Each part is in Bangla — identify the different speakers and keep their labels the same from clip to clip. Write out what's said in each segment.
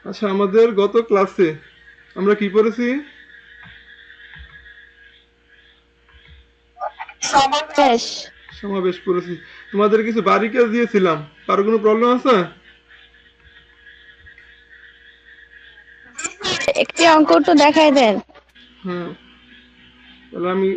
Speaker 1: আচ্ছা, আমাদের গত ক্লাসে আমরা কি পড়েছি?
Speaker 2: বেশ।
Speaker 1: সমাবেশ পড়েছি। তোমাদের কিছু বাড়ি কাজ দিয়েছিলাম, কারো কোনো প্রবলেম আছে?
Speaker 2: একটি অঙ্ক একটু দেখাই দেন।
Speaker 1: হ্যাঁ, তাহলে আমি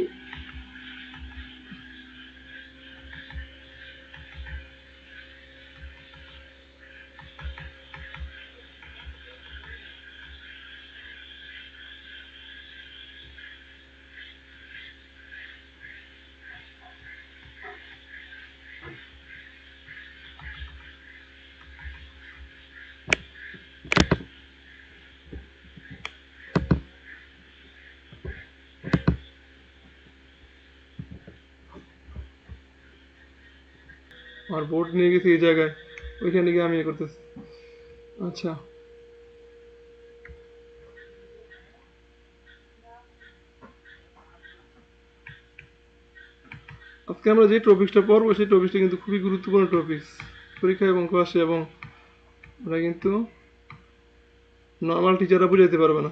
Speaker 1: আমার বোর্ড নিয়ে গেছি এই জায়গায়, ওইখানে গিয়ে আমি করতেছি। আচ্ছা, আজকে আমরা যে টপিকসটা পড়বো সেই টপিকসটা কিন্তু খুবই গুরুত্বপূর্ণ টপিকস, পরীক্ষায় অঙ্ক আসে, এবং ওরা কিন্তু নর্মাল টিচাররা বুঝাইতে পারবে না।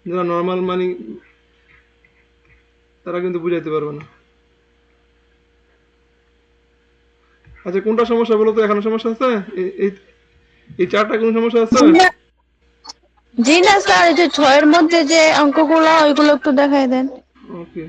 Speaker 1: যারা নর্মাল মানে তারা কিন্তু বুঝাইতে পারবে না। আচ্ছা, কোনটা সমস্যা বলো তো? এখানে সমস্যা আছে? এই এই চারটা কোনো সমস্যা আছে?
Speaker 2: জি না, জি না স্যার, এই যে ছয়ের মধ্যে যে অঙ্কগুলো ওইগুলো একটু দেখাই দেন।
Speaker 1: ওকে,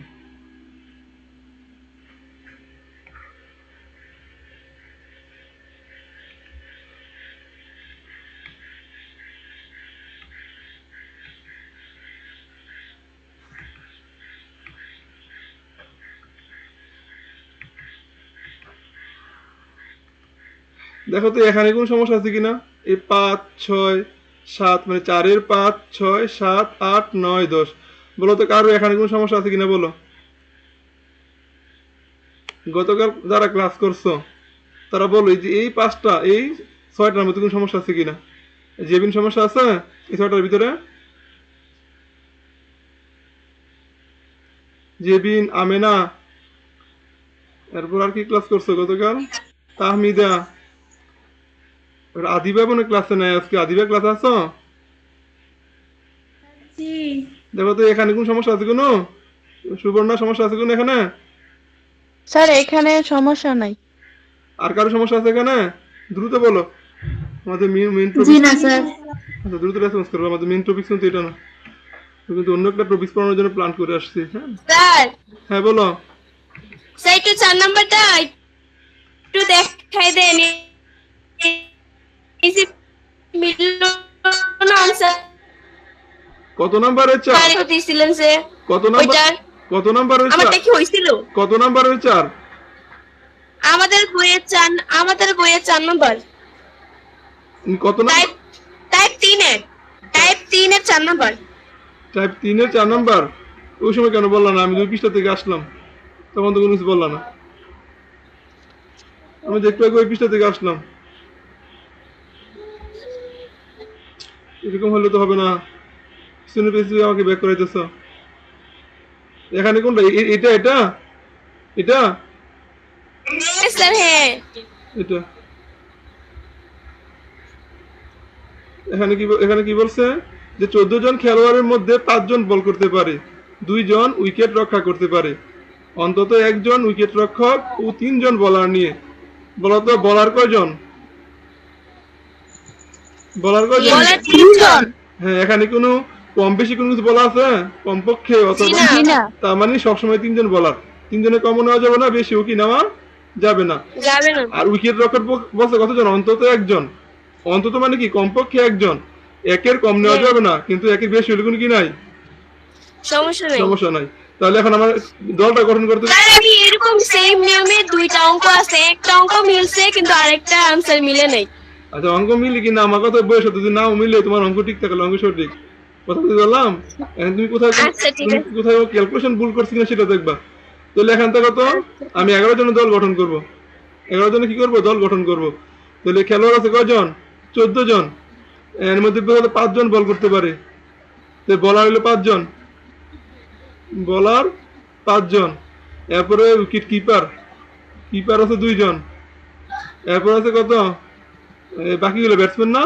Speaker 1: দেখো তো এখানে কোনো সমস্যা আছে কিনা। এই 5, 6, 7 মানে 4-এর 5, 6, 7, 8, 9, 10, বলো তো কারো এখানে কোনো সমস্যা আছে কিনা বলো। গতকাল যারা ক্লাস করছো তারা বলো যে এই 5টা এই 6টার মধ্যে কোনো সমস্যা আছে কিনা। যে বিন সমস্যা আছে এই 6টার ভিতরে? জেবিন, আমেনা, এরপর আর কি ক্লাস করছো গতকাল? তাহমিদা, আদিবা মনে ক্লাসে নাই আজকে। আদিবা ক্লাস আছো?
Speaker 3: জি
Speaker 1: দেখো তো এখানে কোন সমস্যা আছে কোনো? সুবর্ণা, সমস্যা আছে কোনো এখানে?
Speaker 2: স্যার এখানে সমস্যা নাই।
Speaker 1: আর কারো সমস্যা আছে এখানে? দ্রুত বলো, আমাদের মেইন
Speaker 3: জি
Speaker 1: টপিক।
Speaker 3: না স্যার।
Speaker 1: আচ্ছা, দ্রুত রেসপন্স করবো, আমাদের মেইন টপিক কিন্তু এটা না, কিন্তু অন্য একটা টপিক পড়ানোর জন্য প্ল্যান করে আসছি। হ্যাঁ,
Speaker 3: স্যার
Speaker 1: হ্যাঁ বলো।
Speaker 3: স্যার একটু 4 নাম্বারটা একটু দেখাই দেন। এই যে মিলল না স্যার,
Speaker 1: কত নাম্বারের চার?
Speaker 3: আরেকটু দিছিলেন যে
Speaker 1: কত নাম্বার?
Speaker 3: ওইটার
Speaker 1: কত নাম্বারের চার?
Speaker 3: আমারটা কি হয়েছিল?
Speaker 1: কত নাম্বারের চার?
Speaker 3: আমাদের বইয়ের 4 নাম্বার।
Speaker 1: কত নাম্বার?
Speaker 3: টাইপ টাইপ 3-এর, টাইপ 3-এর 4 নাম্বার।
Speaker 1: টাইপ 3-এর 4 নাম্বার? ওই সময় কেন বললা না? আমি 2 পৃষ্ঠা থেকে আসলাম, তখন তো কোনো কিছু বললা না। আমি দেখতে আগে ওই পৃষ্ঠা থেকে আসলাম। এরকম হলে তো হবে না, শুনে পেয়েছি আমাকে ব্যাক করাইতেছ। এখানে কোনটা? এটা এটা এটা
Speaker 3: হ্যাঁ স্যার, হ্যাঁ।
Speaker 1: এটা এখানে কি বলছে যে 14 জন খেলোয়াড়ের মধ্যে 5 জন বল করতে পারে, 2 জন উইকেট রক্ষা করতে পারে, অন্তত একজন উইকেট রক্ষক ও 3 জন বোলার নিয়ে। বলতো বোলার কয়জন? বোলার কয়জন?
Speaker 3: বলার 3 জন।
Speaker 2: তিনজন।
Speaker 1: হ্যাঁ, এখানে কোনো কম বেশি কোনো কিছু বলা আছে? কমপক্ষে
Speaker 3: জি
Speaker 1: অথবা
Speaker 3: না,
Speaker 2: জি না।
Speaker 1: তার মানে সবসময় 3 জন বোলার। 3 জনের কমও নেওয়া যাবে না, বেশিও কি নেওয়া যাবে না।
Speaker 3: যাবে না।
Speaker 1: আর উইকেট রক্ষক বলছে কতজন? অন্তত একজন। অন্তত মানে কি কমপক্ষে একজন। একের কম নেওয়া
Speaker 3: হ্যাঁ,
Speaker 1: যাবে না, কিন্তু একের বেশি হলে কোনো কি নাই,
Speaker 3: সমস্যা নেই।
Speaker 1: সমস্যা নাই। তাহলে এখন আমার দলটা গঠন করতে।
Speaker 3: স্যার আমি এরকম সেম নিয়মে 2টা অঙ্ক আছে, একটা অঙ্ক মিলছে কিন্তু আরেকটা আনসার মিলে নাই।
Speaker 1: আচ্ছা, অঙ্ক মিলি কিনা আমার কথা বয়স, যদি নাও মিলে তোমার অঙ্ক ঠিক থাকলে অঙ্ক সঠিক, কথা বলতে বললাম। এখন তুমি কোথায়
Speaker 3: আচ্ছা ঠিক
Speaker 1: তুমি
Speaker 3: আছে।
Speaker 1: কোথায় ক্যালকুলেশন ভুল করছি কিনা সেটা দেখবা। তাহলে এখান থেকে তো
Speaker 3: আচ্ছা
Speaker 1: আমি 11 জনের দল গঠন করব। 11 জনে কি করব? দল গঠন করব। তাহলে খেলোয়াড় আছে কয়জন? 14 জন। এর মধ্যে 5 জন বল করতে পারে, তো বলার হলো 5 জন, বলার 5 জন। এরপরে উইকেট কিপার, কিপার আছে 2 জন। এরপর আছে কত? বাকিগুলো ব্যাটসম্যান না?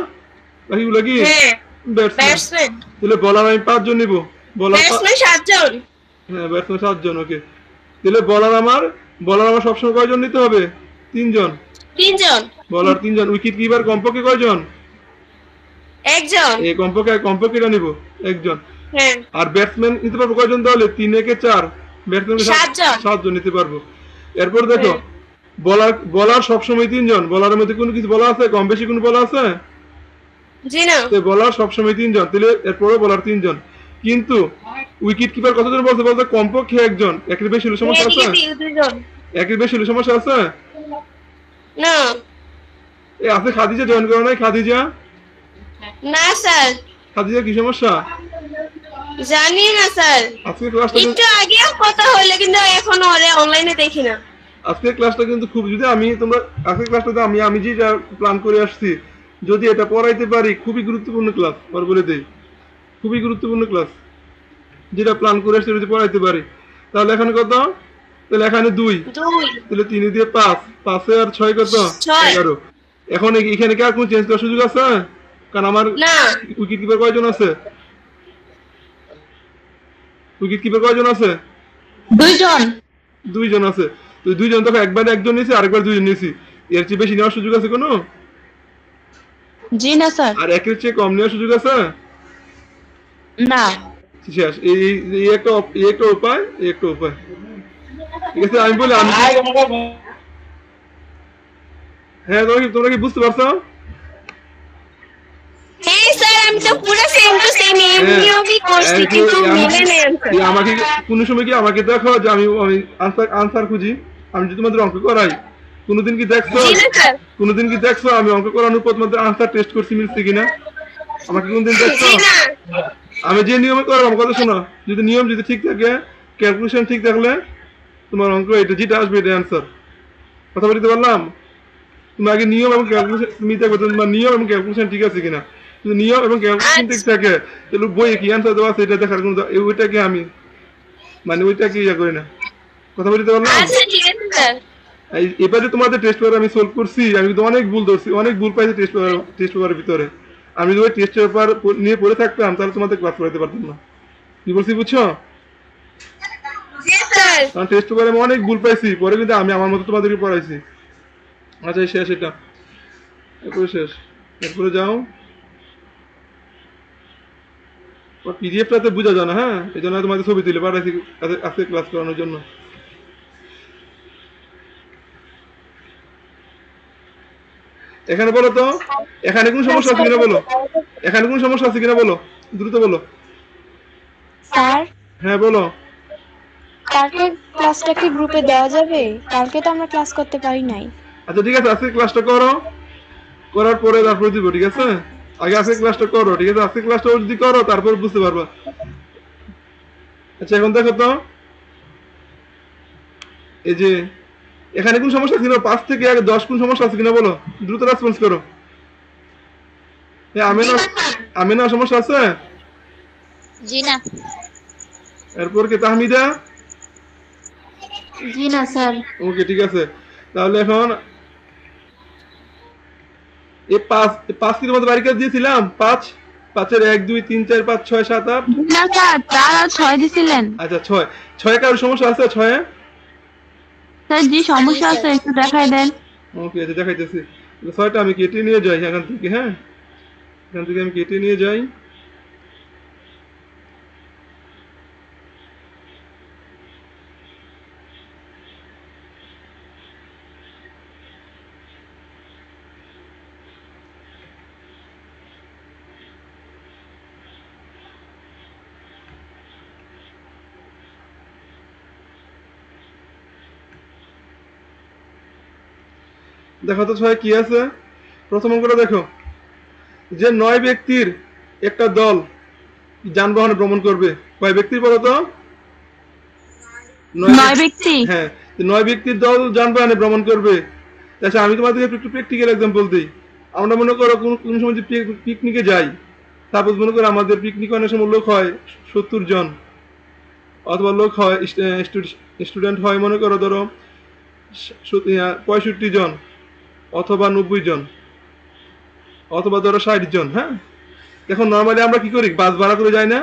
Speaker 1: বাকিগুলো কি
Speaker 3: হ্যাঁ
Speaker 1: ব্যাটসম্যান।
Speaker 3: ব্যাটসম্যান।
Speaker 1: তাহলে বলার আমি 5 জন নিব, বলার
Speaker 3: ব্যাটসম্যান 7 জন।
Speaker 1: হ্যাঁ ব্যাটসম্যান 7 জন, ওকে। তাহলে বলার আমার সবসময় কয়জন নিতে হবে? 3 জন।
Speaker 3: 3 জন।
Speaker 1: বলার 3 জন। উইকেট কিপার কমপক্ষে কয়জন?
Speaker 3: 1 জন।
Speaker 1: এই কমপক্ষে এটা নিব, 1 জন।
Speaker 3: হ্যাঁ
Speaker 1: আর ব্যাটসম্যান নিতে পারবো কয়জন তাহলে? 3 একে 4, ব্যাটসম্যান
Speaker 3: 7 জন।
Speaker 1: 7 জন নিতে পারবো। এরপর দেখো
Speaker 3: হ্যাঁ।
Speaker 1: বলার সবসময় 3 জন। বলারের মধ্যে কোনো কিছু বলা আছে? কম বেশি কোনো বলা আছে?
Speaker 3: জি না।
Speaker 1: তো বলার সবসময় 3 জন, তাহলে এরপরে বলার 3 জন। কিন্তু উইকেট কিপার কতজন বলতে কমপক্ষে 1 জন। একের বেশি হলে সমস্যা আছে?
Speaker 3: এদিকে 2 জন।
Speaker 1: একের বেশি হলে সমস্যা আছে?
Speaker 3: না
Speaker 1: এই আছে খাদিজা জয়েন করো নাই? খাদিজা
Speaker 3: না স্যার,
Speaker 1: কি সমস্যা?
Speaker 3: জানি না স্যার।
Speaker 1: আজকে ক্লাসটা
Speaker 3: একটু আগেও কথা হইলো কিন্তু এখন ওরে অনলাইনে দেখি না।
Speaker 1: আজকের ক্লাসটা কিন্তু খুব, যদি তোমরা আজকের ক্লাসটাতে আমি যেটা প্ল্যান করে আসছি, যদি এটা পড়াইতে পারি, খুবই গুরুত্বপূর্ণ ক্লাস। আর বলে দেই, খুবই গুরুত্বপূর্ণ ক্লাস। যেটা প্ল্যান করে আসছি যদি পড়াইতে পারি, তাহলে এখানে কত? তাহলে এখানে 2,
Speaker 3: 2
Speaker 1: তাহলে 3 দিয়ে 5, 5 আর 6 কত?
Speaker 3: 6।
Speaker 1: 11। এখন এখানে কি আর কোনো চেঞ্জ করার সুযোগ আছে? কারণ আমার
Speaker 3: না
Speaker 1: উইকেট কিপার কয়জন আছে? উইকেট কিপার কয়জন আছে?
Speaker 2: 2 জন।
Speaker 1: 2 জন আছে। তো 2 জন, তখন একবার 1 জন নিয়েছি, আরেকবার 2 জন নিয়েছি। এর চেয়ে বেশি নেওয়ার সুযোগ আছে কোনো?
Speaker 2: জি না স্যার।
Speaker 1: আর একের চেয়ে কম নেওয়ার সুযোগ আছে?
Speaker 2: না।
Speaker 1: শেষ। এই একটা উপায়, ঠিক আছে? আমি বলি, হ্যাঁ তোমরা কি বুঝতে পারছো?
Speaker 3: হ্যাঁ স্যার, আমি তো পুরো সেম টু সেম নিয়মই করছি কিন্তু মিলে নেই answer।
Speaker 1: আমাকে কোনো সময় কি আমাকে দেখো যে আমি আনসার খুঁজি? আমি যদি তোমাদের অঙ্ক করাই, কোনোদিন কি দেখছো?
Speaker 3: জি না স্যার।
Speaker 1: আমি অঙ্ক করানোর পর তোমাদের আনসার টেস্ট করছি মিলছে কিনা? আমাকে কোনদিন দেখছো?
Speaker 3: জি না।
Speaker 1: আমি যে নিয়মে করো আমার কথা শোনো, নিয়ম যদি ঠিক থাকে, ক্যালকুলেশন ঠিক থাকলে, তোমার অঙ্ক এটা যেটা আসবে এটা অ্যান্সার। কথা বলতে পারলাম? তুমি আগে নিয়ম এবং ক্যালকুলেশন তুমি দেখবে তোমার নিয়ম এবং ক্যালকুলেশন ঠিক আছে কিনা। যদি নিয়ম এবং ক্যালকুলেশন ঠিক থাকে, তাহলে বইয়ে কি অ্যান্সার দেওয়া আছে এটা দেখার কোনো ওইটাকে আমি ওইটাকে ইয়ে করি না। কথা বলতে পারলাম?
Speaker 3: আচ্ছা ঠিক আছে স্যার।
Speaker 1: এবারে তোমাদের টেস্ট পেপার আমি সলভ করছি, আমি কিন্তু অনেক ভুল ধরছি, অনেক ভুল পাইছি টেস্ট পেপারের ভিতরে। আমি যদি ওই টেস্ট পেপার নিয়ে পড়ে থাকতাম, তাহলে তোমাদের ক্লাস করাতে পারতাম না। কি বলছি বুঝছো?
Speaker 3: জি স্যার।
Speaker 1: কারণ টেস্ট পেপারে আমি অনেক ভুল পাইছি, পরে কিন্তু আমি আমার মতো তোমাদেরকে পড়াইছি। আচ্ছা শেষ, এটা এরপরে শেষ। এরপরে যাও, পিডিএফটাতে বোঝা যায় না, হ্যাঁ, এই জন্য তোমাদের ছবি তুলে পাঠাইছি আজকে ক্লাস করানোর জন্য। এখানে বলো তো, এখানে কোনো সমস্যা আছে কিনা বলো? এখানে কোনো সমস্যা আছে কিনা বলো, দ্রুত বলো।
Speaker 4: স্যার,
Speaker 1: হ্যাঁ বলো।
Speaker 4: কালকে ক্লাসটা কি গ্রুপে দেওয়া যাবে? কালকে তো আমরা ক্লাস করতে পারি নাই।
Speaker 1: আচ্ছা ঠিক আছে, আজকে ক্লাসটা করো, করার পরে তারপরে দিব, ঠিক আছে? আগে আজকে ক্লাসটা করো, ঠিক আছে? আজকে ক্লাসটা যদি করো তারপর বুঝতে পারবা। আচ্ছা এখন দেখো তো, এই যে এখানে কোন সমস্যা ছিল? 5 থেকে আগে 10 কোন সমস্যা আছে কিনা বলো, দ্রুত রেসপন্স করো। আমিনা সমস্যা আছে?
Speaker 4: জি না।
Speaker 1: এরপর কি তাহমিদা?
Speaker 4: জি না স্যার।
Speaker 1: ওকে ঠিক আছে। তাহলে এখন এই 5 কি তোমাদের বাড়ি কাজ দিয়েছিলাম? 5 এর 1 2 3 4 5 6 7 8।
Speaker 2: না স্যার, তারা 6 দিছিলেন।
Speaker 1: আচ্ছা 6 কারোর সমস্যা আছে? 6
Speaker 2: স্যার জি সমস্যা আছে, একটু দেখাই দেন।
Speaker 1: ওকে আচ্ছা দেখাইতেছি। 6টা আমি কেটে নিয়ে যাই এখান থেকে, হ্যাঁ, এখান থেকে আমি কেটে নিয়ে যাই। দেখো তো 6 কি আছে। প্রথম অঙ্কটা দেখো, যে 9 ব্যক্তির একটা দল যানবাহনে ভ্রমণ করবে, কয় ব্যক্তির বলো তো?
Speaker 2: 9 ব্যক্তি।
Speaker 1: হ্যাঁ, 9 ব্যক্তির দল যানবাহনে ভ্রমণ করবে। আচ্ছা আমি তোমাদেরকে একটু প্র্যাকটিক্যাল एग्जांपल দিই। আমরা মনে করো কোন সময় যে পিকনিকে যাই, তারপর মনে করো আমাদের পিকনিক অনেক সময় লোক হয় 70 জন, অথবা লোক হয় স্টুডেন্ট হয় মনে করো ধরো 65 জন অথবা 90 জন। অথবা ধরো 60 জন, হ্যাঁ। এখন নর্মালি আমরা কি করি, বাস ভাড়া করে যাই না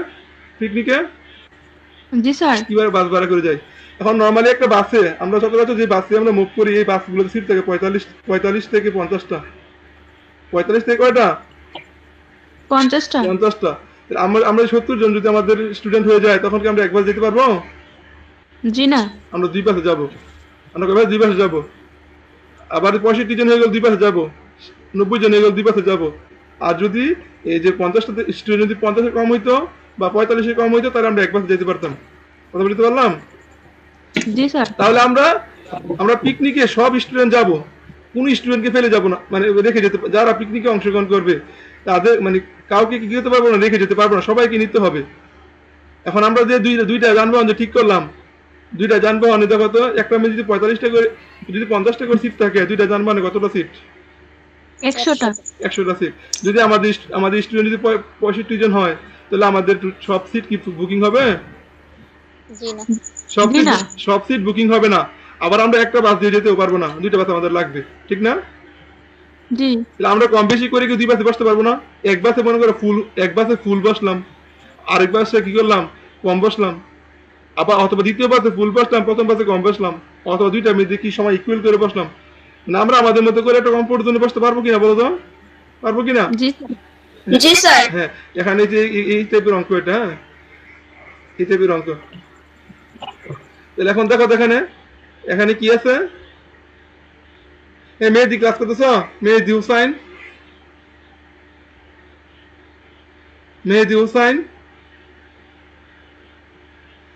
Speaker 1: পিকনিকে?
Speaker 2: জি স্যার।
Speaker 1: কিভাবে বাস ভাড়া করে যাই? এখন নর্মালি একটা বাসে আমরা সচরাচর যে বাসে আমরা মুভ করি, এই বাসগুলোতে সিট থাকে 45 থেকে 50টা। 45 থেকে কয়টা?
Speaker 2: 50টা।
Speaker 1: 50টা। আমরা 70 জন যদি আমাদের স্টুডেন্ট হয়ে যায়, তখন কি আমরা এক বাস যেতে পারবো?
Speaker 2: জি না।
Speaker 1: আমরা 2 বাসে যাবো। আমরা কয়বার 2 বাসে যাবো। আবার 65 জন হয়ে গেল 2 বাসে যাবো, 90 জন হয়ে গেল 2 বাসে যাবো। আর যদি এই যে 50টা স্টুডেন্ট যদি 50 কম হইতো বা 45 কম হইতো, তাহলে আমরা এক বাসে যেতে পারতাম। কথা বলতে পারলাম?
Speaker 2: জি স্যার।
Speaker 1: তাহলে আমরা পিকনিকে সব স্টুডেন্ট যাব, কোন স্টুডেন্টকে ফেলে যাব না, মানে রেখে যেতে, যারা পিকনিকে অংশগ্রহণ করবে তাদের মানে কাউকে কি যেতে পারবো না, রেখে যেতে পারবো না, সবাইকে নিতে হবে। এখন আমরা যে দুইটা যানবাহন যে ঠিক করলাম, দুইটা যানবাহনে দেখো তো, একটা যদি 45টা করে, যদি 50টা করে সিট থাকে, দুইটা যানবাহনে কতটা সিট?
Speaker 2: 100টা।
Speaker 1: 100টা সিট। যদি আমাদের স্টুডেন্ট যদি 65 জন হয়, তাহলে আমাদের সব সিট কি বুকিং হবে?
Speaker 4: জি না।
Speaker 2: জি না।
Speaker 1: সব সিট বুকিং হবে না। আবার আমরা একটা বাস দিয়ে যেতেও পারবো না, দুইটা বাস আমাদের লাগবে, ঠিক না?
Speaker 2: জি।
Speaker 1: তাহলে আমরা কম বেশি করে কি 2 বাসে বসতে পারবো না? এক বাসে মনে করো এক বাসে ফুল বসলাম, আরেক বাসে কি করলাম, কম বসলাম। আবার অথবা দ্বিতীয় বাসে ফুল বসলাম, প্রথম বাসে কম বসলাম, অথবা দুইটা মধ্যে কি সময় ইকুয়াল করে বসলাম। না আমরা আমাদের মতো করে একটা কমফোর্ট জোনে বসতে পারবো কিনা বলো তো? পারবো কিনা?
Speaker 2: জি স্যার।
Speaker 3: জি স্যার।
Speaker 1: হ্যাঁ, এখানে যে এই টাইপের অঙ্ক এটা, হ্যাঁ, এই টাইপের অঙ্ক। তাহলে এখন দেখো এখানে কি আছে? মেহেদি ক্লাস করতেছ? মেহেদি হুসাইন, মেহেদি হুসাইন।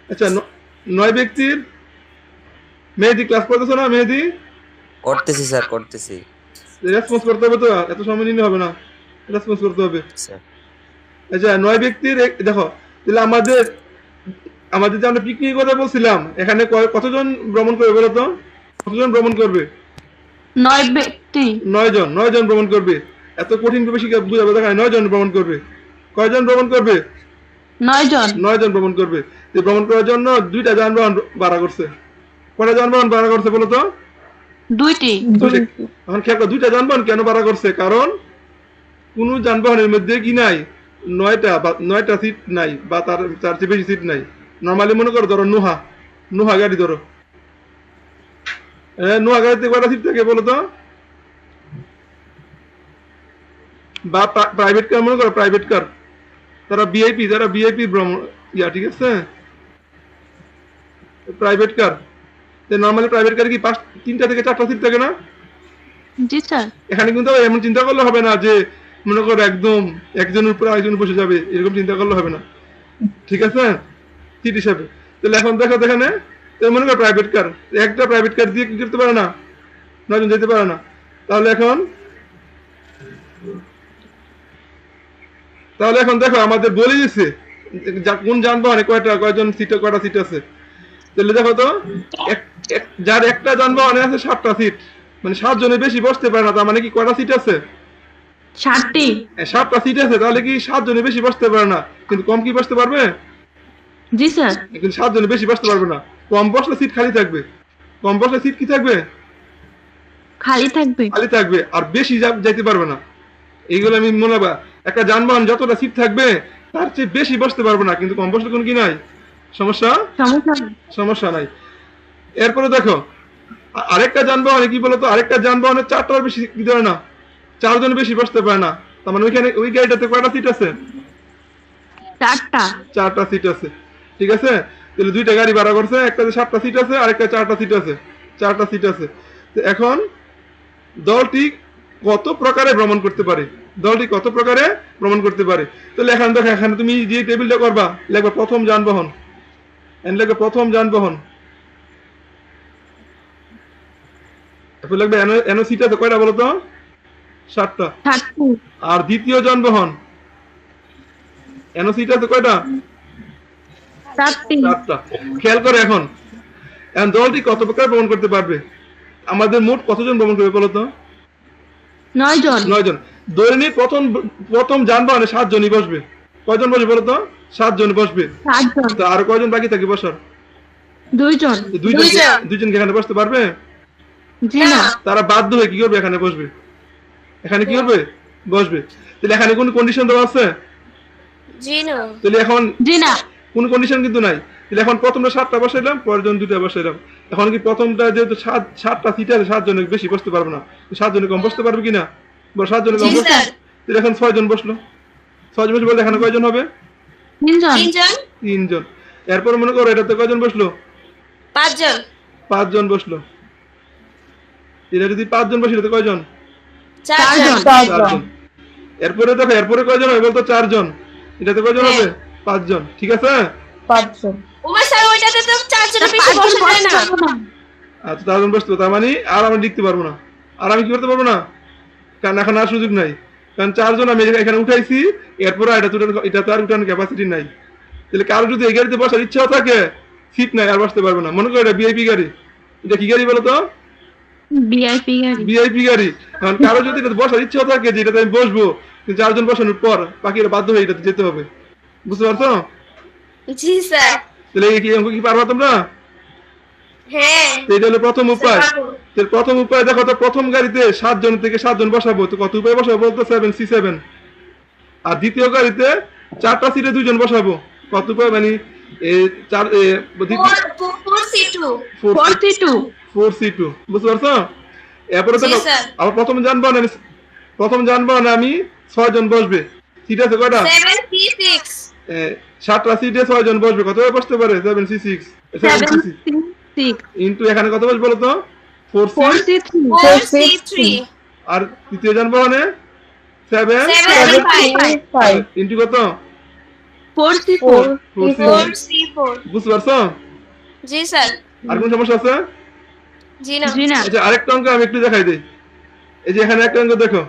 Speaker 1: আচ্ছা, 9 ব্যক্তির মেহেদি ক্লাস করতেছ না? মেহেদি
Speaker 5: করতেছি স্যার, করতেছি
Speaker 1: রেসপন্স করতে হবে তো, এত সময় নিলে হবে না, রেসপন্স করতে হবে।
Speaker 5: স্যার।
Speaker 1: আচ্ছা, 9 ব্যক্তির দেখো, তাহলে আমাদের যে আমরা পিকনিকের কথা বলছিলাম, এখানে কতজন ভ্রমণ করবে বলো তো? কতজন ভ্রমণ করবে?
Speaker 2: 9 ব্যক্তি।
Speaker 1: 9 জন ভ্রমণ করবে। এত কঠিন বেশি বুঝাবে, দেখা 9 জন ভ্রমণ করবে। কয়জন ভ্রমণ করবে?
Speaker 2: 9 জন।
Speaker 1: 9 জন ভ্রমণ করবে। তো ভ্রমণ করার জন্য দুইটা যানবাহন ভাড়া করছে। কয়টা যানবাহন ভাড়া করছে বলো তো?
Speaker 2: 2টি।
Speaker 1: এখন খেয়াল করো, দুইটা যানবাহন কেন ভাড়া করছে? কারণ কোন যানবাহনের মধ্যে কি নাই, 9টা সিট নাই, বা তার চেয়ে বেশি সিট নাই। নর্মালি মনে করো, ধরো নোহা গাড়ি ধরো, নোহা গাড়িতে কয়টা সিট থাকে বলো তো? বা প্রাইভেট কার মনে করো, প্রাইভেট কার, যারা ভিআইপি ভ্রমণ ঠিক আছে, প্রাইভেট কার। নর্মালি প্রাইভেট কারে কি 3টা থেকে 4টা সিট থাকে না?
Speaker 2: জি স্যার।
Speaker 1: এখানে কিন্তু এমন চিন্তা করলে হবে না যে মনে করো একদম একজনের উপরে আরেকজন বসে যাবে, এরকম চিন্তা করলে হবে না, ঠিক আছে, সিট হিসাবে। তাহলে এখন দেখো এখানে, মনে করো প্রাইভেট কার, একটা প্রাইভেট কার দিয়ে কি করতে পারে না, 9 জন যেতে পারে না। তাহলে এখন দেখো, আমাদের বলে দিচ্ছে কোন যানবাহনে কয়টা সিট আছে। তাহলে দেখো তো, যার একটা যানবাহনে আছে 7টা সিট, মানে 7 জনের বেশি বসতে পারে না, তার মানে কি কয়টা সিট আছে?
Speaker 2: 7টি।
Speaker 1: 7টা সিট আছে, তাহলে কি 7 জনের বেশি বসতে পারে না, কিন্তু কম কি বসতে পারবে?
Speaker 2: জি স্যার।
Speaker 1: কিন্তু 7 জনের বেশি বসতে পারবে না। কম বসলে সিট খালি থাকবে, কম বসলে সিট কি থাকবে?
Speaker 2: খালি থাকবে।
Speaker 1: খালি থাকবে, আর বেশি যাইতে পারবে না। এইগুলো আমি মনে হয়, একটা যানবাহন যতটা সিট থাকবে তার চেয়ে বেশি বসতে পারবে না, কিন্তু কম বসলে কোনো কি নাই, সমস্যা নাই। এরপরে দেখো, আরেকটা যানবাহনে কি বলতো, আরেকটা যানবাহনে 4টার বেশি কি ধরে না, 4 জন বেশি বসতে পারে না। তার মানে ওই গাড়িটাতে কয়টা সিট আছে?
Speaker 2: 4টা।
Speaker 1: 4টা সিট আছে, ঠিক আছে। তাহলে দুইটা গাড়ি ভাড়া করছে, একটাতে 7টা সিট আছে, আরেকটা 4টা সিট আছে, 4টা সিট আছে। তো এখন দলটি কত প্রকারে ভ্রমণ করতে পারে? তাহলে এখন দেখো, এখানে তুমি যে টেবিলটা করবা, লিখবা প্রথম যানবাহন, তারপর লিখবে এনো সিট আছে কয়টা বলো তো? 7টা। আর দ্বিতীয় যানবাহন, এনো সিট আছে কয়টা? 7টা। খেয়াল করে, এখন দলটি কত প্রকার ভ্রমণ করতে পারবে? আমাদের মোট কতজন ভ্রমণ করবে বলো তো?
Speaker 2: 9 জন।
Speaker 1: 9 জন। দৈনিক প্রথম যানবাহনে 7 জনই বসবে। কয়জন বসবে বলো তো? 7 জন বসবে।
Speaker 2: 7 জন।
Speaker 1: তো আর কয়জন বাকি থাকে বসার?
Speaker 2: 2 জন।
Speaker 1: 2 জন এখানে বসতে পারবে?
Speaker 2: জি না।
Speaker 1: তারা বাধ্য হয়ে কি করবে? এখানে বসবে। এখানে কি করবে? বসবে। তাহলে এখানে কোনো কন্ডিশন দেওয়া আছে?
Speaker 3: জি না।
Speaker 1: তাহলে এখন
Speaker 2: জি না।
Speaker 1: কোনো কন্ডিশন কিন্তু নাই। তাহলে এখন প্রথমটা 7টা বসাইলাম, পরের জন 2টা বসাইলাম। এখন কি প্রথমটা যেহেতু 7টা সিট আছে, 7 জনের বেশি বসতে পারবে না, 7 জনে কম বসতে পারবে কিনা? 7 জনে কম
Speaker 3: জি
Speaker 1: বসতে,
Speaker 3: স্যার।
Speaker 1: তাহলে এখন 6 জন বসলো। 6 জন বসলে এখানে কয়জন হবে?
Speaker 2: তিনজন।
Speaker 3: 3 জন।
Speaker 1: 3 জন। এরপর মনে করো এটাতে কয়জন বসলো?
Speaker 3: 5 জন।
Speaker 1: 5 জন বসলো। এটা যদি 5 জন বসে এটাতে কয়জন?
Speaker 3: 4 জন।
Speaker 1: 4 জন। এরপরে দেখো এরপরে কয়জন হবে বলতো? 4 জন। এটাতে কয়জন
Speaker 3: হ্যাঁ।
Speaker 1: হবে? 5 জন। ঠিক আছে?
Speaker 3: ওমা স্যার ওইটাতে তো 4 জনের বেশি বসা যায় না।
Speaker 1: আচ্ছা 4 জন বসতো, তার মানে আর আমি লিখতে পারবো না। আর আমি কি করতে পারবো না? কারণ এখন আর সুযোগ নাই। কারণ 4 জন আমি এখানে উঠাইছি, এরপরে এটা তো আর উঠানোর ক্যাপাসিটি নাই। তাহলে কারো যদি এই গাড়িতে বসার ইচ্ছাও থাকে, সিট নাই, আর বসতে পারবে না। মনে করো এটা ভিআইপি গাড়ি। এটা কি গাড়ি বলো তো?
Speaker 2: ভিআইপি গাড়ি।
Speaker 1: ভিআইপি গাড়ি। কারণ কারো যদি এটাতে বসার ইচ্ছা থাকে যে এটাতে আমি বসবো, কিন্তু 4 জন বসানোর পর বাকিরা বাধ্য হয়ে এটাতে যেতে হবে। বুঝতে পারছো?
Speaker 3: জি স্যার।
Speaker 1: তাহলে এই কি অঙ্ক কি পারবা তোমরা?
Speaker 3: হ্যাঁ।
Speaker 1: তো এটা হলো প্রথম উপায়।
Speaker 3: পারবো।
Speaker 1: তাহলে প্রথম উপায় দেখো তো, প্রথম গাড়িতে 7 জন থেকে 7 জন বসাবো, তো কত উপায় বসাবো বলতো? 7C7। আর দ্বিতীয় গাড়িতে 4টা সিটে 2 জন বসাবো, কত উপায়? মানে এই
Speaker 3: 4C2।
Speaker 2: 42।
Speaker 1: 4C2। বুঝতে পারছো? এরপরে
Speaker 3: জি
Speaker 1: দেখো
Speaker 3: স্যার।
Speaker 1: আবার প্রথম যানবাহনে আমি 6 জন বসবে। সিট আছে কয়টা?
Speaker 3: 7C6।
Speaker 1: 7টা সিটে 6 জন বসবে, কত বসতে পারে? 7C6 ইন্টু এখানে কত বসবে বলো তো? 4C।
Speaker 3: 4C3।
Speaker 1: আর তৃতীয় যানবাহনে 7
Speaker 3: 7C5।
Speaker 1: ইন্টু কত?
Speaker 2: 44।
Speaker 3: 4C4।
Speaker 1: বুঝতে পারছো?
Speaker 3: জি স্যার।
Speaker 1: আর কোন সমস্যা আছে?
Speaker 3: জি না।
Speaker 2: জি না।
Speaker 1: আচ্ছা আরেকটা অঙ্ক আমি একটু দেখাই দিই। এই যে এখানে একটা অঙ্ক দেখো।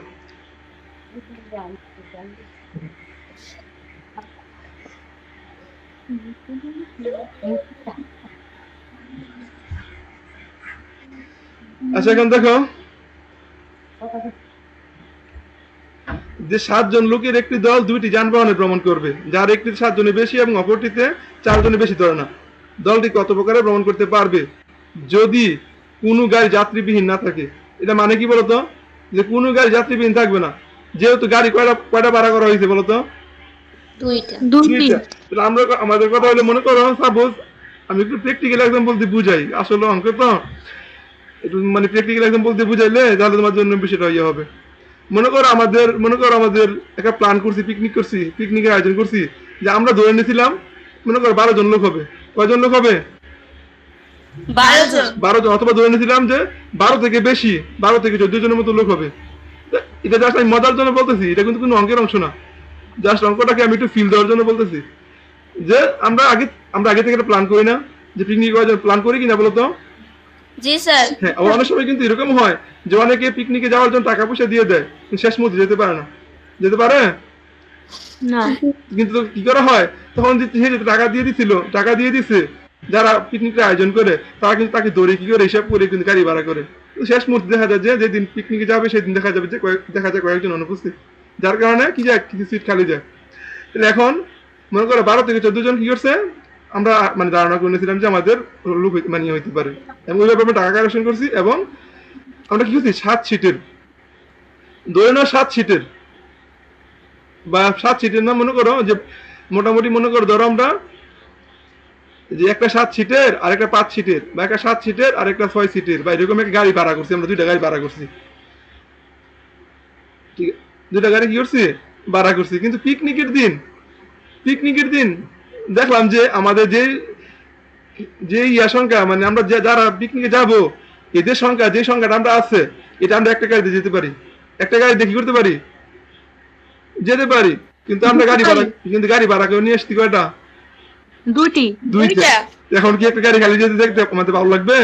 Speaker 1: আচ্ছা এখন দেখো যে 7 জন লোকের একটি দল 2টি যানবাহনে ভ্রমণ করবে, যার একটিতে 7 জনের বেশি এবং অপরটিতে 4 জনের বেশি ধরে না। দলটি কত প্রকারে ভ্রমণ করতে পারবে যদি কোনো গাড়ি যাত্রীবিহীন না থাকে? এটা মানে কি বলতো? যে কোনো গাড়ি যাত্রীবিহীন থাকবে না। যেহেতু গাড়ি কয়টা ভাড়া করা হয়েছে বলতো?
Speaker 3: 2টা।
Speaker 2: 2টি।
Speaker 1: তাহলে আমরা আমাদের কথা হলে মনে করো সাপোজ আমি একটু প্র্যাকটিক্যাল একদম বলতে বুঝাই, আসলে অঙ্ক তো একটু মানে প্র্যাকটিক্যাল একদম বলতে বুঝাইলে তাহলে তোমার জন্য বিষয়টা ইয়ে হবে। মনে করো আমাদের একটা প্ল্যান করছি, পিকনিকের আয়োজন করছি, যে আমরা ধরে নিয়েছিলাম মনে করো 12 জন লোক হবে। কয়জন লোক হবে?
Speaker 3: 12 জন।
Speaker 1: 12 জন, অথবা ধরে নিয়েছিলাম যে 12 থেকে বেশি, 12 থেকে 14 জনের মতো লোক হবে। এটা জাস্ট আমি মজার জন্য বলতেছি, এটা কিন্তু কোনো অঙ্কের অংশ না। জাস্ট অঙ্কটাকে আমি একটু ফিল দেওয়ার জন্য বলতেছি যে আমরা আগে থেকে একটা প্ল্যান করি না, যে পিকনিক প্ল্যান করি কিনা বলতো?
Speaker 3: জি স্যার।
Speaker 1: হ্যাঁ, অনেক সময় কিন্তু এরকম হয় যে অনেকে পিকনিকে যাওয়ার জন্য টাকা পয়সা দিয়ে দেয়, কিন্তু শেষ মুহূর্তে যেতে পারে না। যেতে পারে
Speaker 2: না।
Speaker 1: কিন্তু কি করা হয় তখন? টাকা দিয়ে দিছে যারা পিকনিকটা আয়োজন করে, তারা কিন্তু তাকে ধরে কি করে হিসাব করে কিন্তু গাড়ি ভাড়া করে। শেষ মুহূর্তে দেখা যায় যে যেদিন পিকনিকে যাবে সেদিন দেখা যাবে যে কয়েকজন অনুপস্থিত, যার কারণে কি যায় কিছু সিট খালি যায়। তাহলে এখন মনে করো 12 থেকে 14 জন কি করছে, আমরা মানে ধারণা করে নিয়েছিলাম যে আমাদের লোক মানে হইতে পারে, এবং ওইভাবে আমরা টাকা কালেকশন করছি। এবং আমরা কি করছি 7 সিটের ধরে নাও 7 সিটের বা 7 সিটের না, মনে করো যে মোটামুটি মনে করো ধরো আমরা যে একটা 7 সিটের আর একটা 5 সিটের, বা একটা 7 সিটের আর একটা 6 সিটের, বা এরকম একটা গাড়ি ভাড়া করছি আমরা, 2টা গাড়ি ভাড়া করছি। ঠিক আছে, 2টা গাড়ি কি করছি ভাড়া করছি। কিন্তু পিকনিকের দিন দেখলাম যে আমাদের যে সংখ্যা মানে আমরা যারা পিকনিকে যাব, এদের সংখ্যা যে সংখ্যাটা আমরা আছে, এটা আমরা একটা গাড়িতে যেতে পারি, একটা গাড়ি দেখি করতে পারি, যেতে পারি। কিন্তু আমরা গাড়ি ভাড়া করে নিয়ে আসছি কয়টা?
Speaker 2: 2টি।
Speaker 1: 2টা। এখন কি একটা গাড়ি খালি যেতে দেখতে আমাদের ভালো লাগবে?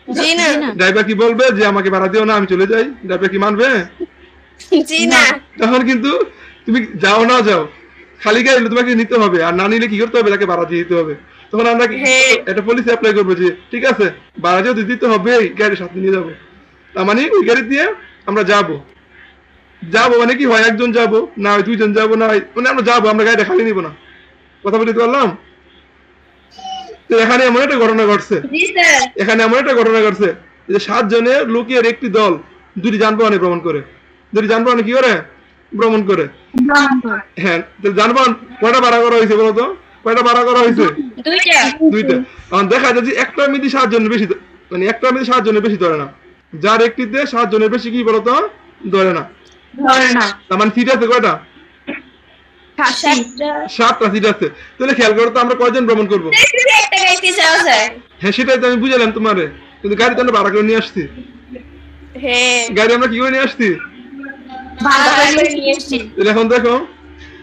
Speaker 3: জি না।
Speaker 1: ড্রাইভার কি বলবে যে আমাকে ভাড়া দিও না, আমি চলে যাই? ড্রাইভার কি মানবে?
Speaker 3: জি না।
Speaker 1: তখন কিন্তু তুমি যাও না যাও, খালি গাড়ি তোমাকে নিতে হবে, আর না নিলে কি করতে হবে? তাকে ভাড়া দিয়ে দিতে হবে। তখন আমরা একটা পলিসি অ্যাপ্লাই করবো যে ঠিক আছে ভাড়া যেহেতু দিতে হবে, গাড়ির সাথে নিয়ে যাবো। তার মানে ওই গাড়ি দিয়ে আমরা যাবো মানে কি হয়, একজন যাবো না হয় 2 জন যাবো, না হয় মানে আমরা যাবো, আমরা গাড়িটা খালি নিবো না। কথা বলতে পারলাম? তো এখানে এমন একটা ঘটনা ঘটছে যে 7 জনের লোকের একটি দল 2টি যানবাহনে ভ্রমণ করে। যদি যানবাহনে কি করে ভ্রমণ করে। হ্যাঁ, তাহলে যানবাহন কয়টা ভাড়া করা হয়েছে বলতো? কয়টা ভাড়া করা হয়েছে?
Speaker 3: দুইটা।
Speaker 1: দুইটা। এখন দেখা যায় যে একটা মিতি 7 জনের বেশি, মানে একটা মিতি 7 জনের বেশি ধরে না। যার একটিতে 7 জনের বেশি কি বলতো ধরে না। তার মানে সিট আছে কয়টা? 7টা সিট আছে। তাহলে খেয়াল করো তো আমরা কয়জন ভ্রমণ করবো?
Speaker 3: একটা গাড়িতে যাওয়া যায়।
Speaker 1: হ্যাঁ, সেটাই তো আমি বুঝালাম তোমারে, কিন্তু গাড়ি তো আমরা ভাড়া করে নিয়ে আসছি।
Speaker 3: হ্যাঁ,
Speaker 1: গাড়ি আমরা কি করে নিয়ে আসছি?
Speaker 3: ভাড়া করে নিয়ে এসেছি।
Speaker 1: তাহলে এখন দেখো,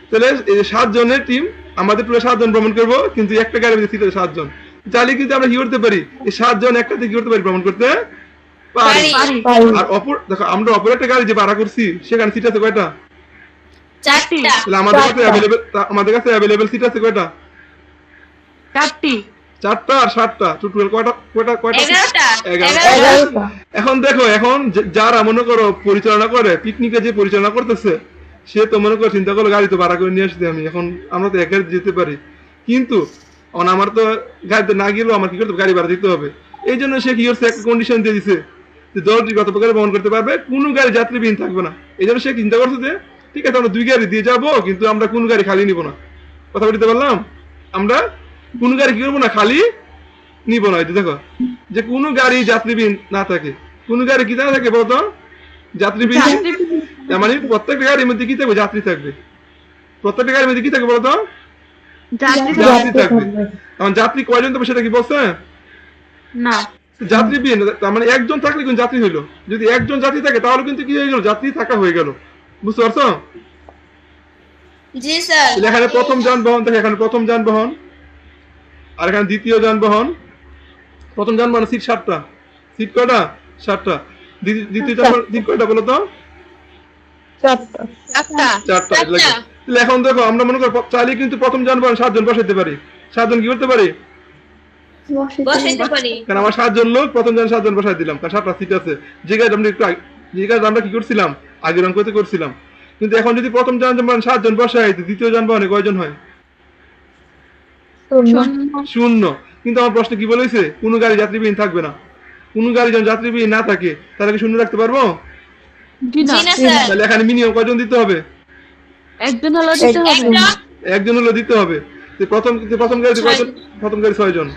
Speaker 1: তাহলে এই যে 7 জনের টিম, আমাদের পুরো 7 জন ভ্রমণ করবো, কিন্তু একটা গাড়ির মধ্যে সিট আছে 7 জন। চাইলে কিন্তু আমরা কি করতে পারি, এই 7 জন একটাতে কি করতে পারি, ভ্রমণ করতে পারি। আর অপর দেখো, আমরা অপর একটা গাড়ি যে ভাড়া করছি সেখানে সিট আছে কয়টা?
Speaker 3: 4টা।
Speaker 1: তাহলে আমাদের কাছে অ্যাভেলেবেল সিট আছে কয়টা? 4টা আর 7টা, টোটাল কয়টা?
Speaker 3: 11টা।
Speaker 1: 11টা। এখন দেখো, এখন যারা মনে করো পরিচালনা করে, পিকনিকে যে পরিচালনা করতেছে, সে তো মনে করো চিন্তা করলো গাড়ি তো ভাড়া করে নিয়ে আসতে আমি, এখন আমরা তো একা যেতে পারি, কিন্তু আমার তো গাড়িতে না গেলেও আমার কি করতে হবে, গাড়ি ভাড়া দিতে হবে। এই জন্য সে কি করছে, একটা কন্ডিশন দিয়ে দিছে যে দলটি কত প্রকারে ভ্রমণ করতে পারবে, কোনো গাড়ি যাত্রীবিহীন থাকবে না। এই জন্য সে চিন্তা করছে যে ঠিক আছে আমরা 2 গাড়ি দিয়ে যাবো, কিন্তু আমরা কোনো গাড়ি খালি নিব না। কথা বলতে পারলাম? আমরা কোনো গাড়ি কি করবো না, খালি নিব না। এই যে দেখো, যে কোনো গাড়ি যাত্রীবিহীন না থাকে, কোনো গাড়ি কি না থাকে বলতো, যাত্রীবিহীন। তার মানে প্রত্যেকটা গাড়ির মধ্যে কি থাকবে, যাত্রী থাকবে। প্রত্যেকটা গাড়ির মধ্যে কি থাকবে বলতো, যাত্রী থাকবে। এখন যাত্রী কয়জন থাকবে সেটা কি বলছে
Speaker 2: না,
Speaker 1: যাত্রীবিহীন। তার মানে একজন থাকলে কিন্তু যাত্রী হইলো। যদি একজন যাত্রী থাকে তাহলে কিন্তু কি হয়ে গেল, যাত্রী থাকা হয়ে গেল। বুঝতে পারছো?
Speaker 3: জি স্যার।
Speaker 1: এখানে প্রথম যানবাহন থাকে, এখানে প্রথম যানবাহন, আর এখানে দ্বিতীয় যানবাহন। প্রথম যানবাহন সিট 7টা, সিট কয়টা? 7টা। দ্বিতীয় যানবাহন সিট কয়টা বলো তো?
Speaker 3: 4টা।
Speaker 1: 4টা। তাহলে এখন দেখো, আমরা মনে করো চাইলে কিন্তু প্রথম যানবাহন 7 জন বসাইতে পারি। 7 জন কি করতে পারি,
Speaker 3: বসাইতে পারি।
Speaker 1: কারণ আমার 7 জন লোক, প্রথম যান 7 জন বসাই দিলাম, কারণ 7টা সিট আছে। যে কাজ আমরা কি করছিলাম, আগের অঙ্কতে করছিলাম। কিন্তু এখন যদি প্রথম যানবাহন 7 জন বসাই, দ্বিতীয় যানবাহনে কয়জন হয়? 0। কিন্তু আমার প্রশ্ন কি বলেছে, কোনো গাড়ি যাত্রীবিহীন থাকবে না। কোনো গাড়ি যখন যাত্রীবিহীন না থাকে, তাহলে কি 0 রাখতে পারবো?
Speaker 3: জি না স্যার।
Speaker 1: তাহলে এখানে মিনিমাম কয়জন দিতে হবে?
Speaker 2: একজন হলো দিতে হবে।
Speaker 1: একজন হলো দিতে হবে। তো প্রথম গাড়ি কয়জন? প্রথম গাড়ি 6 জন।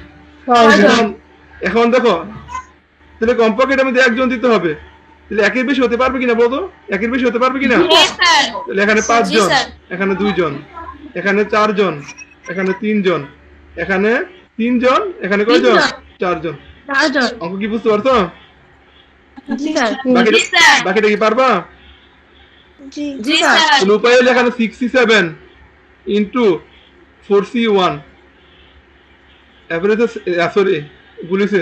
Speaker 1: এখন দেখো, তাহলে কমপক্ষে এটার মধ্যে একজন দিতে হবে। তাহলে একের বেশি হতে পারবে কিনা বলতো, একের বেশি হতে পারবে কিনা?
Speaker 3: হ্যাঁ স্যার।
Speaker 1: তাহলে এখানে 5
Speaker 3: জি
Speaker 1: জন,
Speaker 3: স্যার।
Speaker 1: এখানে 2 জন, এখানে 4 জন, এখানে 3 জন, এখানে 3 জন, এখানে কয়জন? 4 জন। অঙ্ক কি বুঝতে পারছো?
Speaker 3: জি স্যার।
Speaker 1: বাকিটা কি পারবা?
Speaker 3: জি স্যার।
Speaker 1: তাহলে উপায় হলো এখানে 6C7 into 4C1 average, sorry বলেছে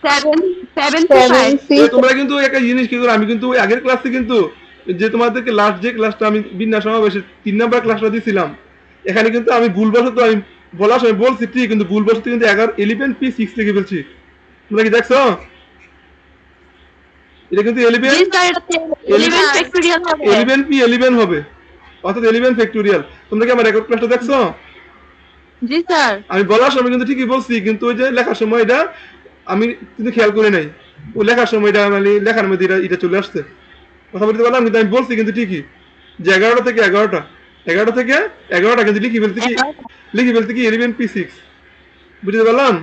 Speaker 2: 7
Speaker 1: তোমরা কিন্তু একটা জিনিস কি করো, আমি কিন্তু ওই আগের ক্লাসে কিন্তু যে তোমাদেরকে লাস্ট যে ক্লাসটা আমি বিন্যাস সমাবেশে 3 নাম্বার ক্লাসটা দিয়েছিলাম, এখানে কিন্তু আমি ভুলবশত আমি বলার সময় বলছি ঠিক, কিন্তু ভুলবশত কিন্তু 11P6 লিখে ফেলছি। তোমরা কি দেখছো? এটা কিন্তু 11P11 হবে, অর্থাৎ 11 ফ্যাক্টোরিয়াল। তোমরা কি আমার রেকর্ড ক্লাসটা দেখছো?
Speaker 2: জি স্যার।
Speaker 1: আমি বলার সময় কিন্তু ঠিকই বলছি, কিন্তু ওই যে লেখার সময় এটা আমি কিন্তু খেয়াল করি নাই। ও লেখার সময় এটা মানে লেখার মধ্যে এটা চলে আসছে। কথা বলতে পারলাম, কিন্তু আমি বলছি কিন্তু ঠিকই যে 11টা থেকে 11টা, 11টা থেকে 11টা কিন্তু লিখে ফেলছি কি 11P6। বুঝতে পারলাম?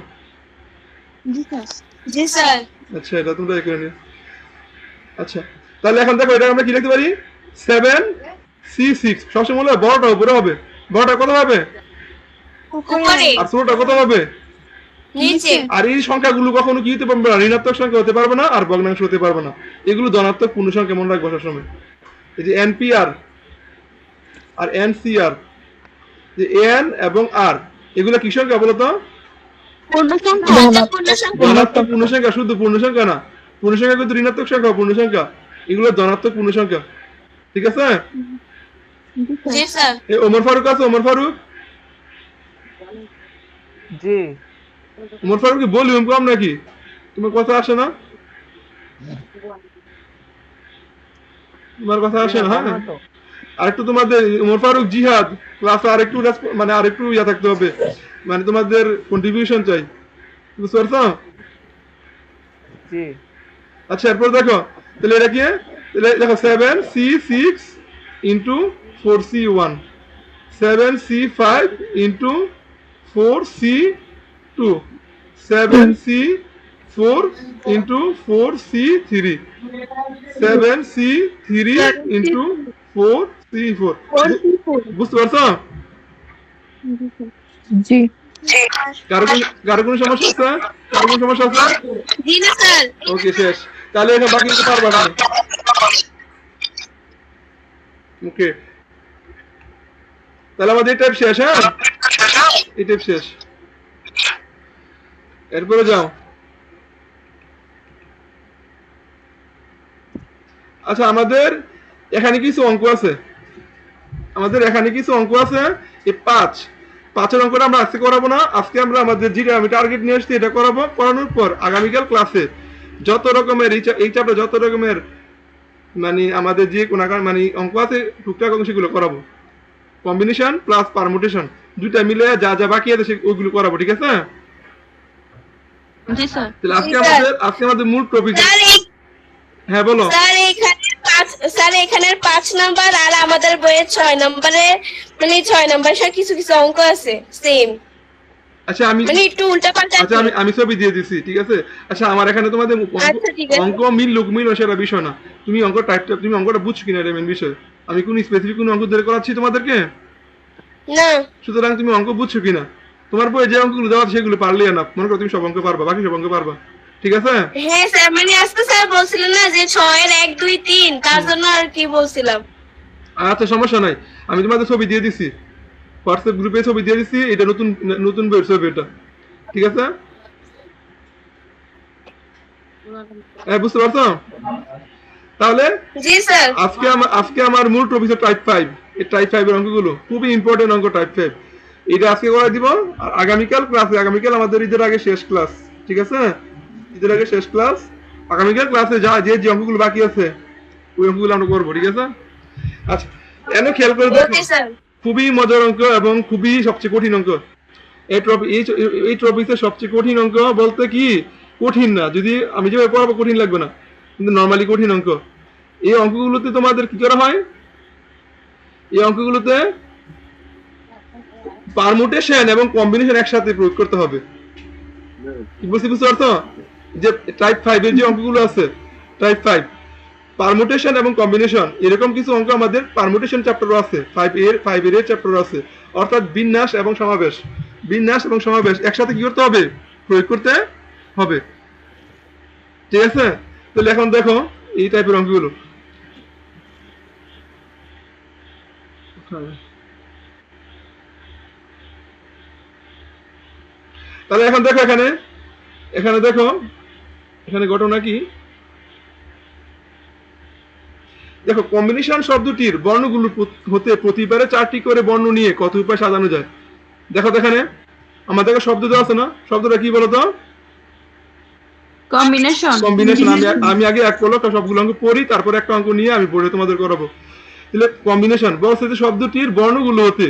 Speaker 3: জি স্যার।
Speaker 1: আচ্ছা, এটা তোমরা করে নিও। আচ্ছা, তাহলে এখন দেখো, এটা আমরা কি লিখতে পারি, 7C6। সবসময় হলো বড়টা উপরে হবে। বড়টা কত হবে?
Speaker 3: উপরে।
Speaker 1: আর ছোটটা কত হবে?
Speaker 3: নিচে।
Speaker 1: আর এই সংখ্যাগুলো কখনো কি হতে পারবে না, ঋণাত্মক সংখ্যা হতে পারবে না, আর ভগ্নাংশ হতে পারবে না। এগুলো ধনাত্মক পূর্ণ সংখ্যা মনে রাখবো সবসময়। এই যে NPR আর NCR, যে N এবং R, এগুলো কি সংখ্যা বলতো? ধনাত্মক পূর্ণ সংখ্যা, শুধু পূর্ণ সংখ্যা না। পূর্ণ সংখ্যা কিন্তু ঋণাত্মক সংখ্যা, পূর্ণ সংখ্যা, এগুলো ধনাত্মক পূর্ণ সংখ্যা। ঠিক আছে?
Speaker 3: জি স্যার।
Speaker 1: এই ওমর ফারুক আছে? ওমর ফারুক,
Speaker 6: জি
Speaker 1: ওমর ফারুক কি ভলিউম কম নাকি? তোমার কথা আসে না? তোমার কথা আসে না? হ্যাঁ, আরেকটু তোমাদের ওমর ফারুক জিহাদ ক্লাসে আরেকটু মানে আরেকটু ইয়া থাকতে হবে, মানে তোমাদের কন্ট্রিবিউশন চাই। বুঝতে পারছো?
Speaker 6: জি
Speaker 1: আচ্ছা, এরপর দেখো, তাহলে এটা কি তাহলে দেখো 7C6 into 4C1, 7C5 into 4C2, 7C4 into 4C3, 7C3 into 4C4। বুঝতে পারছো?
Speaker 2: জি
Speaker 1: কারো কোনো সমস্যা আছে? কারো কোনো সমস্যা আছে?
Speaker 3: জি না স্যার।
Speaker 1: ওকে, শেষ। তাহলে এখন বাকি কিছু পারবা না। ওকে, তাহলে আমাদের টাইপ শেষ। হ্যাঁ, এই টাইপ শেষ। এরপরে যাও। আচ্ছা, আমাদের এখানে কিছু অঙ্ক আছে। এই পাঁচের অঙ্কটা আমরা আজকে করাবো না। আজকে আমরা আমাদের যেটা আমি টার্গেট নিয়ে আসছি এটা করাবো। করানোর পর আগামীকাল ক্লাসে যত রকমের এই চ্যাপ্টার যত রকমের মানে আমাদের যে কোন মানে অঙ্ক আছে টুকটাক অঙ্ক সেগুলো করাবো। কম্বিনেশন প্লাস পারমুটেশন দুইটা মিলে যা যা বাকি আছে ওইগুলো করাবো, ঠিক আছে?
Speaker 2: জি স্যার।
Speaker 1: তাহলে
Speaker 3: জি,
Speaker 1: আজকে আমাদের মূল টপিক।
Speaker 3: স্যার
Speaker 1: হ্যাঁ বলো।
Speaker 3: স্যার এখানের 5 নাম্বার আর আমাদের বইয়ের 6 নাম্বারে মানে 6 নাম্বার সব কিছু কিছু অঙ্ক আছে সেম,
Speaker 1: আচ্ছা
Speaker 3: মানে একটু উল্টা পাল্টা।
Speaker 1: আচ্ছা আমি ছবি দিয়ে দিছি, ঠিক আছে? আচ্ছা, আমার এখানে তোমাদের
Speaker 3: আচ্ছা, ঠিক আছে।
Speaker 1: অঙ্ক মিল সেটা বিষয় না। তুমি অঙ্কটা বুঝছো কিনা এটা মেন বিষয়। আমি কোন স্পেসিফিক কোন অঙ্ক ধরে করাচ্ছি তোমাদেরকে
Speaker 3: না
Speaker 1: সুতরাং তুমি অঙ্ক বুঝছো কিনা। তোমার বইয়ে যে অঙ্কগুলো দেওয়া আছে সেগুলো পারলেই না, মনে করো তুমি সব অঙ্ক পারবা, বাকি সব অঙ্ক পারবা, ঠিক আছে?
Speaker 3: হ্যাঁ স্যার, মানে আজকে স্যার বলছিলেন না যে 6 এর 1 2 3, তার জন্য আর কি বলছিলাম।
Speaker 1: আচ্ছা, সমস্যা নাই। আমি তোমাদের ছবি দিয়ে দিছি, হোয়াটসঅ্যাপ গ্রুপে ছবি দিয়ে দিছি। এটা নতুন বইয়ের ছবি, এটা ঠিক আছে? হ্যাঁ, বুঝতে পারছো? তাহলে
Speaker 3: জি স্যার।
Speaker 1: আজকে আমার মূল টপিক টাইপ 5। এই টাইপ 5 এর অঙ্কগুলো খুবই ইম্পর্টেন্ট অঙ্ক, টাইপ 5 এটা আজকে করে দিব। আর আগামীকাল আমাদের ঈদের আগে শেষ ক্লাস, ঠিক আছে? ঈদের আগে শেষ ক্লাস। আগামীকাল ক্লাসে যে অঙ্কগুলো বাকি আছে ওই অঙ্কগুলো আমরা করবো, ঠিক আছে? আচ্ছা, এনে খেয়াল করে দেখো,
Speaker 3: ওকে স্যার।
Speaker 1: খুবই মজার অঙ্ক এবং খুবই সবচেয়ে কঠিন অঙ্ক। এই টপিকের সবচেয়ে কঠিন অঙ্ক বলতে কি কঠিন না, যদি আমি যেভাবে পড়াবো কঠিন লাগবে না, কিন্তু নর্মালি কঠিন অঙ্ক। এই অঙ্কগুলোতে তোমাদের কি করা হয়? এই অঙ্কগুলোতে পারমুটেশন এবং কম্বিনেশন একসাথে প্রয়োগ করতে হবে। কি বুঝতে পারছো? যে টাইপ 5 এর যে অঙ্কগুলো আছে, টাইপ 5 পারমুটেশন এবং কম্বিনেশন, এরকম কিছু অঙ্ক আমাদের পারমুটেশন চ্যাপ্টারও আছে, 5 এর চ্যাপ্টারও আছে। অর্থাৎ বিন্যাস এবং সমাবেশ একসাথে কি করতে হবে? প্রয়োগ করতে হবে, ঠিক আছে? তাহলে এখন দেখো এই টাইপের অঙ্কগুলো। তাহলে এখন দেখো এখানে ঘটনা কি। দেখো, কম্বিনেশন শব্দটির বর্ণগুলো হতে প্রতিবারে 4টি করে বর্ণ নিয়ে কত উপায় সাজানো যায়। দেখো এখানে আমাদের শব্দ দেওয়া আছে না, শব্দটা কি বলতো?
Speaker 2: কম্বিনেশন।
Speaker 1: আমি আগে এক পলক সবগুলো অঙ্ক পড়ি, তারপর একটা অঙ্ক নিয়ে আমি পড়ে তোমাদের করাবো। তাহলে কম্বিনেশন বলছে যে শব্দটির বর্ণগুলো হতে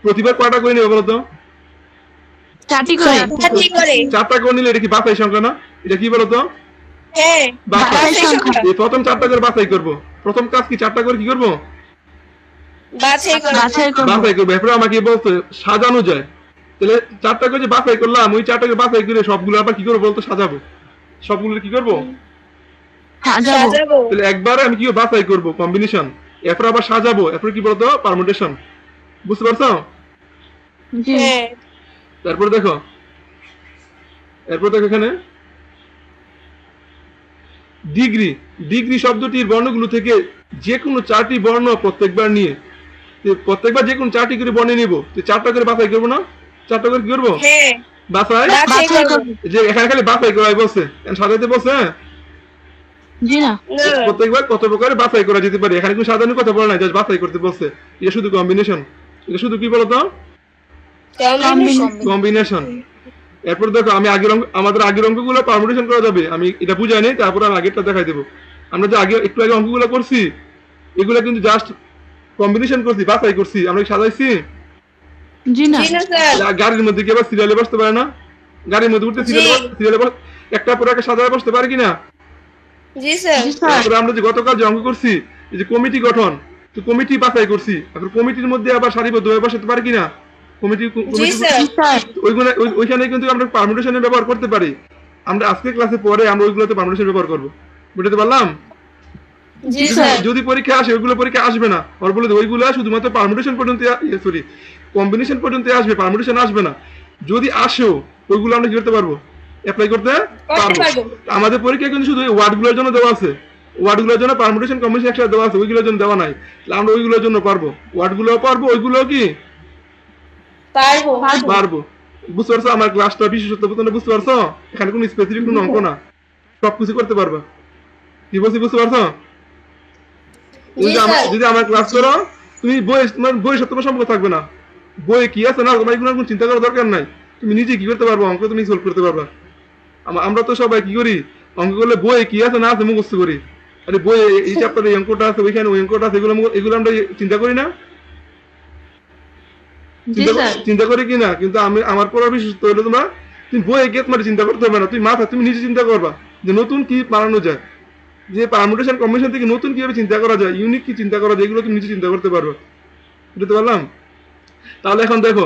Speaker 1: প্রতিবার কয়টা করে নেবে বলতো?
Speaker 2: 4টি করে।
Speaker 1: 4টা করে নিলে এটা কি বাছাই সংখ্যা না? এটা কি বলতো?
Speaker 3: হ্যাঁ,
Speaker 2: বাছাই সংখ্যা।
Speaker 1: এই প্রথম 4টা করে বাছাই করব। প্রথম কাজ কি? 4টা করে কি করব?
Speaker 3: বাছাই করব।
Speaker 1: বাছাই করব। এরপর আমাকে বলতো সাজানো যায়। তাহলে 4টা করে যে বাছাই করলাম, ওই 4টা করে বাছাই করে সবগুলো আবার কি করব বলতো? সাজাবো। সবগুলো কি করব?
Speaker 3: সাজাবো।
Speaker 1: তাহলে একবারে আমি কি বাছাই করব? কম্বিনেশন। এরপর আবার সাজাবো। এরপর কি বলতো? পারমুটেশন। বুঝতে পারছো?
Speaker 2: জি।
Speaker 3: হ্যাঁ।
Speaker 1: এরপর দেখো এখানে ডিগ্রি শব্দটির বর্ণগুলো থেকে যে কোনো 4টি বর্ণ প্রত্যেকবার যে কোনো 4টি করে বর্ণে নিব। 4টা করে বাছাই করবো না? 4টা করে কি করবো?
Speaker 3: হ্যাঁ,
Speaker 1: বাছাই। যে এখানে খালি বাছাই করাই বলছে, সাজাতে বলছে?
Speaker 2: জি না।
Speaker 1: প্রত্যেকবার কত প্রকারে বাছাই করা যেতে পারে, এখানে কোনো সাজানোর কথা বলা নাই, জাস্ট বাছাই করতে বলছে। এটা শুধু কম্বিনেশন। এটা শুধু কি বলতো? কম্বিনেশন। এরপর দেখো আমাদের আগের অঙ্কগুলো পারমুটেশন করা যাবে, আমি এটা বুঝাই নেই, তারপর আমি আগেরটা দেখাই দেবো। আমরা যে একটু আগে অঙ্কগুলো করছি এগুলো কিন্তু জাস্ট কম্বিনেশন করছি, বাছাই করছি, আমরা সাজাইছি।
Speaker 2: জি না।
Speaker 1: গাড়ির মধ্যে কি আবার সিরিয়ালে বসতে পারে না? গাড়ির মধ্যে উঠতে সিরিয়ালে একটা পর একটা সাজায় বসতে পারে কিনা?
Speaker 3: জি স্যার।
Speaker 2: জি স্যার।
Speaker 1: তারপরে আমরা যে গতকাল যে অঙ্ক করছি এই যে কমিটি গঠন, তো কমিটি বাছাই করছি, এখন কমিটির মধ্যে আবার সারিবদ্ধভাবে বসাতে পারি কিনা কমিটি
Speaker 3: জি স্যার।
Speaker 2: জি স্যার।
Speaker 1: ওইগুলো ওইখানে কিন্তু আমরা পারমিটেশনের ব্যবহার করতে পারি। আমরা আজকে ক্লাসে পরে আমরা ওইগুলোতে পারমিটেশন ব্যবহার করবো, বুঝতে পারলাম?
Speaker 3: জি স্যার।
Speaker 1: যদি পরীক্ষা আসে ওইগুলো পরীক্ষা আসবে না, ওর বলে ওইগুলো শুধুমাত্র পারমিটেশন পর্যন্ত, সরি কম্বিনেশন পর্যন্ত আসবে, পারমিটেশন আসবে না। যদি আসেও ওইগুলো আমরা কি করতে পারবো, অ্যাপ্লাই করতে পারবো।
Speaker 3: পারবো।
Speaker 1: আমাদের পরীক্ষা কিন্তু শুধু ওয়ার্ডগুলোর জন্য দেওয়া আছে, ওয়ার্ডগুলোর জন্য পারমিটেশন কম্বিনেশন একসাথে দেওয়া আছে, ওইগুলোর জন্য দেওয়া নাই। তাহলে আমরা ওইগুলোর জন্য পারবো, ওয়ার্ডগুলোও পারবো, ওইগুলোও কি
Speaker 3: পারবো।
Speaker 1: পারবো। বুঝতে পারছো আমার ক্লাসটা বিশেষত্ব বুঝতে পারছো? এখানে কোনো স্পেসিফিক কোনো অঙ্ক না, সবকিছু করতে পারবা। কি বলছি বুঝতে পারছো?
Speaker 3: জি স্যার।
Speaker 1: যদি আমার ক্লাস করো তুমি বইয়ের সাথে তোমার সম্পর্ক থাকবে না, বইয়ে কি আছে না তোমার এগুলো কোনো চিন্তা করার দরকার নাই। তুমি নিজে কি করতে পারবো, অঙ্ক তুমি সলভ করতে পারবা। আমরা তো সবাই কি করি, অঙ্ক করলে বইয়ে কি আছে না আছে মুখস্থ করি। আরে বইয়ে এই চ্যাপ্টারে এই অঙ্কটা আছে, ওইখানে ওই অঙ্কটা আছে, এগুলো আমরা চিন্তা করি না,
Speaker 2: জি স্যার।
Speaker 1: চিন্তা করি কি না? কিন্তু আমি আমার পড়ার বিশেষত্ব হলো তোমার, তুমি বইয়ে গিয়ে তোমার চিন্তা করতে হবে না, তুমি মাথা তুমি নিজে চিন্তা করবা যে নতুন কি বানানো যায়, যে পারমুটেশন কম্বিনেশন থেকে নতুন কিভাবে চিন্তা করা যায়, ইউনিক কি চিন্তা করা যায়, এগুলো তুমি নিজে চিন্তা করতে পারবে, বুঝতে পারলাম? তাহলে এখন দেখো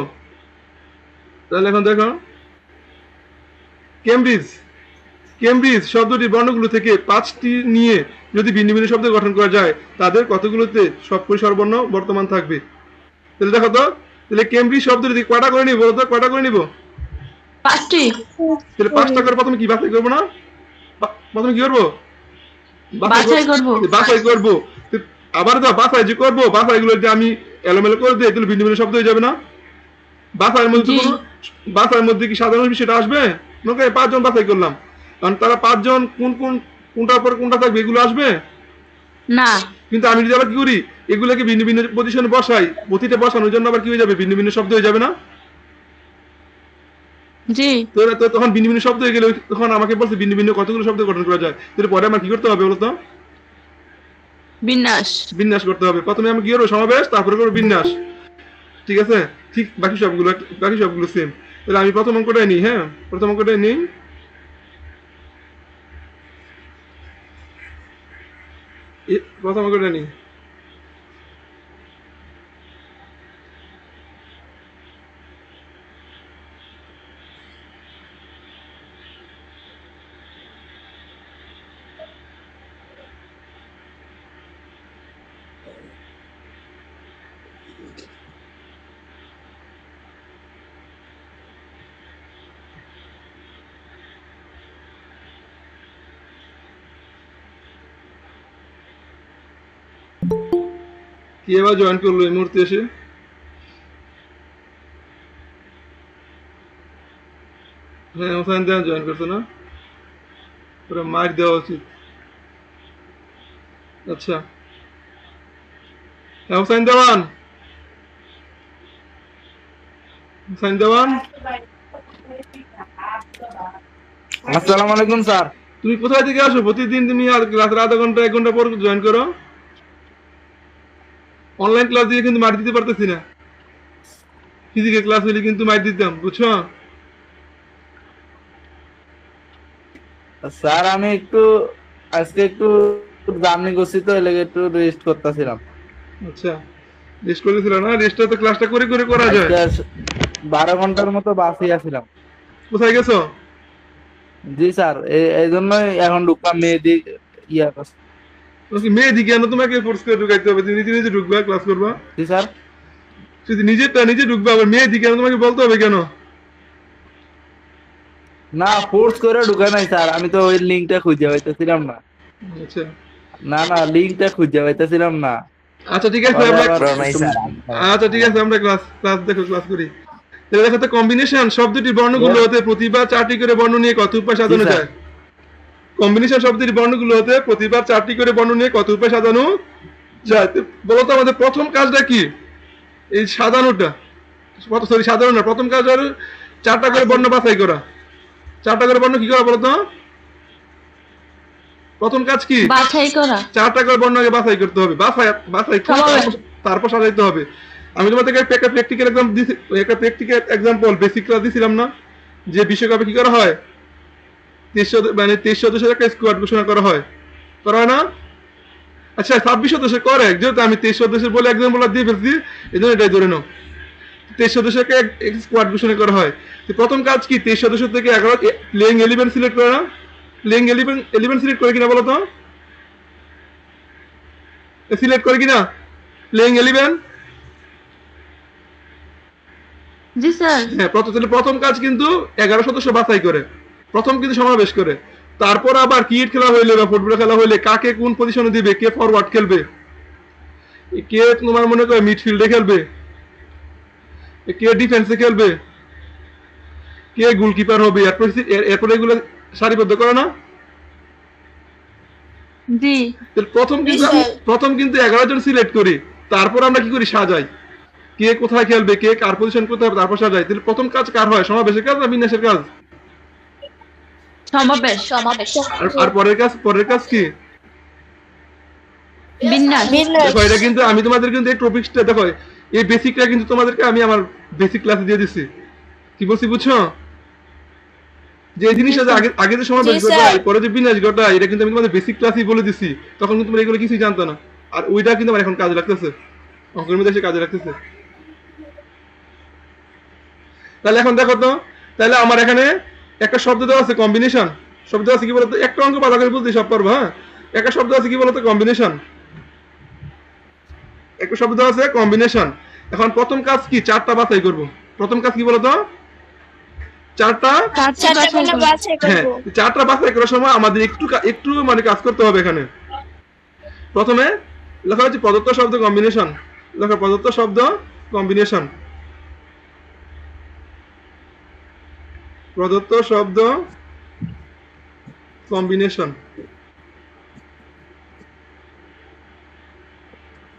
Speaker 1: কেমব্রিজ কেমব্রিজ শব্দটির বর্ণগুলো থেকে 5টি নিয়ে যদি ভিন্ন ভিন্ন শব্দ গঠন করা যায়, তাদের কতগুলোতে সবপরিসর বর্ণ বর্তমান থাকবে? তাহলে দেখো তো, তাহলে কেমব্রিজ শব্দটি থেকে কয়টা করে নিব, বলো তো কয়টা করে নিব?
Speaker 2: 5টি।
Speaker 1: তাহলে 5টা করে প্রথমে কি বাছাই করবো না? প্রথমে কি করবো?
Speaker 2: বাছাই করব।
Speaker 1: বাছাই করবো। আবার তো বাছাই যে করবো, বাছাইগুলো যে আমি এলোমেলো করে দিই, তাহলে ভিন্ন ভিন্ন শব্দ হয়ে যাবে না? বাছাইয়ের মধ্যে
Speaker 2: জি।
Speaker 1: বাছাইয়ের মধ্যে কি সাধারণ বিষয়টা আসবে? ওকে 5 জন বাছাই করলাম, কারণ তারা 5 জন কোনটার পর কোনটা থাকবে এগুলো আসবে
Speaker 2: না।
Speaker 1: কিন্তু আমি যদি আবার কি করি, এগুলোকে ভিন্ন ভিন্ন পজিশনে বসাই, প্রতিটা বসানোর জন্য আবার কি হয়ে যাবে, ভিন্ন ভিন্ন শব্দ হয়ে যাবে না?
Speaker 2: জি।
Speaker 1: তো তখন ভিন্ন ভিন্ন শব্দ হয়ে গেলে তখন আমাকে বলছে ভিন্ন ভিন্ন কতগুলো শব্দ গঠন করা যায়, পরে আমার কি করতে হবে বলতো?
Speaker 2: বিন্যাস।
Speaker 1: বিন্যাস করতে হবে। প্রথমে আমি কি করবো, সমাবেশ, তারপরে করবো বিন্যাস, ঠিক আছে? ঠিক বাকি সবগুলো সেম। তাহলে আমি প্রথম অঙ্কটাই নিই, হ্যাঁ প্রথম অঙ্কটাই নিই। প্রথম অঙ্কটা নিই, কি এবার জয়েন করলো এই মুহূর্তে এসে? হ্যাঁ হোসেন দেওয়ান জয়েন করছে না, ওরা মার্ক দেওয়া উচিত। আচ্ছা হ্যাঁ হোসেন দেওয়ান,
Speaker 6: আসসালামু আলাইকুম স্যার।
Speaker 1: তুমি কোথায় থেকে আসো প্রতিদিন? তুমি আর রাতের আধা ঘন্টা 1 ঘন্টা পর জয়েন করো। অনলাইন ক্লাস দিয়ে কিন্তু মার দিতে পারতেছি না, ফিজিক্যাল ক্লাস হলে কিন্তু মার দিতাম, বুঝছো?
Speaker 6: স্যার আমি আজকে একটু জার্নি করছি, তো এলাকা একটু রেস্ট করতেছিলাম।
Speaker 1: আচ্ছা রেস্ট করেছিল না? রেস্টটা তো ক্লাসটা করে করে করা যায়।
Speaker 6: 12 ঘন্টার মতো বাসে আসছিলাম।
Speaker 1: কোথায় গেছো?
Speaker 6: জি স্যার, এই জন্যই এখন ঢুকলাম মেয়েদি ইয়া করছে।
Speaker 1: মেয়েদি কেন তোমাকে ফোর্স করে ঢুকাইতে হবে? তুমি নিজে নিজে ঢুকবা, ক্লাস করবা।
Speaker 6: জি স্যার।
Speaker 1: শুধু নিজেরটা নিজে ঢুকবা, আবার মেয়েদি কেন তোমাকে বলতে হবে কেন?
Speaker 6: না ফোর্স করে ঢুকে নাই স্যার, আমি তো ওই লিঙ্কটা খুঁজে পাইতেছিলাম না।
Speaker 1: আচ্ছা
Speaker 6: না লিঙ্কটা খুঁজে পাইতেছিলাম না।
Speaker 1: আচ্ছা ঠিক আছে আমরা আচ্ছা ঠিক আছে আমরা ক্লাস দেখো ক্লাস করি। তাহলে দেখো তো, কম্বিনেশন শব্দটির বর্ণগুলো হতে প্রতিবার 4টি করে বর্ণ নিয়ে কত উপায় সাজানো
Speaker 6: জি, স্যার।
Speaker 1: যায়? কম্বিনেশন শব্দটির বর্ণগুলো হতে প্রতিবার 4টি করে বর্ণ নিয়ে কত উপায় সাজানো যায়? তো বলো তো আমাদের প্রথম কাজটা কি? এই সাজানোটা, সরি সাজানো না, প্রথম কাজ হলো 4টা করে বর্ণ বাছাই করা। 4টা করে বর্ণ কি করা বলো তো? প্রথম কাজ কি?
Speaker 2: বাছাই করা।
Speaker 1: 4টা করে বর্ণ আগে বাছাই করতে হবে, বাছাই করে তারপর সাজাইতে হবে। আমি তোমাদেরকে একটা প্র্যাকটিক্যাল এক্সাম্পল বেসিক ক্লাস দিছিলাম না, যে বিশ্বকাপে কি করা হয়, 23 সদস্যের একটা স্কোয়াড ঘোষণা করা হয়, করা হয় না? আচ্ছা 26 সদস্য করে, যেহেতু আমি 23 সদস্যের বলে একজন বলে দিয়ে ফেলছি, এই জন্য এটাই ধরে নাও। 23 সদস্যকে এক স্কোয়াড ঘোষণা করা হয়। তো প্রথম কাজ কি, 23 সদস্য থেকে 11 প্লেইং 11 সিলেক্ট করে না? প্লেইং 11 সিলেক্ট করে কিনা বলো তো? সিলেক্ট করে কিনা প্লেইং 11?
Speaker 2: জি স্যার।
Speaker 1: হ্যাঁ, প্রথম কাজ কিন্তু 11 সদস্য বাছাই করে, প্রথম কিন্তু সমাবেশ করে। তারপর আবার ক্রিকেট খেলা হইলে বা ফুটবল খেলা হইলে কাকে কোন পজিশনে দিবে, কে ফরওয়ার্ড খেলবে, কে তোমার মনে করে মিডফিল্ডে খেলবে, কে ডিফেন্সে খেলবে, কে গোলকিপার হবে, এরপর এগুলো সারিবদ্ধ করে না?
Speaker 2: জি।
Speaker 1: প্রথম কিন্তু 11 জন সিলেক্ট করি, তারপর আমরা কি করি, সাজাই কে কোথায় খেলবে, কে কার পজিশন কোথায়, তারপর সাজাই। তাহলে প্রথম কাজ কার হয়, সমাবেশের কাজ না বিন্যাসের কাজ?
Speaker 2: সমাবেশ।
Speaker 1: আর পরের কাজ কি,
Speaker 2: বিন্যাস।
Speaker 1: দেখো এটা কিন্তু আমি তোমাদের কিন্তু এই টপিকসটা দেখো, এই বেসিকটা কিন্তু তোমাদেরকে আমি আমার বেসিক ক্লাসে দিয়ে দিচ্ছি। কি বলছি বুঝছো? যে এই জিনিসটা যে আগে যে সমাবেশ ঘটায়, পরে যে বিন্যাস ঘটায়, এটা কিন্তু আমি তোমাদের বেসিক ক্লাসেই বলে দিচ্ছি। তখন কিন্তু তোমরা এগুলো কিছুই জানতো না, আর ওইটা কিন্তু আমার এখন কাজে লাগতেছে, অঙ্কের মধ্যে এসে কাজে লাগতেছে। তাহলে এখন দেখো তো, তাহলে আমার এখানে একটা শব্দ দেওয়া আছে কম্বিনেশন। শব্দ আছে কি বলতো, একটা অঙ্ক ভালো করে বুঝতে সব পারবো। হ্যাঁ, একটা শব্দ আছে কি বলতো, কম্বিনেশন। একটা শব্দ আছে কম্বিনেশন। এখন প্রথম কাজ কি, 4টা বাছাই করব। প্রথম কাজ কি বলতো, 4টা হ্যাঁ 4টা বাছাই করার সময় আমাদের একটু মানে কাজ করতে হবে। এখানে প্রথমে লেখা হচ্ছে প্রদত্ত শব্দ কম্বিনেশন। লেখা প্রদত্ত শব্দ কম্বিনেশন, প্রদত্ত শব্দ কম্বিনেশন,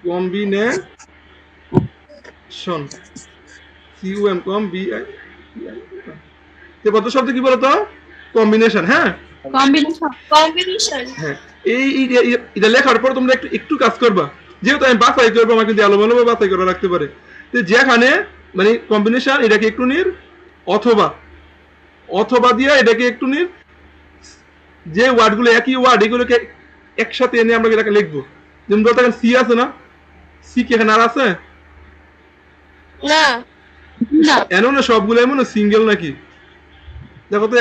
Speaker 1: কম্বিনেশন CUM প্রদত্ত শব্দ কি বলতো, কম্বিনেশন। হ্যাঁ,
Speaker 2: কম্বিনেশন।
Speaker 1: হ্যাঁ, এটা লেখার পর তোমরা একটু কাজ করবা। যেহেতু আমি বাছাই করবো, আমার কিন্তু আলো বাছাই করা রাখতে পারে। তো যেখানে মানে কম্বিনেশন, এটাকে একটু নির অথবা দিয়ে এটাকে একটু নির, যে ওয়ার্ডগুলো একই ওয়ার্ড, এগুলোকে একসাথে এনে আমরা এটাকে লিখবো। যেমন ধরো এখানে সি আছে না, সি কি এখানে আর আছে
Speaker 3: না?
Speaker 1: এমন না, সবগুলো এমন সিঙ্গেল নাকি? দেখো তো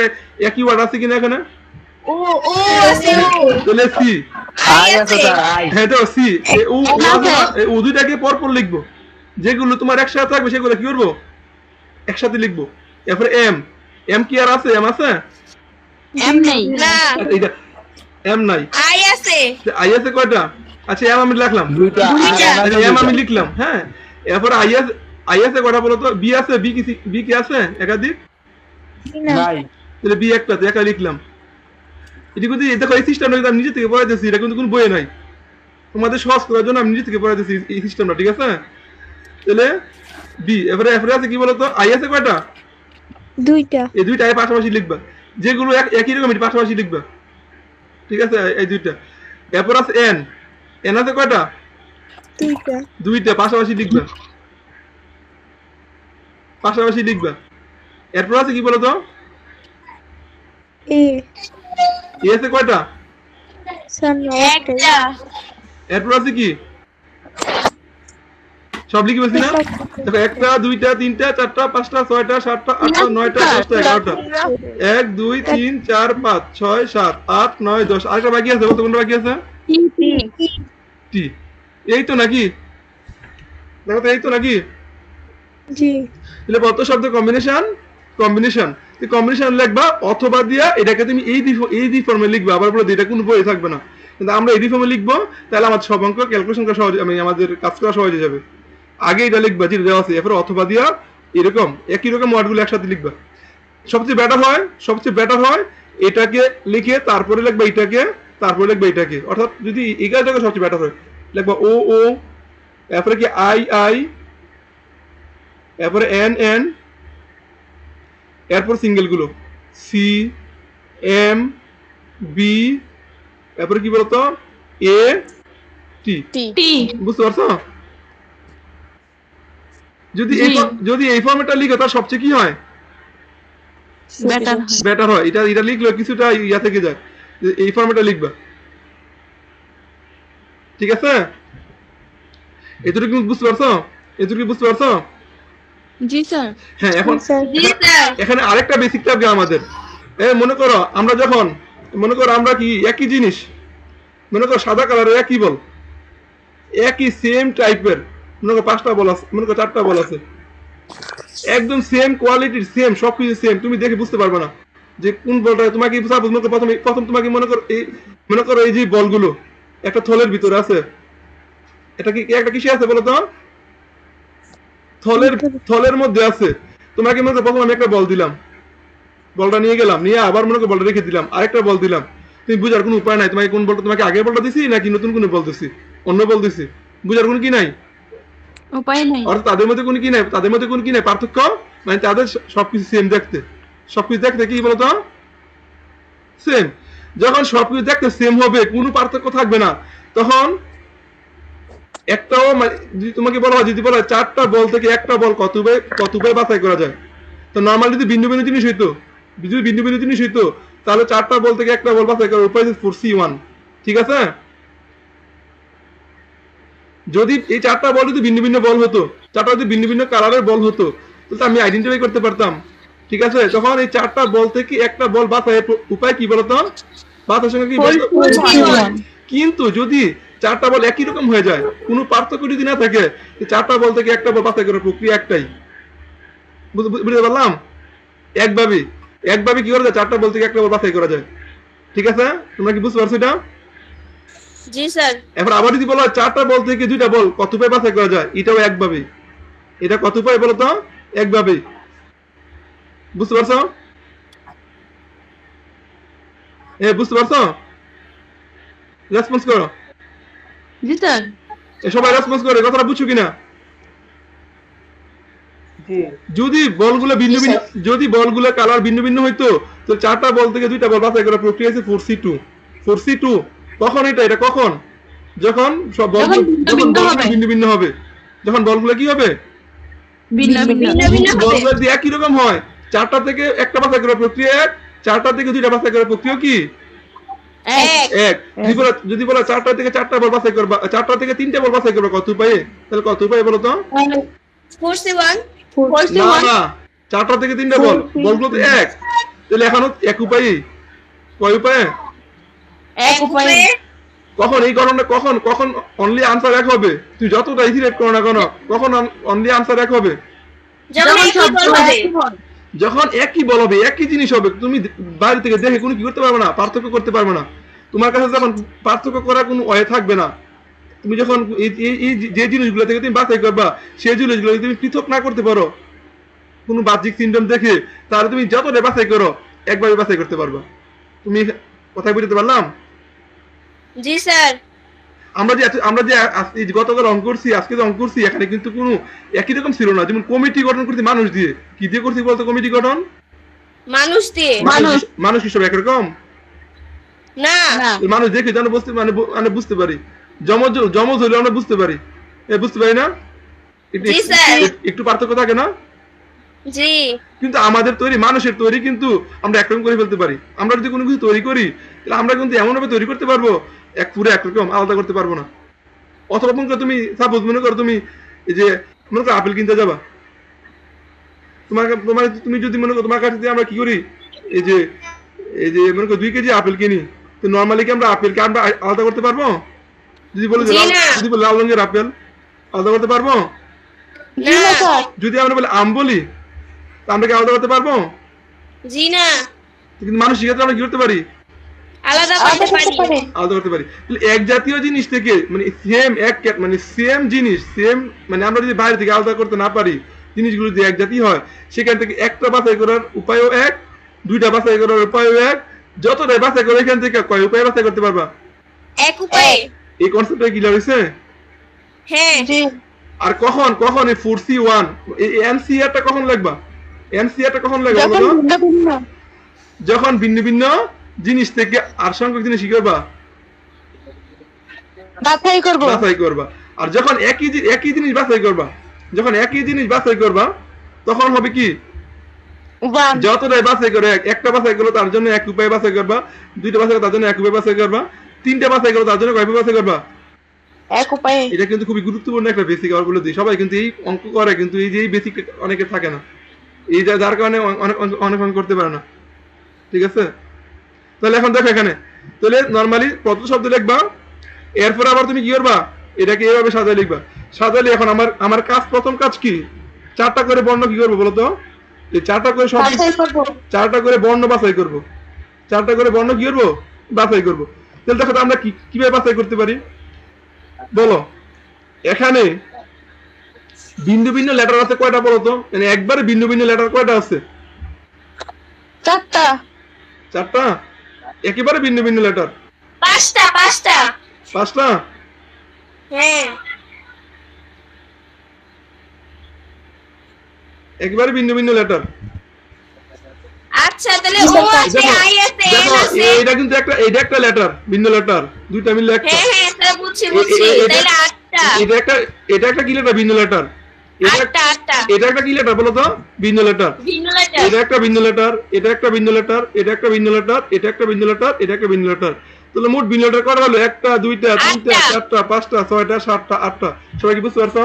Speaker 1: একই ওয়ার্ড আছে কিনা এখানে? তাহলে সি, হ্যাঁ তো সি, ও দুইটাকে পরপর লিখবো। যেগুলো তোমার একসাথে থাকবে সেগুলো কি করবো, একসাথে লিখবো। এরপরে এম কি আর আছে? এম আছে?
Speaker 2: এম নেই।
Speaker 1: এম নাই,
Speaker 3: আই আছে
Speaker 1: কয়টা? আচ্ছা, এম আমি লিখলাম, এম আমি লিখলাম। হ্যাঁ, এরপরে আই আছে কয়টা বলো তো? বি আছে? বি কি আছে একাধিক? তাহলে বি একটাতে একা লিখলাম। এটা কিন্তু দেখো এই সিস্টেমটা কিন্তু আমি নিজে থেকে পড়াইতেছি, এটা কিন্তু কোনো বইয়ে নাই। তোমাদের সহজ করার জন্য আমি নিজে থেকে পড়াইতেছি এই সিস্টেমটা, ঠিক আছে? তাহলে বি, এরপরে আছে কি বলতো, আই আছে কয়টা?
Speaker 4: দুইটা।
Speaker 1: এই দুইটা পাশাপাশি লিখবা, যেগুলো একই রকম এটা পাশাপাশি লিখবা, ঠিক আছে? এই দুইটা। এরপর আছে এন আছে কয়টা? দুইটা পাশাপাশি লিখবা, এরপর আছে কি বলতো, এ আছে কয়টা?
Speaker 3: একটা।
Speaker 1: এরপর আছে কি, সব লিখে বলছি না? দেখো 1টা 2টা 3টা 4টা 5টা 6টা 7টা 8টা 9টা 10টা 11টা 1 2 3 4 5 6 7 8 9 10। আরেকটা বাকি আছে, বলতো কোনটা বাকি আছে? টি। এই তো নাকি? দেখো তো, এই তো নাকি?
Speaker 4: জি।
Speaker 1: তাহলে কত শব্দ কম্বিনেশন লিখবা, অথবা দিয়া এটাকে তুমি এই ডি ফর্মে লিখবা। আবার বলে এটা কোন বই থাকবে না, কিন্তু আমরা এই ডি ফর্মে লিখবো। তাহলে আমাদের সব অঙ্ক ক্যালকুলেশন করা সহজ, আমাদের কাজ করা সহজ হয়ে যাবে। আগে এটা লিখবা যেটা দেওয়া আছে, এরপর অথবা দিয়া এরকম একই রকম ওয়ার্ডগুলো একসাথে লিখবা। সবচেয়ে বেটার হয় এটাকে লিখে তারপরে লিখবা এটাকে, তারপরে লিখবা এটাকে। অর্থাৎ যদি এগার জায়গায় সবচেয়ে বেটার হয়, লিখবা ও, এরপরে কি আই, এরপরে এন, এরপর সিঙ্গেল গুলো সি এম বি, এরপরে কি বলতো এ টি। বুঝতে পারছো? যদি এই ফর্মেটটা লিখে, তার সবচেয়ে কি হয়, বেটার হয়। এটা লিখলো কিছুটা ইয়া থেকে যায়, এই ফর্মেটটা লিখবা। ঠিক আছে? এতটুকু কি বুঝতে পারছো? এতটুকু কি বুঝতে পারছো?
Speaker 2: জি স্যার।
Speaker 1: হ্যাঁ, এখন
Speaker 3: জি স্যার।
Speaker 1: এখানে আরেকটা বেসিক থাকবে আমাদের। মনে করো আমরা কি একই জিনিস, মনে করো সাদা কালারের একই বল, একই সেম টাইপের, মনে করো 5টা বল আছে, মনে করো 4টা বল আছে, একদম সেম কোয়ালিটির, সেম সবকিছু সেম, তুমি দেখে বুঝতে পারবে না যে কোন বলটা। তোমাকে প্রথম তোমাকে মনে করো এই যে বলগুলো একটা থলের ভিতরে আছে, এটা কি একটা কিসে আছে বলো তো? থলের মধ্যে আছে। তোমাকে মনে করো প্রথম আমি একটা বল দিলাম, বলটা নিয়ে গেলাম, নিয়ে আবার মনে করো বলটা রেখে দিলাম, আরেকটা বল দিলাম। তুমি বুঝার কোনো উপায় নাই তোমাকে কোন বলটা, তোমাকে আগের বলটা দিছি নাকি নতুন কোনো বল দিছি, অন্য বল দিছি, বুঝার কোনো কি নাই,
Speaker 2: উপায় নাই।
Speaker 1: অর্থাৎ তাদের মধ্যে কোনো কি নাই পার্থক্য, মানে তাদের সবকিছু সেম দেখতে, সবকিছু দেখতে কি বলতো সেম। যখন সবকিছু দেখতে সেম হবে, কোনো পার্থক্য থাকবে না, তখন একটাও যদি তোমাকে বলা হয়, যদি বলা হয় 4টা বল থেকে একটা বল কত উপায়ে বাছাই করা যায়, তো নর্মাল যদি ভিন্ন ভিন্ন জিনিস হইতো, তাহলে 4টা বল থেকে একটা বল বাছাই করার উপায় 4C1, ঠিক আছে? যদি এই 4টা বল যদি ভিন্ন ভিন্ন বল হতো, 4টা যদি ভিন্ন ভিন্ন কালারের বল হতো, তাহলে আমি আইডেন্টিফাই করতে পারতাম, ঠিক আছে? তখন এই 4টা বল থেকে একটা বল বাছাইয়ের উপায় কি বলতো? বাছাইয়ের সঙ্গে কি বলতো?
Speaker 2: 4C1।
Speaker 1: কিন্তু যদি 4টা বল একই রকম হয়ে যায়, কোনো পার্থক্য যদি না থাকে, 4টা বল থেকে একটা বল বাছাই করার প্রক্রিয়া একটাই, বুঝতে পারলাম? একভাবে কি করা যায়, 4টা বল থেকে একটা বল বাছাই করা যায়, ঠিক আছে? তোমরা কি বুঝতে পারছো এটা?
Speaker 3: জি স্যার।
Speaker 1: এখন আবার যদি বলা হয় 4টা বল থেকে 2টা বল কত উপায়ে বাছাই করা যায়, এটাও একভাবে। এটা কত উপায় বলো তো? একভাবে। বুঝতে পারছো? বুঝতে পারছো? রেসপন্স করো।
Speaker 2: জি স্যার।
Speaker 1: সবাই রেসপন্স করে, কথাটা বুঝছো কিনা? যদি বলগুলো যদি বলগুলো কালার ভিন্ন ভিন্ন হইতো, তো 4টা বল থেকে 2টা বল বাছাই করার প্রক্রিয়া আছে 4C2। কখন এটা কখন? যখন সব বলগুলো ভিন্ন ভিন্ন হবে, যখন বলগুলো কি হবে?
Speaker 2: ভিন্ন ভিন্ন।
Speaker 1: বলগুলো যদি একই রকম হয়, 4টা থেকে একটা বাছাই করার প্রক্রিয়া এক, 4টা থেকে 2টা বাছাই করার প্রক্রিয়া কি এক। যদি বলা 4টা থেকে 4টা বল বাছাই করবা, 4টা থেকে 3টা বল বাছাই করবা, কত উপায়ে? তাহলে কত উপায়ে বলো তো?
Speaker 3: 4C1।
Speaker 1: না, 4টা থেকে 3টা বলগুলো তো এক, তাহলে এখনো এক উপায়ে। কয় উপায়ে?
Speaker 3: এক উপায়ে।
Speaker 1: কখন এই কারণে কখন অনলি আনসার এক হবে? তুই যতটাই সিলেক্ট করো না কেন, কখন অনলি আনসার এক হবে? যখন একই বল হবে, একই জিনিস হবে, তুমি বাইরে থেকে দেখে কোনো কি করতে পারবে না, পার্থক্য করতে পারবে না। তোমার কাছে যখন পার্থক্য করার কোনো ওয়ে থাকবে না, তুমি যখন এই যে জিনিসগুলো থেকে তুমি বাছাই করবা, সেই জিনিসগুলো তুমি পৃথক না করতে পারো কোনো বাহ্যিক সিমটম দেখে, তাহলে তুমি যতটা বাছাই করো একবারে বাছাই করতে পারবা। তুমি কথাই বুঝতে পারলাম?
Speaker 3: জি স্যার।
Speaker 1: আমরা যে গতকাল অঙ্ক করছি, আজকে যে অঙ্ক করছি, এখানে কিন্তু কোনো একই রকম ছিল না। যেমন কমিটি গঠন করছি মানুষ দিয়ে, কি দিয়ে করছি বলতো? কমিটি গঠন
Speaker 3: মানুষ দিয়ে।
Speaker 1: মানুষ হিসেবে একরকম
Speaker 3: না,
Speaker 1: মানুষ দেখে যেন বুঝতে পারি, জমজ হলে আমরা বুঝতে পারি, বুঝতে পারি না? একটু পার্থক্য থাকে না?
Speaker 3: জি।
Speaker 1: কিন্তু আমাদের তৈরি, মানুষের তৈরি কিন্তু আমরা একরকম করে ফেলতে পারি। আমরা যদি কোনো কিছু তৈরি করি, তাহলে আমরা কিন্তু এমন ভাবে তৈরি করতে পারবো, পুরো একরকম আলাদা করতে পারবো না। অথবা মনে করো তুমি, সাপোজ মনে করো তুমি এই যে মনে করো আপেল কিনতে যাবা, তুমি যদি মনে করো তোমার কাছে আমরা কি করি, এই যে মনে করো 2 কেজি আপেল কিনি, তো নর্মালি কি আমরা আপেলকে আমরা আলাদা করতে পারবো? যদি বলি লাল রঙের আপেল, আলাদা করতে পারবো? যদি আমরা বলি আম বলি, আমরা কি আলাদা করতে পারবো?
Speaker 3: জি না।
Speaker 1: কিন্তু মানুষ ক্ষেত্রে আমরা কি করতে পারি?
Speaker 3: আলাদা
Speaker 1: করতে পারি। এক জাতীয় জিনিস থেকে সেম জিনিস, আমরা যদি বাইরে থেকে আলাদা করতে না পারি, জিনিসগুলো যদি এক জাতীয় হয়, সেখান থেকে একটা বাছাই করার উপায়ও এক, 2টা বাছাই করার উপায়ও এক, যতটাই বাছাই করো এখান থেকে কয় উপায়ে বাছাই করতে পারবা?
Speaker 3: এক উপায়ে।
Speaker 1: এই কনসেপ্টটা ক্লিয়ার হয়েছে?
Speaker 3: হ্যাঁ।
Speaker 1: আর কখন এই 4C1 এই এনসিআরটা কখন লাগবা? এনসিআরটা কখন লাগবা? যখন ভিন্ন ভিন্ন জিনিস থেকে আর সংখ্যক জিনিস কি করবা? বাছাই করবা। আর যখন একই জিনিস বাছাই করবা, তখন হবে কি? যতটাই বাছাই করে, একটা বাছাই করলো তার জন্য এক উপায় বাছাই করবা, 2টা বাছাই করো তার জন্য এক উপায় বাছাই করবা, 3টা বাছাই করো তার জন্য কয় উপায় বাছাই করবা?
Speaker 2: এক উপায়ে।
Speaker 1: এটা কিন্তু খুবই গুরুত্বপূর্ণ একটা বেসিক আর বলে দিই, সবাই কিন্তু এই অঙ্ক করে কিন্তু এই যে এই বেসিক অনেকে থাকে না, এই যার কারণে অনেক অনেক অঙ্ক করতে পারে না। ঠিক আছে, তাহলে এখন দেখো এখানে তাহলে নর্মালি প্রথম শব্দ লিখবা, এরপর আবার তুমি কি করবা, এটাকে এইভাবে সাজায় লিখবা। সাজালে এখন আমার কাজ, প্রথম কাজ কি, চারটা করে বর্ণ কি করবো বলতো, এই চারটা করে শব্দ,
Speaker 2: বাছাই করবো।
Speaker 1: চারটা করে বর্ণ বাছাই করব, চারটা করে বর্ণ কি করবো, বাছাই করব। তাহলে দেখো তো আমরা কিভাবে বাছাই করতে পারি বলো। এখানে ভিন্ন ভিন্ন লেটার আছে কয়টা বলো তো, মানে একবারে ভিন্ন ভিন্ন লেটার কয়টা আছে?
Speaker 2: 4টা।
Speaker 1: 4টা, একেবারে ভিন্ন ভিন্ন লেটার
Speaker 3: 5টা
Speaker 1: 5টা।
Speaker 3: হ্যাঁ
Speaker 1: একেবারে ভিন্ন ভিন্ন লেটার।
Speaker 3: আচ্ছা তাহলে ও আছে আই আছে এন
Speaker 1: দেখো
Speaker 3: আছে।
Speaker 1: এটা কিন্তু এটা একটা লেটার, ভিন্ন লেটার, দুইটা মিলে একটা।
Speaker 3: হ্যাঁ হ্যাঁ স্যার বুঝছি তাহলে 8টা।
Speaker 1: এটা একটা কি লেটার, ভিন্ন লেটার। এটা একটা কি লেটার বলো তো, ভিন্ন লেটার।
Speaker 3: ভিন্ন লেটার।
Speaker 1: এটা একটা ভিন্ন লেটার, এটা একটা ভিন্ন লেটার, এটা একটা ভিন্ন লেটার, এটা একটা ভিন্ন লেটার, এটা একটা ভিন্ন লেটার। তাহলে মোট ভিন্ন লেটার করা হলো 1টা 2টা 3টা 4টা 5টা 6টা 7টা 8টা। সবাই কি বুঝতে পারছো?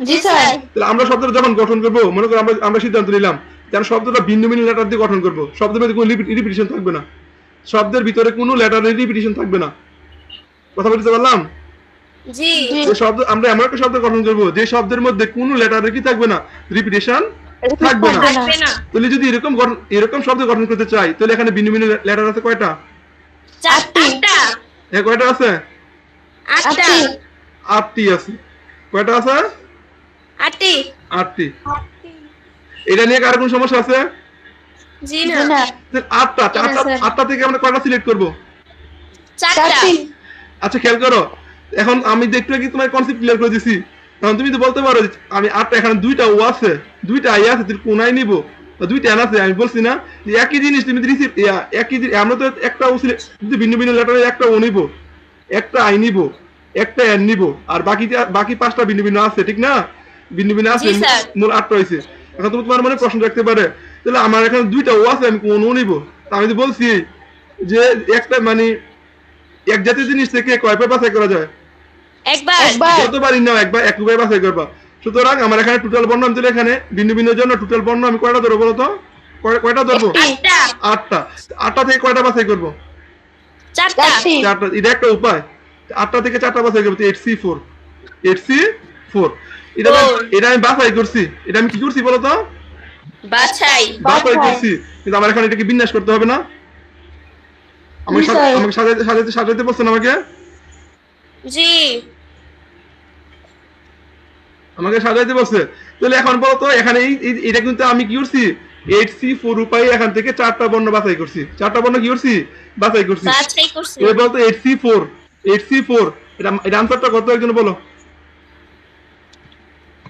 Speaker 2: জি স্যার।
Speaker 1: তাহলে আমরা শব্দটা যখন গঠন করবো, মনে করো আমরা সিদ্ধান্ত নিলাম যেন শব্দটা ভিন্ন ভিন্ন লেটার দিয়ে গঠন করবো, শব্দের মধ্যে কোনো রিপিটিশন থাকবে না, শব্দের ভিতরে কোনো লেটারের রিপিটিশন থাকবে না। কথা বলতে পারলাম?
Speaker 3: জি
Speaker 1: যে শব্দ আমরা এমন একটা শব্দ গঠন করবো যে শব্দের মধ্যে কোনো লেটারের কি থাকবে না, রিপিটিশন থাকবে না।
Speaker 3: থাকবে না।
Speaker 1: তাহলে যদি এরকম শব্দ গঠন করতে চাই, তাহলে এখানে ভিন্ন ভিন্ন লেটার আছে কয়টা?
Speaker 3: 8টা
Speaker 1: হ্যাঁ, কয়টা আছে?
Speaker 3: 8টা
Speaker 1: 8টি আছে। কয়টা আছে?
Speaker 3: 8টি
Speaker 1: 8টি। এটা নিয়ে কার কোন সমস্যা আছে?
Speaker 3: জি
Speaker 2: জি
Speaker 3: না
Speaker 2: না।
Speaker 1: আটটা থেকে আমরা কয়টা সিলেক্ট করবো?
Speaker 3: 4টা।
Speaker 1: আচ্ছা খেয়াল করো, এখন আমি দেখতে কি তোমার কনসেপ্ট ক্লিয়ার করে দিছি। এখন তুমি তো বলতে পারো যে আমি 8টা, এখানে 2টা ও আছে, 2টা আই আছে, তুমি কোনায় নিবো, 2টা এন আছে। আমি বলছি না যে একই জিনিস তুমি রিসিভ, একই আমরা তো একটা ও যদি ভিন্ন ভিন্ন লেটারে একটা ও নিবো, একটা আই নিবো, একটা এন নিবো, আর বাকি 5টা ভিন্ন ভিন্ন আছে, ঠিক না? ভিন্ন ভিন্ন আছে,
Speaker 3: জি, স্যার।
Speaker 1: মূল 8টা হয়েছে। এখন তুমি তোমার মনে প্রশ্ন রাখতে পারে, তাহলে আমার এখানে 2টা ও আছে, আমি কোন ও নিবো? আমি তো বলছি যে একটা মানে এক জাতীয় জিনিস থেকে কয়বার বাছাই করা যায়?
Speaker 3: একবার
Speaker 1: যতবারই নাও একবার বাছাই করবা। সুতরাং আমার এখানে টোটাল বর্ণ, আমি তাহলে এখানে ভিন্ন ভিন্ন জন্য টোটাল বর্ণ আমি কয়টা ধরবো বলতো? কয়টা ধরবো?
Speaker 3: 8টা
Speaker 1: 8টা থেকে কয়টা বাছাই করবো?
Speaker 3: 4টা
Speaker 1: 4টা। এটা একটা উপায়, 8টা থেকে 4টা বাছাই করবো। 8C4 এটা আমি বাছাই করছি। এটা আমি কি করছি বলতো?
Speaker 3: বাছাই
Speaker 1: বাছাই করছি। কিন্তু আমার এখানে এটাকে বিন্যাস করতে হবে না? আমাকে সাজাইতে বলছেন আমাকে?
Speaker 3: জি
Speaker 1: আমাকে সাজাইতে বলছে। তাহলে এখন বলতো এখানে এটা কিন্তু আমি কি করছি, 8C4 উপায়ে এখান থেকে 4টা বর্ণ বাছাই করছি। 4টা বর্ণ কি করছি, বাছাই করছি।
Speaker 3: বাছাই করছি।
Speaker 1: এবার বলতো 8C4 এটা আনসারটা কত একজন বলো?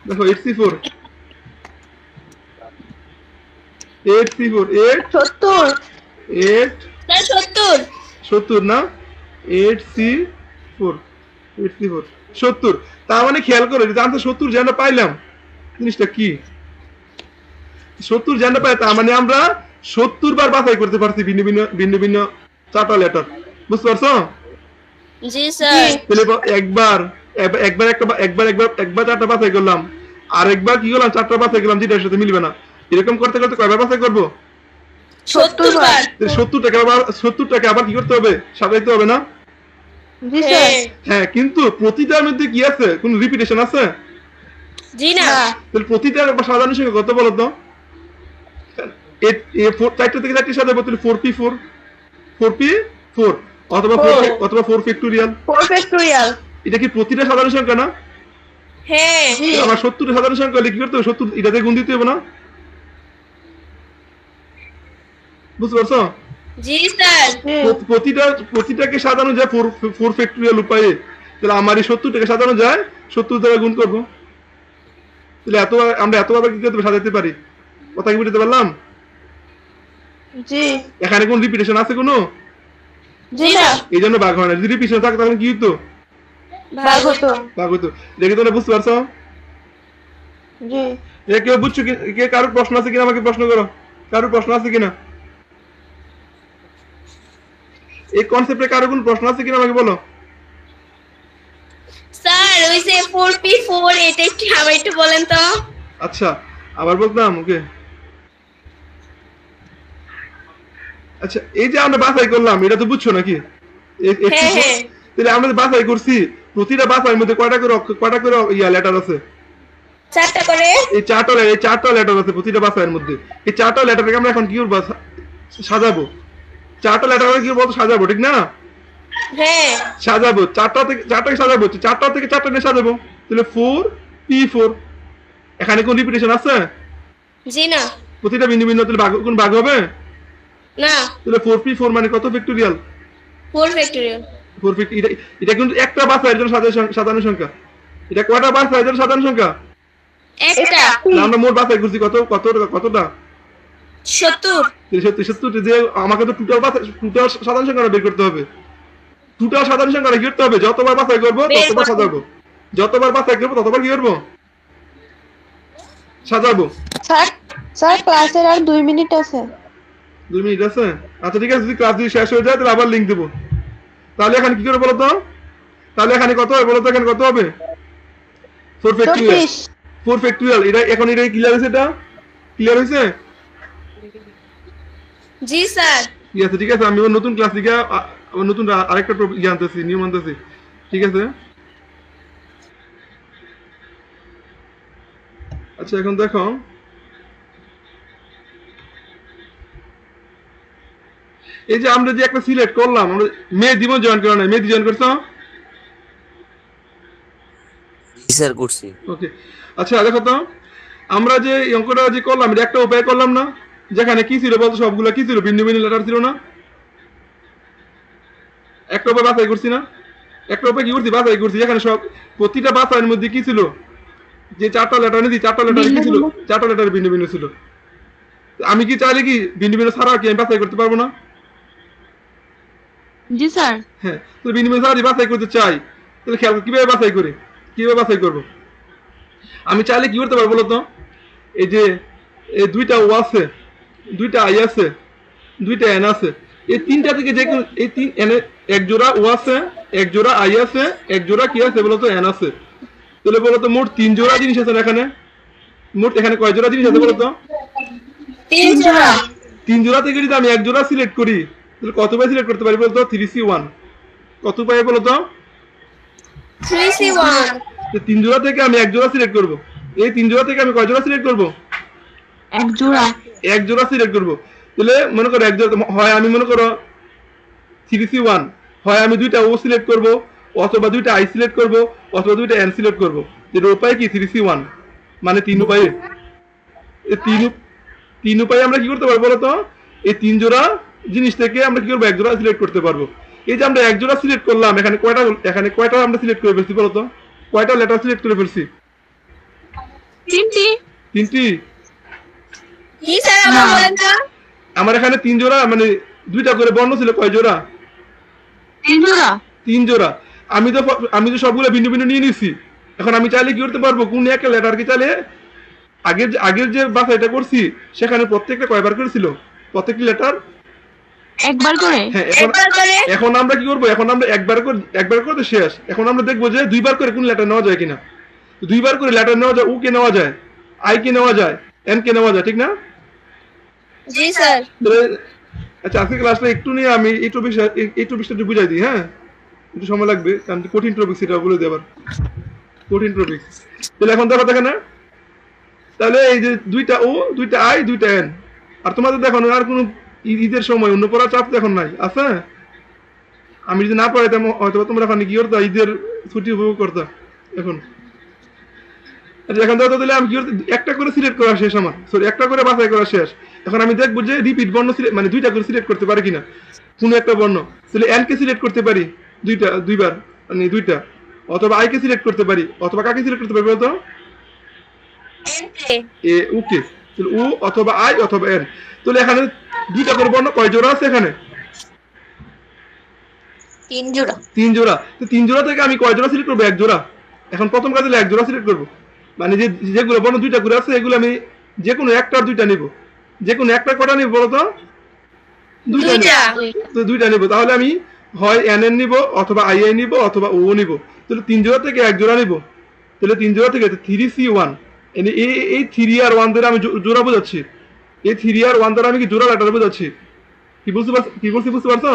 Speaker 1: দেখো 8C4 8
Speaker 2: 70।
Speaker 1: 70 না, 8C4 70। তার মানে খেয়াল করো, এটা আনসার 70 যেন পাইলাম, জিনিসটা কি 70 যেন পাই, তার মানে আমরা 70 বার বাছাই করতে পারছি ভিন্ন ভিন্ন 4টা লেটার। বুঝতে পারছো?
Speaker 3: জি স্যার
Speaker 1: তাহলে একবার 4টা বাছাই করলাম, আর একবার কি করলাম 4টা বাছাই করলাম, যেটার সাথে মিলবে না। এরকম করতে করতে কয়বার বাছাই করবো?
Speaker 3: 70 বার
Speaker 1: 70টাকে আবার কি করতে হবে, সাজাইতে হবে না?
Speaker 2: জি স্যার।
Speaker 1: হ্যাঁ, কিন্তু প্রতিটার মধ্যে কি আছে, কোন রিপিটেশন আছে?
Speaker 3: জি না
Speaker 1: তাহলে প্রতিটার সাজানোর সঙ্গে কত বলো তো? 4টা থেকে 4টির সাথে 4P4 অথবা 4 ফ্যাক্টোরিয়াল।
Speaker 2: 4 ফ্যাক্টোরিয়াল।
Speaker 1: এটা কি প্রতিটা সাধারণ সংখ্যা না?
Speaker 3: হ্যাঁ
Speaker 1: আমার 70 সাধারণ সংখ্যা হলে কি করতে হবে, 70 এটাতে গুণ দিতে হবে না? বুঝতে পারছো?
Speaker 3: জি স্যার
Speaker 1: প্রতিটাকে সাজানো যায় 4 ফ্যাক্টোরিয়াল উপায়ে। তাহলে আমার এই 70টাকে সাজানো যায় 70 দ্বারা গুণ করবো। তাহলে আমরা এতভাবে কি করতে সাজাতে পারি। কথা কি বুঝতে পারলাম?
Speaker 2: জি।
Speaker 1: এখানে কোন রিপিটেশন আছে কোনো?
Speaker 2: জি না।
Speaker 1: এই জন্য ভাগ হয় না। যদি রিপিটেশন থাকে তখন কি হতো,
Speaker 2: ভাগ হতো।
Speaker 1: দেখে তোমরা বুঝতে পারছো?
Speaker 2: জি।
Speaker 1: কেউ বুঝছো? কে কারোর প্রশ্ন আছে কিনা আমাকে প্রশ্ন করো। কারোর প্রশ্ন আছে কিনা? এই কনসেপ্টে কারোর কোন প্রশ্ন আছে কিনা আমাকে বলো।
Speaker 3: ওই যে 4p4 এটা কি আবার একটু বলেন তো?
Speaker 1: আচ্ছা আবার বলতাম ওকে। আচ্ছা এই যে আমরা বাছাই করলাম এটা তো বুঝছো নাকি?
Speaker 3: হ্যাঁ হ্যাঁ
Speaker 1: তাহলে আমরা যে বাছাই করছি প্রতিটা বাছাইয়ের মধ্যে কয়টা করে লেটার আছে?
Speaker 3: 4টা করে।
Speaker 1: এই চারটা লেটার আছে প্রতিটা বাছাইয়ের মধ্যে। এই চারটা লেটারকে আমরা এখন কি করবো? সাজাবো। চারটা লেটার কি বলতো সাজাবো, ঠিক না?
Speaker 3: হ্যাঁ
Speaker 1: সাজাবো চারটাকে সাজাবো, চারটা থেকে চারটা নিয়ে সাজাবো। তাহলে 4p4 এখানে কোন রিপিটেশন আছে?
Speaker 3: জি না
Speaker 1: প্রতিটা বিন্দু বিন্দু তাহলে কোন ভাগ হবে
Speaker 3: না
Speaker 1: তাহলে 4p4 মানে কত ফ্যাক্টোরিয়াল?
Speaker 3: 4 ফ্যাক্টরিয়াল।
Speaker 1: 4 ফ্যাক্টোরিয়াল। এটা কিন্তু একটা বাছাইয়ের জন্য সাধারণ সংখ্যা। এটা কয়টা বাছাইয়ের জন্য সাধারণ সংখ্যা?
Speaker 3: একটা
Speaker 1: না, আমরা মোট বাছাই করছি কতটা?
Speaker 3: 70।
Speaker 1: 70 যে আমাকে তো টোটাল সাধারণ সংখ্যাটা বের করতে হবে। টোটাল সাধারণ সংখ্যাটা কি করতে হবে? যতবার বাছাই করবো ততবার সাজাবো। যতবার বাছাই করবো ততবার কি করবো? সাজাবো।
Speaker 4: স্যার ক্লাসের আর 2 মিনিট আছে।
Speaker 1: 2 মিনিট আছে? আচ্ছা ঠিক আছে, যদি ক্লাস যদি শেষ হয়ে যায় তাহলে আবার লিঙ্ক দেবো। তাহলে এখানে কি করে বলো তো? তাহলে এখানে কত হবে বলো তো? এখানে কত হবে? 4 ফ্যাক্টোরিয়াল। 4 ফ্যাক্টোরিয়াল। এটা এখন এটা ক্লিয়ার হয়েছে? এটা ক্লিয়ার হয়েছে?
Speaker 3: জি স্যার।
Speaker 1: ঠিক আছে ঠিক আছে, আমি ওর নতুন ক্লাস থেকে নতুন আরেকটা ইয়ে আনতেছি, নিয়ম আনতেছি। ঠিক আছে। আচ্ছা এখন দেখো, এই যে আমরা যে একটা সিলেক্ট করলাম, আমরা মেহেদি জয়েন করা নাই, মেহেদি জয়েন করছো?
Speaker 5: জি স্যার করছি।
Speaker 1: ওকে। আচ্ছা দেখো তো, আমরা যে অঙ্কটা যে করলাম এটা একটা উপায় করলাম না? যেখানে কি ছিল বলতো? সবগুলো কি ছিল? ভিন্ন ভিন্ন লেটার ছিল না? একটা উপায় বাছাই করছি না? একটা উপায় কি করছি? বাছাই করছি। যেখানে সব প্রতিটা বাছাইয়ের মধ্যে কি ছিল? যে চারটা লেটার নিয়েছি, চারটা লেটার কি ছিল? চারটা লেটার ভিন্ন ভিন্ন ছিল। আমি কি চাইলে কি ভিন্ন ভিন্ন ছাড়া কি আমি বাছাই করতে পারবো না?
Speaker 2: জি স্যার।
Speaker 1: হ্যাঁ, তো ভিন্ন ভিন্ন ছাড়া যদি বাছাই করতে চাই তাহলে খেয়াল কিভাবে বাছাই করি? কিভাবে বাছাই করবো? আমি চাইলে কি করতে পারবো বলতো? এই যে এই দুইটা ও আছে, দুইটা আই আছে, দুইটা এন আছে, এই তিনটা থেকে যে কোনো এই তিন এন এক জোড়া ও আছে, এক জোড়া আই আছে, এক জোড়া কি আছে বলতো? এন আছে। তাহলে বলতো মোট 3 জোড়া জিনিস আছে না এখানে? মোট এখানে কয় জোড়া জিনিস আছে বলতো?
Speaker 3: 3 জোড়া।
Speaker 1: 3 জোড়া থেকে যদি আমি এক জোড়া সিলেক্ট করি তাহলে কত পাই সিলেক্ট করতে পারি বলতো? 3C1 কত পাই বলতো?
Speaker 3: 3C1।
Speaker 1: 3 জোড়া থেকে আমি এক জোড়া সিলেক্ট করব। এই 3 জোড়া থেকে আমি কয় জোড়া সিলেক্ট করব?
Speaker 2: এক জোড়া।
Speaker 1: এক জোড়া সিলেক্ট করব। তাহলে মনে করো এক জোড়া হয় আমি মনে করো 3C1, হয় আমি দুইটা ও সিলেক্ট করব, অথবা দুইটা আই সিলেক্ট করব, অথবা দুইটা এন সিলেক্ট করব। এর উপায় কি? 3C1 মানে 3 উপায়ে। এই 3 উপায়ে আমরা কি করতে পারবো বলো তো? এই 3 জোড়া জিনিস থেকে আমরা কি করবো? এক জোড়া সিলেক্ট করতে পারবো। এই যে আমরা এক জোড়া সিলেক্ট করলাম, এখানে কয়টা আমরা সিলেক্ট করে ফেলছি বলো তো? কয়টা লেটার সিলেক্ট করে ফেলছি?
Speaker 2: 3টি।
Speaker 1: 3টি?
Speaker 3: কি স্যার আবার বলেন তো?
Speaker 1: আমার এখানে 3 জোড়া মানে দুইটা করে বর্ণ ছিল, কয় জোড়া?
Speaker 2: 3 জোড়া।
Speaker 1: 3 জোড়া। আমি তো সবগুলো ভিন্ন ভিন্ন নিয়ে নিছি। এখন আমি চাইলে কি করতে পারবো? কোন একটা লেটারকে চাইলে আগের যে বাছাইটা করছি সেখানে প্রত্যেকটা কয়বার করেছিল? প্রত্যেকটি লেটার
Speaker 2: একবার করে।
Speaker 1: হ্যাঁ।
Speaker 3: একবার করে।
Speaker 1: এখন আমরা কি করবো? এখন আমরা একবার করে শেষ। এখন আমরা দেখবো যে দুইবার করে কোন লেটার নেওয়া যায় কিনা। দুইবার করে লেটার নেওয়া যায়, ও কে নেওয়া যায়, আই কে নেওয়া যায়, এন কে নেওয়া যায়, ঠিক না?
Speaker 3: জি স্যার।
Speaker 1: আচ্ছা আজকে ক্লাসটা একটু নিয়ে আমি এই টপিকটা একটু বুঝাই দিই। হ্যাঁ, একটু সময় লাগবে কারণ কঠিন টপিক, সেটা বলে দিই আবার। কঠিন টপিক। তাহলে এখন দেখো না, তাহলে এই যে দুইটা ও, দুইটা আই, দুইটা এন। আর তোমাদের দেখো আর কোনো ঈদের সময় অন্য পড়ার চাপ এখন নাই, আছে? আমি যদি না পড়াইতাম হয়তো তোমরা এখন কি করতো? ঈদের ছুটি উপভোগ করতো এখন। আচ্ছা এখন দেখো, তাহলে আমি কি করতে? একটা করে সিলেক্ট করা শেষ আমার, সরি একটা করে বাছাই করা শেষ। এখন আমি দেখবো যে রিপিট বর্ণ মানে দুইটা করে সিলেক্ট করতে পারি কিনা কোনো একটা বর্ণ। তাহলে এন কে সিলেক্ট করতে পারি দুইবার মানে দুইটা, অথবা আই কে সিলেক্ট করতে পারি, অথবা কাকে সিলেক্ট করতে পারি বলতো? এ ওকে। তাহলে ও অথবা আই অথবা এন। তাহলে এখানে দুইটা করে বর্ণ কয় জোড়া আছে এখানে?
Speaker 3: 3 জোড়া।
Speaker 1: 3 জোড়া। তো 3 জোড়া থেকে আমি কয় জোড়া সিলেক্ট করবো? এক জোড়া। এখন প্রথম কাজ হলো এক জোড়া সিলেক্ট করবো, মানে যেগুলো বর্ণ দুইটা করে আছে এগুলো আমি যে কোনো একটা দুইটা নিব। যে কোনো একটা কটা নিব বলতো? দুইটা নিব। তো দুইটা নিব। তাহলে আমি হয় এন এন নিব, অথবা আই আই নিব, অথবা ও নিব। তাহলে 3 জোড়া থেকে 1 জোড়া নিব, তাহলে 3 জোড়া থেকে 3C1, এই 3 আর 1 দ্বারা আমি জোড়া বোঝাচ্ছি, এই 3 আর 1 দ্বারা আমি কি জোড়া লেটার বোঝাচ্ছি, কি বুঝতে পারছো?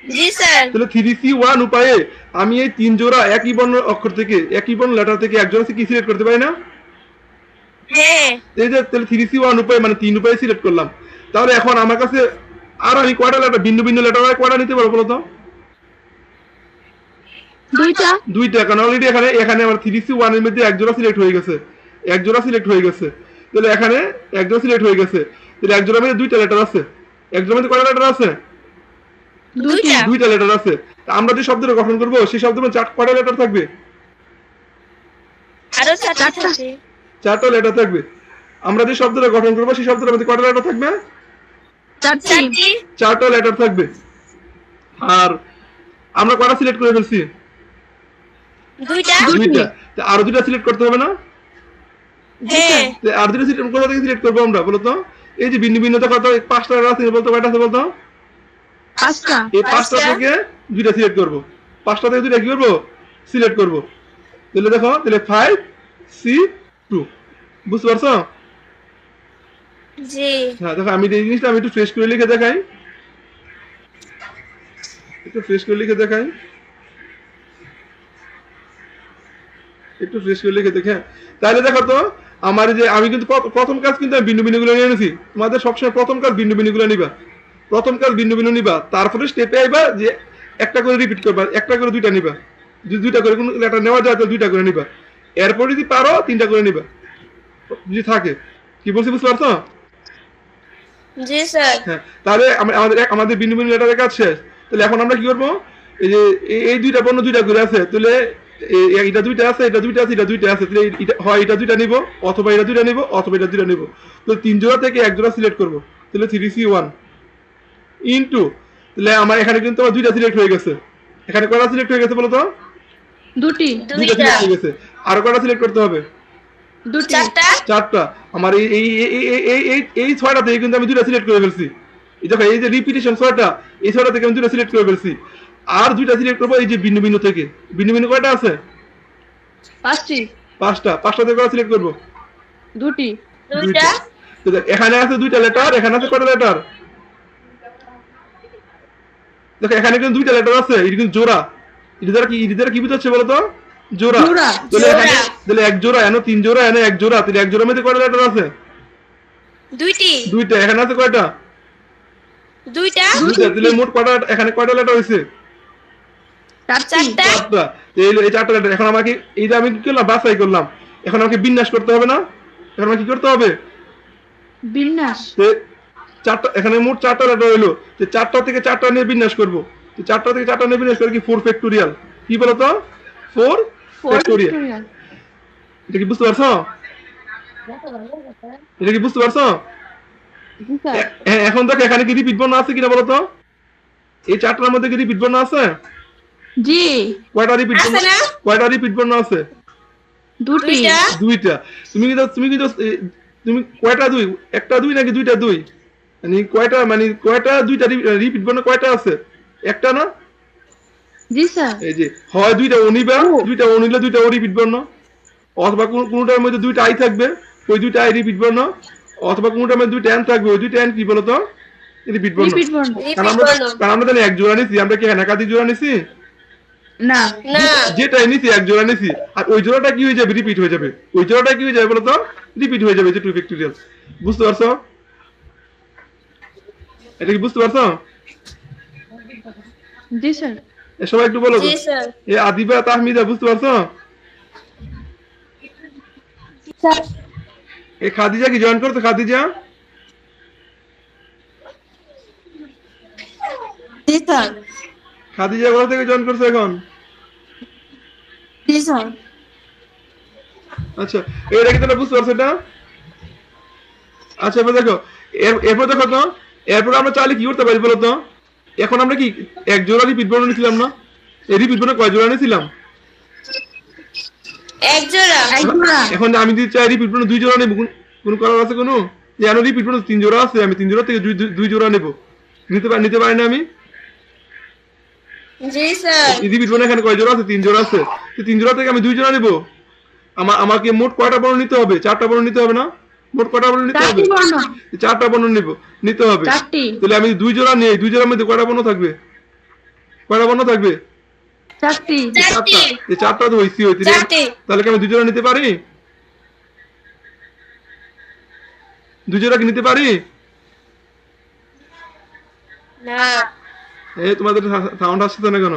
Speaker 3: জি স্যার।
Speaker 1: তাহলে 3C1 উপায়ে আমি এই 3 জোড়া একই বর্ণ অক্ষর থেকে, একই বর্ণ লেটার থেকে 1 জোড়া কি সিলেক্ট করতে পারি না?
Speaker 3: হ্যাঁ।
Speaker 1: এই যে তাহলে 3C1 উপায় মানে 3 উপায়ে সিলেক্ট করলাম। তাহলে এখন আমার কাছে আর আমি কয়টা লেটার, ভিন্ন ভিন্ন লেটার কয়টা নিতে পারবো বলো তো? দুইটা, কারণ অলরেডি এখানে আমার 3C1 এর মধ্যে 1 জোড়া সিলেক্ট হয়ে গেছে, 1 জোড়া সিলেক্ট হয়ে গেছে। তাহলে এখানে 1 জোড়া সিলেক্ট হয়ে গেছে, তাহলে 1 জোড়ার মধ্যে 2টা লেটার আছে, 1 জোড়ার মধ্যে কয়টা লেটার আছে? 2টা লেটার আছে। আমরা যে শব্দটা গঠন করবো সেই শব্দের মধ্যে কয়টা লেটার থাকবে?
Speaker 3: আরো 4টা থাকবে।
Speaker 1: 4টা লেটার থাকবে। আমরা যে শব্দটা গঠন করবো সেই শব্দের মধ্যে কয়টা লেটার থাকবে? 4টা লেটার থাকবে। আর আমরা কয়টা সিলেক্ট করে ফেলছি?
Speaker 3: 2টা।
Speaker 1: আরো 2টা সিলেক্ট করতে হবে না?
Speaker 3: হ্যাঁ।
Speaker 1: আর 2টা কোথা থেকে সিলেক্ট করবো আমরা বলো তো? এই যে ভিন্ন ভিন্নতা কত, 5টা লেটার আছে বলতো, কয়টা আছে বলতো?
Speaker 2: 5টা।
Speaker 1: এই 5টা থেকে 2টা সিলেক্ট করবো, 5টা থেকে 2টা কি করবো? সিলেক্ট করবো। তাহলে দেখো, তাহলে 5C2, বুঝতে পারছো?
Speaker 3: জি।
Speaker 1: হ্যাঁ দেখো, আমি এই জিনিসটা আমি একটু ফ্রেশ করে লিখে দেখাই, একটু ফ্রেশ করে লিখে দেখাই। তাহলে দেখো তো, আমার যে আমি কিন্তু প্রথম কাজ কিন্তু আমি ভিন্ন ভিন্ন গুলো নিয়ে এনেছি। তোমাদের সবসময় প্রথম কাজ ভিন্ন ভিন্ন গুলো নিবা, প্রথম কাজ ভিন্ন ভিন্ন নিবা, তারপরে স্টেপে আইবা যে একটা করে রিপিট করবা, একটা করে 2টা নিবা, যদি 2টা করে কোনো লেটার নেওয়া যায় তাহলে 2টা করে নিবা, এরপর যদি পারো 3টা করে নিবা যদি থাকে। কি বলছি বুঝতে পারছো?
Speaker 3: জি স্যার।
Speaker 1: হ্যাঁ, তাহলে আমাদের ভিন্ন ভিন্ন লেটারের কাজ শেষ। তাহলে এখন আমরা কি করবো? এই যে এই 2টা বর্ণ 2টা করে আছে, তাহলে এটা 2টা আছে, এটা 2টা আছে, এটা 2টা আছে, তাহলে হয় এটা 2টা নিব, অথবা এটা 2টা নিব, অথবা এটা 2টা নিব। তো 3 জোড়া থেকে 1 জোড়া সিলেক্ট করবো, তাহলে 3C1 ইনটু, তাহলে আমার এখানে কিন্তু আমার 2টা সিলেক্ট হয়ে গেছে। এখানে কয়টা সিলেক্ট হয়ে গেছে বলো তো?
Speaker 2: 2টি।
Speaker 1: 2টা সিলেক্ট হয়ে গেছে। আরো কয়টা সিলেক্ট করতে হবে? 4টা। আমার এই 6টা থেকে কিন্তু আমি 2টা সিলেক্ট করে ফেলছি। এই দেখো, এই যে রিপিটিশন 6টা, এই 6টা থেকে আমি 2টা সিলেক্ট করে ফেলছি। আর 2টা সিলেক্ট করবো এই যে ভিন্ন ভিন্ন থেকে। ভিন্ন ভিন্ন কয়টা আছে?
Speaker 2: 5টি।
Speaker 1: 5টা থেকে কয়টা সিলেক্ট করবো?
Speaker 2: 2টি।
Speaker 3: 2টা।
Speaker 1: তো দেখ, এখানে আছে 2টা লেটার, এখানে আছে কয়টা লেটার? দেখো এখানে কিন্তু 2টা লেটার আছে, এটা কিন্তু জোড়া। এটা দ্বারা কি বুঝাচ্ছে বলো তো? জোড়া। তাহলে 1 জোড়া, এনে 3 জোড়া, এনে 1 জোড়া, তাহলে 1 জোড়ার মধ্যে কয়টা লেটার আছে? 2টা। এখানে আছে কয়টা?
Speaker 3: 2টা।
Speaker 1: তাহলে মোট কয়টা, এখানে কয়টা লেটার হয়েছে?
Speaker 3: 4টা।
Speaker 1: 4টা। এই 4টা লেটার। এখন আমাকে এই যে আমি কি করলাম, বাছাই করলাম, এখন আমাকে বিন্যাস করতে হবে না? এখন আমাকে কি করতে হবে?
Speaker 2: বিন্যাস।
Speaker 1: 4টা, এখানে মোট 4টা লেটার হইলো, যে 4টা থেকে 4টা নিয়ে বিন্যাস করবো। তো 4টা থেকে 4টা নিয়ে বিন্যাস করে কি 4 ফ্যাক্টোরিয়াল, কি বলতো? 4 ফ্যাক্টোরিয়াল। এটা কি বুঝতে পারছো? এটা কি বুঝতে পারছো? এখন দেখো, এখানে কি রিপিট বর্ণ আছে কিনা বলো তো? এই 4টার মধ্যে কি রিপিট বর্ণ আছে?
Speaker 2: জি।
Speaker 1: কয়টা রিপিট বর্ণ আছে? 2টা। তুমি কয়টা 2? একটা 2 নাকি 2টা 2? মানে কয়টা 2টা রিপিট বর্ণ কয়টা আছে? একটা না?
Speaker 2: জি স্যার।
Speaker 1: এই যে হয় 2টা অনিবা, 2টা অনিলে 2টা রিপিট বর্ণ, অথবা কোনটার মধ্যে 2টা আই থাকবে, ওই 2টা আই রিপিট বর্ণ, অথবা কোনটার মধ্যে 2টা এন থাকবে, ওই 2টা এন কি বলতো? রিপিট বর্ণ। কারণ আমরা জানি 1 জোড়া নিছি, আমরা কি একাধিক জোড়া নিছি?
Speaker 2: না।
Speaker 1: যেটা নিছি 1 জোড়া নিছি, আর ওই জোড়াটা কি হয়ে যাবে? রিপিট হয়ে যাবে। ওই জোড়াটা কি হয়ে যাবে বলতো? রিপিট হয়ে যাবে, যে 2 ফ্যাক্টোরিয়াল। বুঝতে পারছো? এটা কি বুঝতে পারছো?
Speaker 2: জি স্যার।
Speaker 1: সবাই একটু বলো।
Speaker 3: জি স্যার।
Speaker 1: এ আদিবা, তাহমিদা, বুঝতে পারছো? এ খাদিজা কি জয়েন করছো? খাদিজা?
Speaker 2: জি স্যার।
Speaker 1: খাদিজা কোথা থেকে জয়েন করছো এখন?
Speaker 2: জি স্যার।
Speaker 1: আচ্ছা, এটা কি তোমরা বুঝতে পারছো? এটা আচ্ছা, এবার দেখো, এরপর দেখো তো, এরপর আমরা চাইলে কি করতে পারি বলো তো? এখন আমরা কি 1 জোড়া রিপিট বর্ণ নিছিলাম না? এই রিপিট বর্ণ কয় জোড়া নিছিলাম?
Speaker 3: 1 জোড়া।
Speaker 1: এখন আমি যদি চাই রিপিট বর্ণ 2 জোড়া নেব, কোন করার আছে কোনো? যে আমি রিপিট বর্ণ 3 জোড়া আছে, আমি 3 জোড়া থেকে 2 জোড়া নেব, নিতে পারি না আমি?
Speaker 3: জি স্যার
Speaker 1: রিপিট বর্ণ এখানে কয় জোড়া আছে? 3 জোড়া আছে। তো 3 জোড়া থেকে আমি 2 জোড়া নিব। আমাকে মোট কয়টা বর্ণ নিতে হবে? 4টা বর্ণ নিতে হবে না? মোট কয়টা বর্ণ নিতে হবে? 4টা বর্ণ নিতে হবে। তাহলে আমি 2 জোড়া নেই, 2 জোড়ার মধ্যে কয়টা বর্ণ থাকবে? কয়টা বর্ণ থাকবে?
Speaker 2: 4টি।
Speaker 1: 4টা। এই 4টা তো হইছি হইতে।
Speaker 3: চারটি।
Speaker 1: তাহলে কি আমি 2 জোড়া নিতে পারি? 2 জোড়া কি নিতে পারি?
Speaker 3: না
Speaker 1: তোমাদের সাউন্ড আসছে না কেন?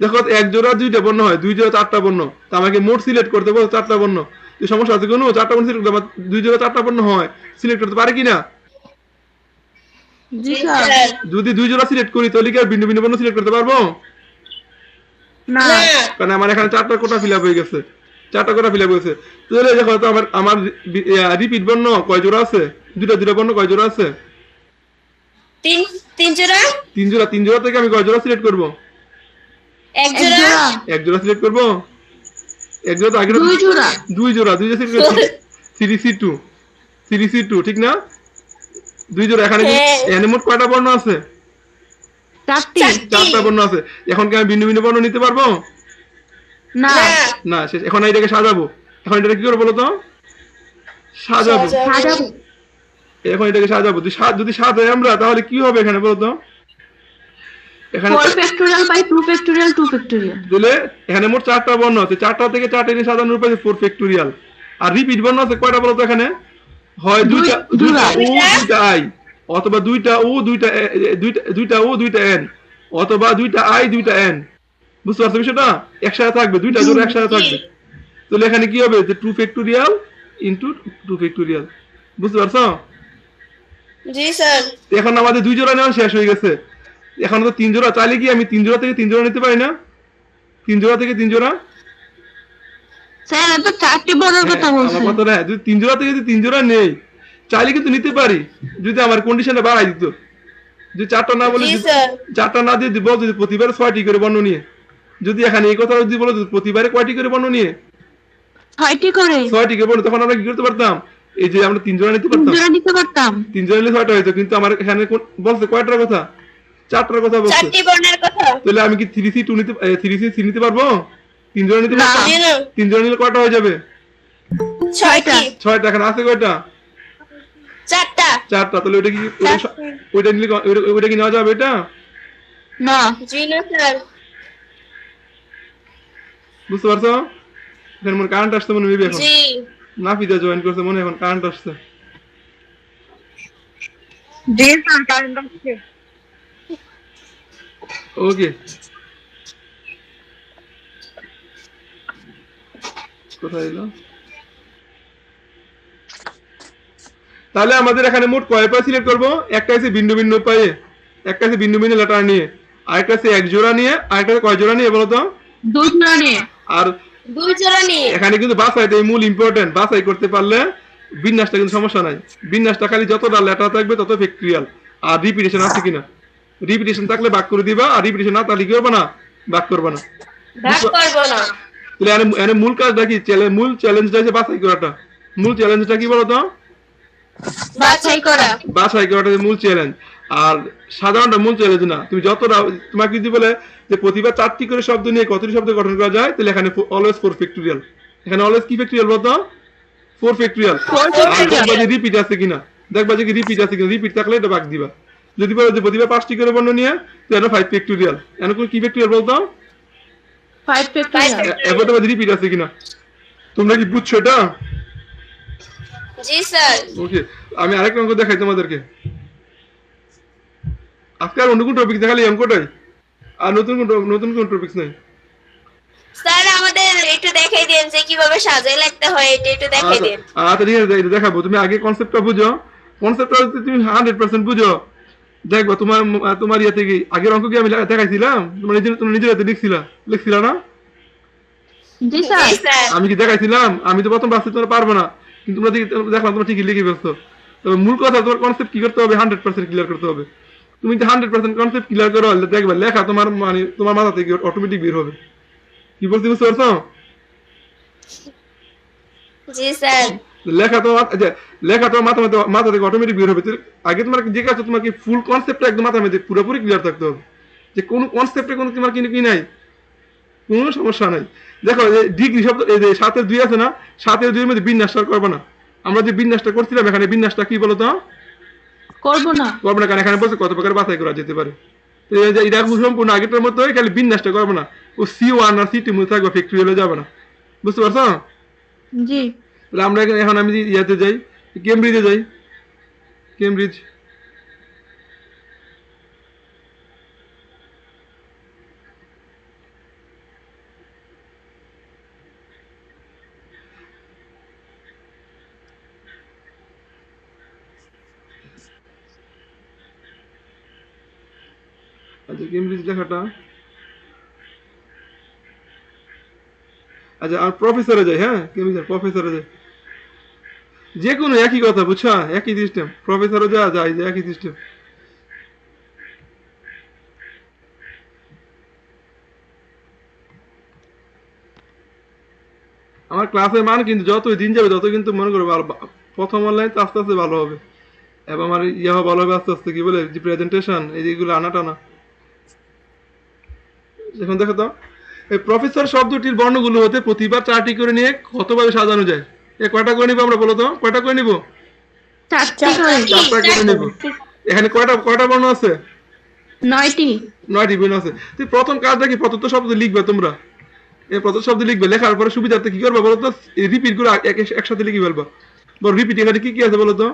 Speaker 1: দেখো, এক জোড়া 2টা বর্ণ হয়, 2 জোড়া 4টা বর্ণ। তা আমাকে মোট সিলেক্ট করতে বলো 4টা বর্ণ। এই সমস্যা আছে কোনো? 4টা বর্ণ সিলেক্ট করতে, 2 জোড়া 4টা বর্ণ হয়, সিলেক্ট করতে পারে কিনা?
Speaker 2: জি
Speaker 3: জি
Speaker 2: স্যার।
Speaker 3: স্যার
Speaker 1: যদি 2 জোড়া সিলেক্ট করি তাহলে কি আর ভিন্ন ভিন্ন বর্ণ সিলেক্ট করতে পারবো?
Speaker 2: না।
Speaker 3: না
Speaker 1: কারণ আমার এখানে 4টা কোটা ফিল আপ হয়ে গেছে। 4টা কোটা ফিল আপ হয়েছে। তাহলে দেখো তো আমার রিপিট বর্ণ কয় জোড়া আছে? 2টা বর্ণ কয় জোড়া আছে?
Speaker 3: তিন জোড়া
Speaker 1: 3 জোড়া। 3 জোড়া থেকে আমি কয় জোড়া সিলেক্ট করব?
Speaker 3: এক জোড়া
Speaker 1: এক জোড়া সিলেক্ট করব। এক জোড়া তো আগে
Speaker 2: 2 জোড়া।
Speaker 1: 2 জোড়া সিলেক্ট করব। 3C2 3C2 ঠিক না? 2 জোড়া। এখানে
Speaker 3: হ্যাঁ।
Speaker 1: মোট কয়টা বর্ণ আছে?
Speaker 2: 4টি।
Speaker 1: 4টা বর্ণ আছে। এখন কি আমি ভিন্ন ভিন্ন বর্ণ নিতে পারবো?
Speaker 2: না।
Speaker 3: না
Speaker 1: না, শেষ। এখন এটাকে সাজাবো। এখন এটাকে কি করবো বলো তো? সাজাবো।
Speaker 2: সাজাবো।
Speaker 1: এখন এটাকে সাজাবো। যদি সাজাই আমরা তাহলে কি হবে এখানে বলো তো? এখানে
Speaker 2: 4 ফ্যাক্টোরিয়াল বাই 2 ফ্যাক্টোরিয়াল 2 ফ্যাক্টোরিয়াল।
Speaker 1: তাহলে এখানে মোট 4টা বর্ণ আছে। 4টা থেকে 4টা নিয়ে সাজানোর উপায় 4 ফ্যাক্টোরিয়াল। আর রিপিট বর্ণ আছে কয়টা বলো তো এখানে? হয় দুইটা ও দুইটা আই, অথবা দুইটা ও দুইটা ও দুইটা এন, অথবা দুইটা আই দুইটা এন। বুঝতে পারছো বিষয়টা? একসাথে থাকবে, দুইটা জোড়া একসাথে থাকবে। তাহলে এখানে কি হবে? যে 2 ফ্যাক্টোরিয়াল ইনটু 2 ফ্যাক্টোরিয়াল। বুঝতে পারছো?
Speaker 3: জি স্যার
Speaker 1: এখন আমাদের 2 জোড়া নেওয়া শেষ হয়ে গেছে। এখন তো 3 জোড়া। চাইলে কি আমি 3 জোড়া থেকে 3 জোড়া নিতে পারি না? 3 জোড়া থেকে 3 জোড়া।
Speaker 2: স্যার এটা 4টি বর্ণের কথা
Speaker 1: আমার
Speaker 2: বলছেন।
Speaker 1: কথা না, যদি 3 জোড়া থেকে যদি 3 জোড়া নেই, চাইলে কিন্তু নিতে পারি, যদি আমার কন্ডিশনটা বাড়াই দিত। যদি 4টা না বলে,
Speaker 3: জি স্যার
Speaker 1: 4টা না দিয়ে দিব, যদি প্রতিবারে 6টি করে বর্ণ নিয়ে, যদি এখানে এই কথা যদি বলো প্রতিবারে কয়টি করে বর্ণ নিয়ে,
Speaker 2: 6টি করে।
Speaker 1: 6টি করে বর্ণ, তখন আমরা কি করতে পারতাম? এই যে আমরা 3 জোড়া নিতে
Speaker 2: 3
Speaker 1: পারতাম।
Speaker 2: জোড়া নিতে পারতাম।
Speaker 1: 3 জোড়া নিলে 6টা হইতো। কিন্তু আমার এখানে বলছে কয়টার কথা? 4টার কথা বলছে।
Speaker 3: চারটি বর্ণের কথা
Speaker 1: তাহলে আমি কি 3C2 নিতে 3C নিতে পারবো? 3 জোড়া নিতে
Speaker 2: না।
Speaker 1: পারতাম?
Speaker 3: জি না
Speaker 1: 3 জোড়া নিলে কয়টা হয়ে যাবে?
Speaker 3: 6টি
Speaker 1: 6টা। এখন আছে কয়টা?
Speaker 3: 4টা
Speaker 1: 4টা। তাহলে ওইটা কি ওইটা নিলে ওইটা কি নেওয়া যাবে? এটা
Speaker 2: না।
Speaker 3: জি না স্যার
Speaker 1: বুঝতে পারছো? এখন মনে কারেন্ট আসছে মনে মেবি। এখন
Speaker 3: জি
Speaker 1: নাফিদা জয়েন করছে মনে, এখন কারেন্ট আসছে।
Speaker 2: জি স্যার কারেন্ট আসছে।
Speaker 1: ওকে, কোথায় এলো? তাহলে আমাদের এখানে মোট কয় উপায় সিলেক্ট করবো? একটা আছে ভিন্ন ভিন্ন উপায়ে, একটা আছে ভিন্ন ভিন্ন লেটার নিয়ে, আরেকটা আছে এক জোড়া নিয়ে, আরেকটা কয় জোড়া নিয়ে বলো তো?
Speaker 2: 2 জোড়া নিয়ে।
Speaker 1: আর
Speaker 3: 2 জোড়া নিয়ে
Speaker 1: এখানে কিন্তু বাছাইটা এই মূল ইম্পর্টেন্ট। বাছাই করতে পারলে বিন্যাসটা কিন্তু সমস্যা নাই। বিন্যাসটা খালি যতটা লেটার থাকবে তত ফ্যাক্টরিয়াল। আর রিপিটেশন আছে কিনা, রিপিটেশন থাকলে ভাগ করে দিবা, আর রিপিটেশন না থাকলে কি করবে না? ভাগ করবে না।
Speaker 3: ভাগ করব না
Speaker 1: তাহলে এনে মূল কাজটা কি? মূল চ্যালেঞ্জটা হচ্ছে বাছাই করাটা। মূল চ্যালেঞ্জটা কি বলতো?
Speaker 3: বাছাই করা
Speaker 1: বাছাই করাটা মূল চ্যালেঞ্জ। আর সাধারণটা মূল চ্যালেঞ্জ না। তুমি যতটা, তোমাকে যদি বলে যে প্রতিবার 4টি করে শব্দ নিয়ে কতটি শব্দ গঠন করা যায়, তাহলে এখানে অলওয়েজ 4 ফ্যাক্টরিয়াল। এখানে অলওয়েজ কি ফ্যাক্টরিয়াল বলতো? 4 ফ্যাক্টরিয়াল। আর দেখবা যে রিপিট আছে কিনা, দেখবা যে রিপিট আছে কিনা। রিপিট থাকলে এটা ভাগ দিবা। যদি বলো যে প্রতিবার 5টি করে বর্ণ নিয়ে, তো এটা 5 ফ্যাক্টরিয়াল। এখন কি ফ্যাক্টরিয়াল বলতো?
Speaker 2: 5 ফ্যাক্টোরিয়াল।
Speaker 1: এবার তোমাদের রিপিট আছে কিনা তোমরা কি বুঝছো এটা?
Speaker 3: জি স্যার
Speaker 1: ওকে, আমি আরেক অঙ্ক দেখাই তোমাদেরকে। আজকে আর অন্য কোন টপিক দেখালি অঙ্কটাই, আর নতুন কোন টপিক নাই।
Speaker 3: স্যার আমাদের একটু দেখাই দেন যে কিভাবে সাজাই লিখতে হয়, এটা একটু দেখাই দেন।
Speaker 1: আচ্ছা ঠিক আছে, এটা দেখাবো। তুমি আগে কনসেপ্টটা বুঝো। কনসেপ্টটা যদি তুমি 100% বুঝো, দেখবা তোমার ইয়ে থেকে আগের অঙ্ক কি আমি দেখাইছিলাম? তোমরা নিজের হাতে লিখছিলা না?
Speaker 2: জি স্যার।
Speaker 3: জি স্যার
Speaker 1: আমি কি দেখাইছিলাম? আমি তো প্রথম বাসে তোমরা পারবো না, কিন্তু তোমরা দেখলাম তোমরা ঠিকই লিখে ফেলছো। তবে মূল কথা, তোমার কনসেপ্ট কি করতে হবে? 100% ক্লিয়ার করতে হবে। তুমি যদি 100% কনসেপ্ট ক্লিয়ার করো, দেখবা লেখা তোমার তোমার মাথা থেকে অটোমেটিক বের হবে। কি বলছি বুঝতে পারছো?
Speaker 3: জি স্যার
Speaker 1: লেখা তোমার মাথা থেকে অটোমেটিক বের হবে। আগে তোমার যে কাজ, তোমাকে ফুল কনসেপ্টটা একদম মাথার মধ্যে পুরোপুরি ক্লিয়ার থাকতে হবে। যে কোনো কনসেপ্টে কোনো তোমার কি নাই, কোনো সমস্যা নাই। দেখো যে ডিগ্রি শব্দ এই যে 7-2 আছে না, 7-2 মধ্যে বিন্যাসটা করবে না। আমরা যে বিন্যাসটা করছিলাম এখানে বিন্যাসটা কি বলতো
Speaker 2: করবো না।
Speaker 1: করবে না, কারণ এখানে বলছে কত প্রকার বাছাই করা যেতে পারে। তো এই যে এটা সম্পূর্ণ আগেরটার মতো খালি বিন্যাসটা করবে না, ও C1 আর C2 মধ্যে থাকবে, ফ্যাক্টরিয়ালে যাবে না, বুঝতে পারছো?
Speaker 2: জি
Speaker 1: তাহলে আমরা এখন আমি ইয়াতে যাই, কেমব্রিজে যাই, কেমব্রিজ। আচ্ছা কেমব্রিজ লেখাটা, আচ্ছা আর প্রফেসরে যাই। হ্যাঁ কেমব্রিজ প্রফেসরে যাই, যে কোনো একই কথা, বুঝছা, একই সিস্টেম। প্রফেসরও যা যায় যে একই সিস্টেম। আমার ক্লাসের মান কিন্তু যতই দিন যাবে তত কিন্তু মনে করো ভালো, প্রথম অনলাইন আস্তে আস্তে ভালো হবে, এবং আমার ইয়ে ভালো হবে আস্তে আস্তে, কি বলে যে প্রেজেন্টেশন এইগুলো আনা টানা। এখন দেখো তো এই প্রফেসর শব্দটির বর্ণগুলো হতে প্রতিবার 4টি করে নিয়ে কতভাবে সাজানো যায়? এ কয়টা করে নিবো আমরা, বলো তো কয়টা করে নিবো?
Speaker 2: 4টি করে।
Speaker 1: 4টা করে নিবো। এখানে কয়টা বর্ণ আছে?
Speaker 2: 9টি।
Speaker 1: 9টি বর্ণ আছে। তুই প্রথম কাজটা কি, প্রথম শব্দ লিখবে তোমরা, এই প্রথম শব্দ লিখবে, লেখার পরে সুবিধার্থে কি করবে বলো তো, রিপিট করে একসাথে লিখে ফেলবা। বল রিপিট এখানে কি কি আছে বলো তো,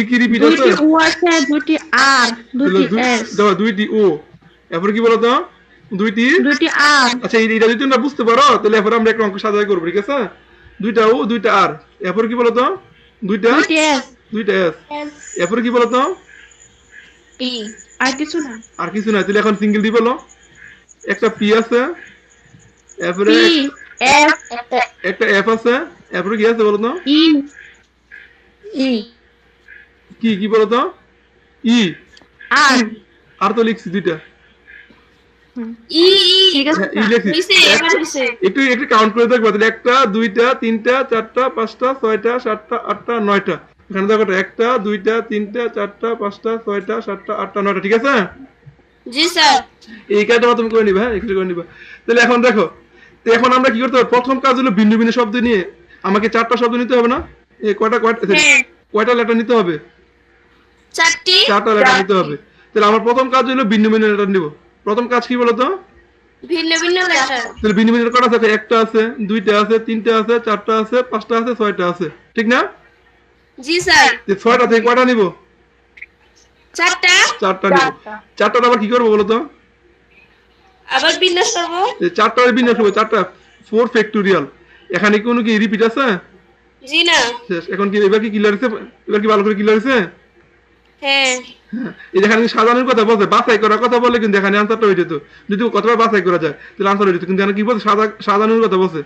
Speaker 1: কি রিপিট আছে?
Speaker 2: 2টি ও আছে, 2টি আর, 2টি এস।
Speaker 1: দেখো 2টি ও, এরপর কি বলো তো 2টি
Speaker 2: আর।
Speaker 1: আচ্ছা এটা যদি তোমরা বুঝতে পারো তাহলে এরপর আমরা একটা অঙ্ক সাজাই করবো, ঠিক আছে? 2টা ও 2টা আর, এরপর কি বলো তো 2টা
Speaker 2: এস।
Speaker 1: এস, এরপর কি বলো তো
Speaker 2: ই। আর কিছু না।
Speaker 1: আর কিছু নাই। তাহলে এখন সিঙ্গেল দি বলো, একটা পি আছে, এরপরে
Speaker 2: পি এফ
Speaker 1: একটা এফ আছে, এরপরে কি আছে বলো তো?
Speaker 2: ই ই
Speaker 1: কি বলো তো? ই
Speaker 2: আর।
Speaker 1: আর তো লিখছি 2টা।
Speaker 3: ই
Speaker 2: ঠিক আছে।
Speaker 1: হ্যাঁ, ই লিখছি।
Speaker 3: হইছে, এবার হইছে।
Speaker 1: একটু কাউন্ট করে দেখবো তাহলে, 1টা 2টা 3টা 4টা 5টা 6টা 7টা 8টা 9টা। এখানে দেখো 1টা 2টা 3টা 4টা 5টা 6টা 7টা 8টা 9টা, ঠিক আছে?
Speaker 3: জি স্যার।
Speaker 1: এই কাজটা তুমি করে নিবা। হ্যাঁ একটু করে নিবা। তাহলে এখন দেখো, তো এখন আমরা কি করতে হবে, প্রথম কাজ হলো ভিন্ন ভিন্ন শব্দ নিয়ে আমাকে 4টা শব্দ নিতে হবে না? এই
Speaker 3: হ্যাঁ।
Speaker 1: কয়টা লেটার নিতে হবে?
Speaker 3: 4টি।
Speaker 1: 4টা লেটার নিতে হবে। তাহলে আমার প্রথম কাজ হলো ভিন্ন ভিন্ন লেটার নিব। প্রথম কাজ কি বলো তো?
Speaker 3: ভিন্ন ভিন্ন লেটার।
Speaker 1: তাহলে ভিন্ন ভিন্ন কটা আছে? 1টা আছে, 2টা আছে, 3টা আছে, 4টা আছে, 5টা আছে, 6টা আছে, ঠিক না?
Speaker 3: জি স্যার।
Speaker 1: 6টা থেকে কয়টা নিব?
Speaker 3: 4টা।
Speaker 1: 4টা নিব। 4টা আবার কি করবো বলো তো?
Speaker 3: আবার বিন্যাস করব।
Speaker 1: 4টার বিন্যাস করবো, 4টা 4 ফ্যাক্টোরিয়াল। এখানে কোনো কি রিপিট আছে?
Speaker 3: জি না।
Speaker 1: শেষ। এখন কি এবার কি ক্লিয়ার হয়েছে? এবার কি ভালো করে ক্লিয়ার হয়েছে?
Speaker 3: হ্যাঁ।
Speaker 1: এই যেখানে সাজানোর কথা বলছে, বাছাই করার কথা বলে কিন্তু এখানে আনসারটা হয়ে যেত, যদি কতবার বাছাই করা যায় তাহলে আনসার হয়ে যেত। কিন্তু এখানে কি বলছে, সাজানোর কথা বলছে।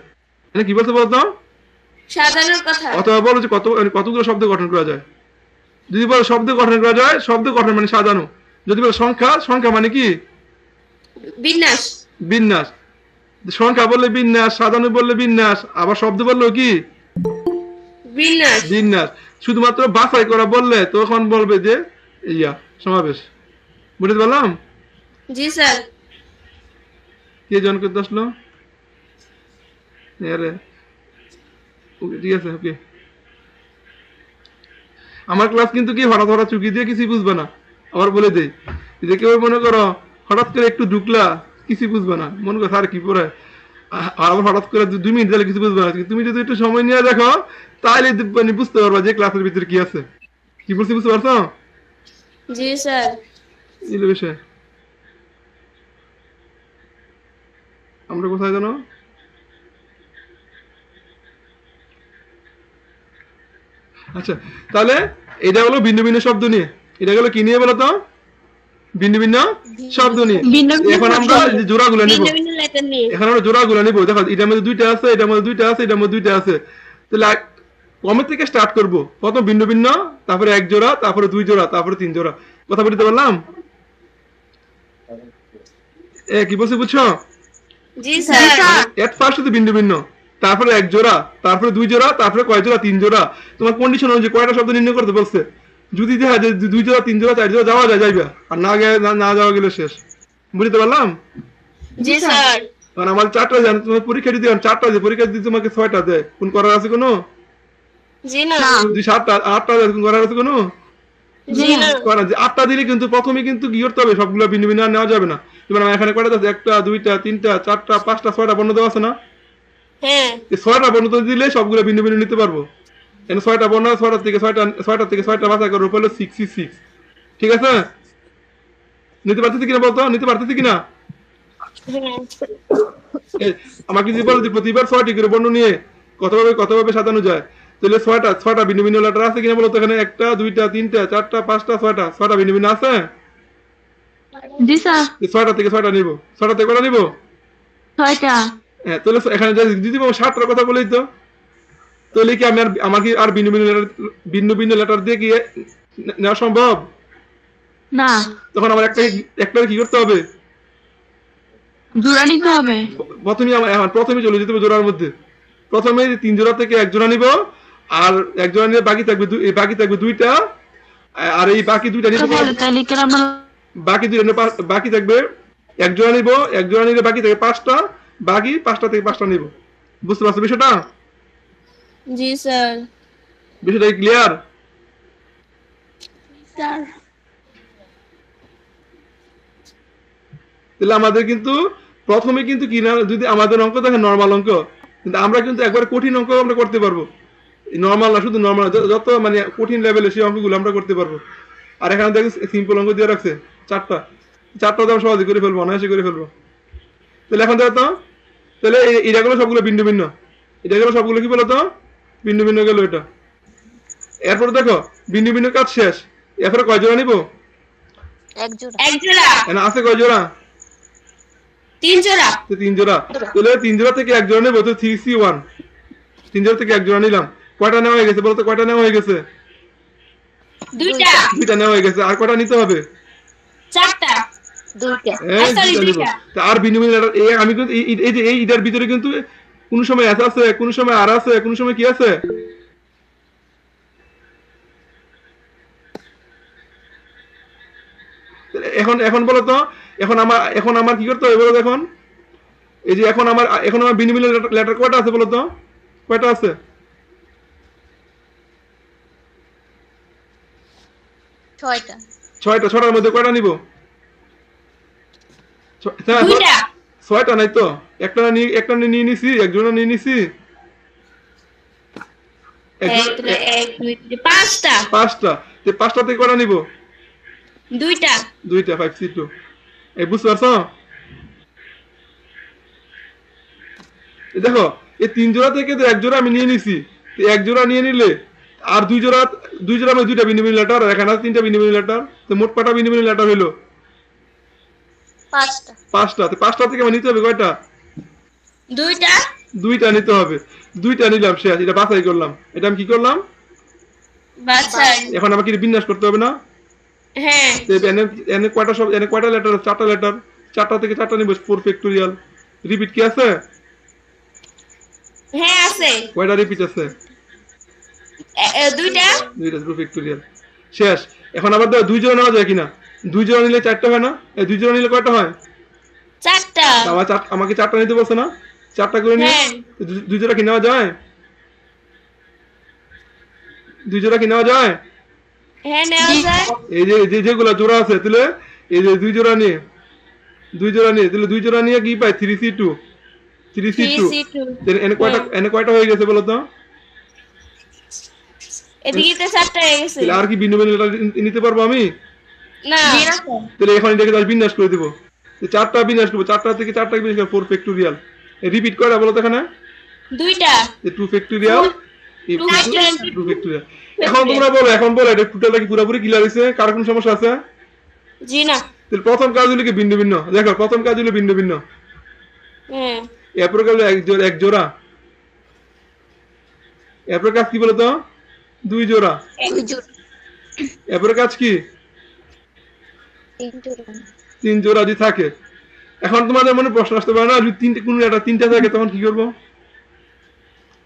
Speaker 1: এখানে কি বলছে বলতো?
Speaker 3: সাজানোর কথা।
Speaker 1: অথবা বলো যে কতগুলো শব্দ গঠন করা যায়। যদি বলো শব্দ গঠন করা যায়, শব্দ গঠন মানে সাজানো। যদি বলো সংখ্যা মানে কি?
Speaker 3: বিন্যাস।
Speaker 1: বিন্যাস। সংখ্যা বললে বিন্যাস, সাজানো বললে বিন্যাস, আবার শব্দ বললেও কি?
Speaker 3: বিন্যাস।
Speaker 1: বিন্যাস। শুধুমাত্র বাছাই করা বললে তখন বলবে যে সমাবেশ। বুঝতে পারলাম?
Speaker 3: জি স্যার।
Speaker 1: কে জন করতে আসলো? ঠিক আছে, ওকে। আমার ক্লাস কিন্তু কি হঠাৎ চুকি দিয়ে কিছু বুঝবে না, আবার বলে দেই যে কেউ মনে করো হঠাৎ করে একটু ঢুকলা কিছু বুঝবে না, মনে করো স্যার কি পড়ে, আর আবার হঠাৎ করে 2 মিনিট দিলে কিছু বুঝবে না। তুমি যদি একটু সময় নিয়ে দেখো তাহলে বুঝতে পারবা যে ক্লাসের ভিতরে কি আছে। কি বলছি বুঝতে পারছো?
Speaker 3: জি স্যার।
Speaker 1: এই বিষয় আমরা কোথায় জানো? আচ্ছা তাহলে এটা হলো ভিন্ন ভিন্ন শব্দ নিয়ে, এটা গেলো কি নিয়ে বলো তো? ভিন্ন ভিন্ন শব্দ নিয়ে। এখন আমরা জোড়াগুলো নিব,
Speaker 3: ভিন্ন ভিন্ন লেটার নিয়ে।
Speaker 1: এখন আমরা জোড়াগুলো নিব। দেখো এটার মধ্যে 2টা আছে, এটার মধ্যে 2টা আছে, এটার মধ্যে 2টা আছে। তাহলে কমের থেকে স্টার্ট করব। প্রথম ভিন্ন ভিন্ন, তারপরে 1 জোড়া, তারপরে 2 জোড়া, তারপরে 3 জোড়া। কথা বলতে পারলাম? কি বলছি বুঝছো?
Speaker 3: জি স্যার।
Speaker 1: এট ফার্স্ট হচ্ছে ভিন্ন ভিন্ন, তারপরে 1 জোড়া, তারপরে 2 জোড়া, তারপরে কয় জোড়া? 3 জোড়া। তোমার কন্ডিশন অনুযায়ী কয়টা শব্দ নির্ণয় করতে বলছে। যদি দেখা যায় 2 জোড়া 3 জোড়া 4 জোড়া যাওয়া যায় যাইবা, আর না যাওয়া গেলে শেষ। বুঝতে পারলাম?
Speaker 3: জি স্যার।
Speaker 1: কারণ আমার 4টা জান, তোমার পরীক্ষা যদি 4টা যে পরীক্ষা দিতে তোমাকে 6টা দেয়, কোন করার আছে কোনো?
Speaker 3: জি না।
Speaker 1: যদি 7টা 8টা দেয়, কোন করার আছে কোনো?
Speaker 3: জি না।
Speaker 1: করা যে 8টা দিলে কিন্তু প্রথমে কিন্তু কি করতে হবে, সবগুলো ভিন্ন ভিন্ন আর নেওয়া যাবে না। যেমন আমার এখানে কয়টা আছে, 1টা 2টা 3টা 4টা 5টা 6টা বর্ণ দেওয়া আছে না?
Speaker 3: হ্যাঁ।
Speaker 1: এই 6টা বর্ণ তো দিলে সবগুলো ভিন্ন ভিন্ন নিতে পারবো। এখানে 6টা বর্ণ, 6টা থেকে 6টা বাছাই করবো, হলো 66। ঠিক আছে? নিতে পারতেছি কিনা বলতো, নিতে পারতেছি কিনা?
Speaker 3: হ্যাঁ।
Speaker 1: এই, আমাকে যদি বলো যে প্রতিবার 6টি করে বর্ণ নিয়ে কতভাবে সাজানো যায়, তাহলে 6টা ভিন্ন ভিন্ন লেটার আছে কিনা বলো তো? এখানে 1টা 2টা 3টা 4টা 5টা 6টা ভিন্ন ভিন্ন আছে।
Speaker 2: জি স্যার।
Speaker 1: এই 6টা থেকে 6টা নিব, 6টা থেকে কটা নিব?
Speaker 2: 6টা।
Speaker 1: হ্যাঁ, তাহলে এখানে যদি 7টার কথা বলেই তো, তাহলে কি আমার কি আর ভিন্ন ভিন্ন লেটার দিয়ে কি নেওয়া সম্ভব?
Speaker 2: না,
Speaker 1: তখন আমার একটা কি করতে হবে?
Speaker 2: জোড়া নিতে হবে।
Speaker 1: প্রথমে চলে যেতে হবে জোড়ার মধ্যে। প্রথমে 3 জোড়া থেকে 1 জোড়া নিব, আর 1 জোড়া নিয়ে বাকি থাকবে 2টা, আর এই বাকি 2টা নিতে
Speaker 2: বলে তাহলে কি আমরা
Speaker 1: বাকি থাকবে 1 জোড়া নিব, 1 জোড়া নিলে বাকি থাকবে 5টা, বাকি 5টা থেকে 5টা নিব। বুঝতে পারছো বিষয়টা?
Speaker 3: জি স্যার।
Speaker 1: বিষয়টা ক্লিয়ার?
Speaker 4: স্যার
Speaker 1: তাহলে আমাদের কিন্তু প্রথমে কিন্তু কি না, যদি আমাদের অঙ্ক দেখে নরমাল অঙ্ক, কিন্তু আমরা কিন্তু একবার কঠিন অঙ্ক আমরা করতে পারবো। নরমাল না, শুধু নরমাল, যত মানে কঠিন লেভেলে সেই অঙ্কগুলো আমরা করতে পারবো। আর এখানে দেখো সিম্পল অঙ্ক দিয়ে রাখছে 4টা তো আমরা সহজে করে ফেলবো, অনায়াসে করে ফেলবো। তাহলে এখন দেখো তো, তাহলে এটাগুলো সবগুলো ভিন্ন ভিন্ন, এটাগুলো সবগুলো কি বলতো ভিন্ন ভিন্ন গেল এটা। এরপরে দেখো ভিন্ন ভিন্ন কাজ শেষ, এরপরে কয় জোড়া নিবো?
Speaker 3: এক জোড়া।
Speaker 1: এখানে আছে কয় জোড়া?
Speaker 3: 3 জোড়া।
Speaker 1: 3 জোড়া। তাহলে 3 জোড়া থেকে 1 জোড়া নেবো, তো 3C1। 3 জোড়া থেকে 1 জোড়া নিলাম। কয়টা নেওয়া হয়ে গেছে বলতো? কয়টা নেওয়া হয়ে গেছে?
Speaker 3: 2টা।
Speaker 1: 2টা নেওয়া হয়ে গেছে। আর কয়টা নিতে হবে?
Speaker 3: 4টা। 2টা। সরি
Speaker 1: 2টা নিবো।
Speaker 3: 2টা।
Speaker 1: তা আর ভিন্ন লেটার, আমি কিন্তু এই যে এটার ভিতরে কিন্তু কোন সময় এস আছে, কোন সময় আর আছে, কোন সময় কি আছে? এখন বলো তো, এখন আমার কি করতে হবে বলো তো? এখন এই যে এখন আমার ভিন্ন ভিন্ন লেটার কয়টা আছে বলো তো? কয়টা আছে?
Speaker 3: 6টা।
Speaker 1: 6টার মধ্যে কয়টা নিব?
Speaker 3: 2টা।
Speaker 1: 6টা নাই তো, একটা নিয়ে নিছি, 1 জোড়া নিয়ে নিছি।
Speaker 3: 5টা।
Speaker 1: 5টা, 5টা থেকে কয়টা নিব?
Speaker 3: 2টা।
Speaker 1: 2টা, 5C2। এই বুঝতে পারছো? দেখো এই 3 জোড়া থেকে তো 1 জোড়া আমি নিয়ে নিছি, 1 জোড়া নিয়ে নিলে আর 2 জোড়া মানে 2টা ভিন্ন ভিন্ন লেটার, এখানে আছে 3টা ভিন্ন ভিন্ন লেটার, তো মোট কয়টা ভিন্ন ভিন্ন লেটার হইলো?
Speaker 3: 5টা।
Speaker 1: 5টা। তো 5টা থেকে আমার নিতে হবে কয়টা?
Speaker 3: 2টা।
Speaker 1: 2টা নিতে হবে। 2টা নিলাম, শেষ। এটা বাছাই করলাম। এটা আমি কি করলাম?
Speaker 3: বাছাই।
Speaker 1: এখন আমাকে এটা বিন্যাস করতে হবে না?
Speaker 3: হ্যাঁ।
Speaker 1: তো এনে কয়টা লেটার? 4টা লেটার। 4টা থেকে 4টা নিব, 4 ফ্যাক্টোরিয়াল। রিপিট কি আছে?
Speaker 3: হ্যাঁ আছে।
Speaker 1: কয়টা রিপিট আছে?
Speaker 3: 2টা।
Speaker 1: 2টা, 2 ফ্যাক্টোরিয়াল। শেষ। এখন আবার দেখো 2 জোড়া নেওয়া যায় কিনা? 2 জোড়া নিলে 4টা হয় না? এই 2 জোড়া নিলে কয়টা হয়?
Speaker 3: 4টা।
Speaker 1: আমাকে 4টা নিতে বলছে না? 4টা করে নিয়ে
Speaker 3: হ্যাঁ।
Speaker 1: 2 জোড়া কি নেওয়া যায়? 2 জোড়া কি নেওয়া যায়?
Speaker 3: হ্যাঁ নেওয়া যায়।
Speaker 1: এই যে যেগুলা জোড়া আছে, তাহলে এই যে 2 জোড়া নিয়ে তাহলে 2 জোড়া নিয়ে কি পাই? 3C2। 3C2।
Speaker 3: 3C2।
Speaker 1: এনে কয়টা হয়ে গেছে বলো তো?
Speaker 3: এদিকে তো 4টা হয়ে গেছে।
Speaker 1: তাহলে আর কি ভিন্ন ভিন্ন লেটার নিতে পারবো আমি?
Speaker 3: না।
Speaker 1: তাহলে এখন এটাকে তাহলে বিন্যাস করে দেবো। 4টা বিন্যাস করবো, 4টা থেকে 4টা বিন্যাস করবো, 4 ফ্যাক্টোরিয়াল। রিপিট কয়টা বলো তো এখানে?
Speaker 3: 2টা।
Speaker 1: 2 ফ্যাক্টোরিয়াল।
Speaker 3: 2 ফ্যাক্টোরিয়াল।
Speaker 1: 2 ফ্যাক্টোরিয়াল। এখন তোমরা বলো, এটা টোটালটা কি পুরোপুরি ক্লিয়ার হয়েছে? কার কোন সমস্যা আছে?
Speaker 3: জি না।
Speaker 1: তাহলে প্রথম কাজগুলো কি ভিন্ন ভিন্ন? দেখো প্রথম কাজগুলো ভিন্ন ভিন্ন।
Speaker 3: হ্যাঁ।
Speaker 1: এরপর কাজ 1 জোড়া। এরপর কাজ কি বলতো? 2 জোড়া।
Speaker 3: 2 জোড়া।
Speaker 1: এরপর কাজ কি?
Speaker 3: 3 জোড়া।
Speaker 1: 3 জোড়া যদি থাকে। এখন তোমাদের মনে প্রশ্ন আসতে পারে না, যদি কোনো একটা 3টা থাকে তখন কি করবো?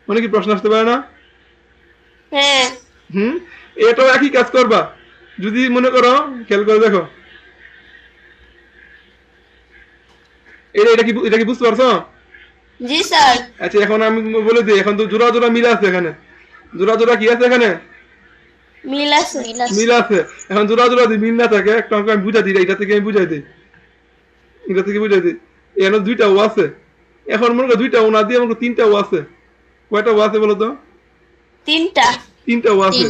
Speaker 1: মনে কি প্রশ্ন আসতে পারে না?
Speaker 3: হ্যাঁ।
Speaker 1: এটাও একই কাজ করবা। যদি মনে করো, খেয়াল করে দেখো, এটা কি বুঝতে পারছো?
Speaker 3: জি স্যার।
Speaker 1: আচ্ছা এখন আমি বলে দিই, এখন তো জোড়া জোড়া মিল আছে এখানে, জোড়া জোড়া কি আছে এখানে?
Speaker 3: মিল আছে।
Speaker 1: মিল আছে। এখন জোড়া জোড়া যদি মিল না থাকে একটা অঙ্ক আমি বুঝাই দিই, এটা থেকে আমি বুঝাই দিই, এটা থেকে বুঝাই দিই। এখানে দুইটা ও আছে, এখন মনে করো দুইটা ও না দিয়ে মনে করো তিনটা ও আছে। কয়টা ও আছে বলো তো?
Speaker 3: তিনটা।
Speaker 1: তিনটা ও আছে।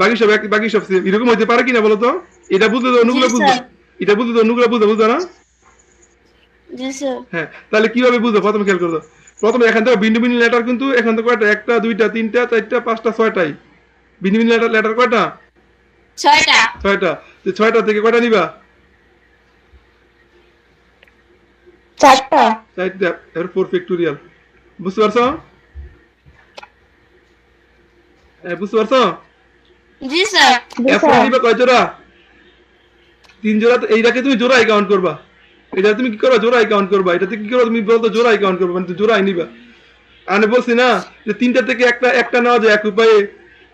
Speaker 1: বাকি সব same। এরকম হইতে পারে কিনা বলো তো? এটা বুঝলে তো অন্যগুলো
Speaker 3: জি,
Speaker 1: বুঝবে,
Speaker 3: স্যার।
Speaker 1: এটা বুঝলে তো অন্যগুলো বুঝবে, বুঝবে না?
Speaker 3: জি স্যার।
Speaker 1: হ্যাঁ, তাহলে কিভাবে বুঝবো প্রথমে খেয়াল করো। প্রথমে এখান থেকে ভিন্ন ভিন্ন লেটার কিন্তু এখান থেকে কয়টা? একটা, দুইটা, তিনটা, চারটা, পাঁচটা, ছয়টাই। ভিন্ন ভিন্ন লেটার কয়টা?
Speaker 3: 6টা।
Speaker 1: ছয়টা। তো ছয়টা থেকে কয়টা নিবা?
Speaker 2: 4টা।
Speaker 1: চারটা। এর 4 ফ্যাক্টোরিয়াল। বুঝতে পারছো? বুঝতে পারছো?
Speaker 3: জি স্যার।
Speaker 1: এরপরে নিবা কয় জোড়া? 3 জোড়া। তো এইটাকে তুমি জোড়াই কাউন্ট করবা, এটা তুমি কি করবা? জোড়াই কাউন্ট করবা। এটাতে কি করবা তুমি বলতো? জোড়াই কাউন্ট করবা, মানে জোড়াই নিবা। আমি বলছি না যে 3টা থেকে একটা নেওয়া যায় এক উপায়ে,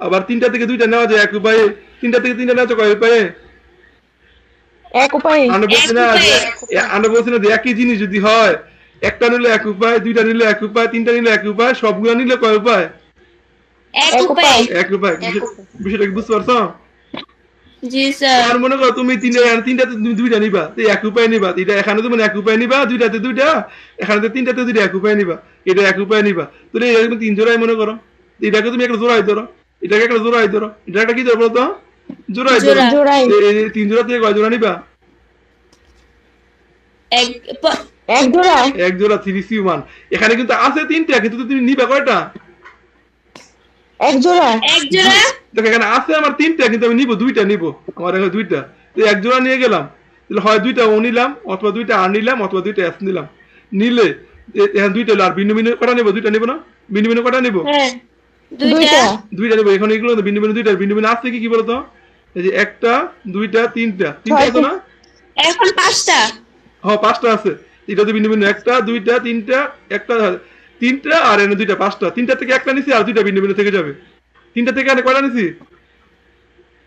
Speaker 1: আবার 3টা থেকে 2টা নেওয়া যায় এক উপায়ে, 3টা থেকে 3টা নেওয়া যায় কয় উপায়ে?
Speaker 2: এক উপায়ে।
Speaker 1: আমরা বলছি না যে একই জিনিস যদি হয়, একটা নিলে এক উপায়, 2টা নিলে এক উপায়, 3টা নিলে এক উপায়, সবগুলো নিলে কয় উপায়?
Speaker 3: এক উপায়।
Speaker 1: এক উপায়। বিষয়টা কি বুঝতে পারছো?
Speaker 3: জি স্যার।
Speaker 1: আর মনে করো তুমি তিনটাতে তুমি 2টা নিবা, তো এক উপায় নিবা। এটা এখানে তুমি এক উপায় নিবা, 2টাতে 2টা, এখানে 3টাতে 2টা এক উপায় নিবা, এটা এক উপায় নিবা। তাহলে এরকম 3 জোড়াই মনে করো। এটাকে তুমি একটা জোড়াই ধরো, এটাকে একটা জোড়াই ধরো, এটা একটা কি ধরো বলো তো? জোড়াই ধরো।
Speaker 2: জোড়াই।
Speaker 1: এই 3 জোড়া থেকে কয় জোড়া নিবা?
Speaker 3: এক
Speaker 2: এক জোড়া।
Speaker 1: এক জোড়া 3C1। এখানে কিন্তু আছে 3টা, কিন্তু তুমি নিবা কয়টা?
Speaker 2: এক জোড়া।
Speaker 3: এক জোড়া।
Speaker 1: দেখো এখানে আছে আমার 3টা, কিন্তু আমি নিব 2টা নিব, আমার এখানে 2টা। তো এক জোড়া নিয়ে গেলাম, তাহলে হয় 2টা ও নিলাম, অথবা 2টা আর নিলাম, অথবা 2টা এস নিলাম। নিলে এখানে 2টা হলো। আর ভিন্ন ভিন্ন কটা নিব? 2টা নিব না? ভিন্ন ভিন্ন কটা নিব?
Speaker 3: হ্যাঁ। 2টা।
Speaker 2: 2টা।
Speaker 1: 2টা নিব। এখন এগুলো ভিন্ন ভিন্ন 2টা, ভিন্ন ভিন্ন আছে কি কি বলতো? এই যে একটা, 2টা, 3টা, 3টা আছে না?
Speaker 3: এখন 5টা।
Speaker 1: হ্যাঁ 5টা আছে। এটা তো ভিন্ন ভিন্ন, একটা, 2টা, 3টা, একটা, 3টা আর এনে 2টা, 5টা। 3টা থেকে একটা নিছি, আর 2টা ভিন্ন ভিন্ন থেকে যাবে। 3টা থেকে এনে কয়টা নিছি?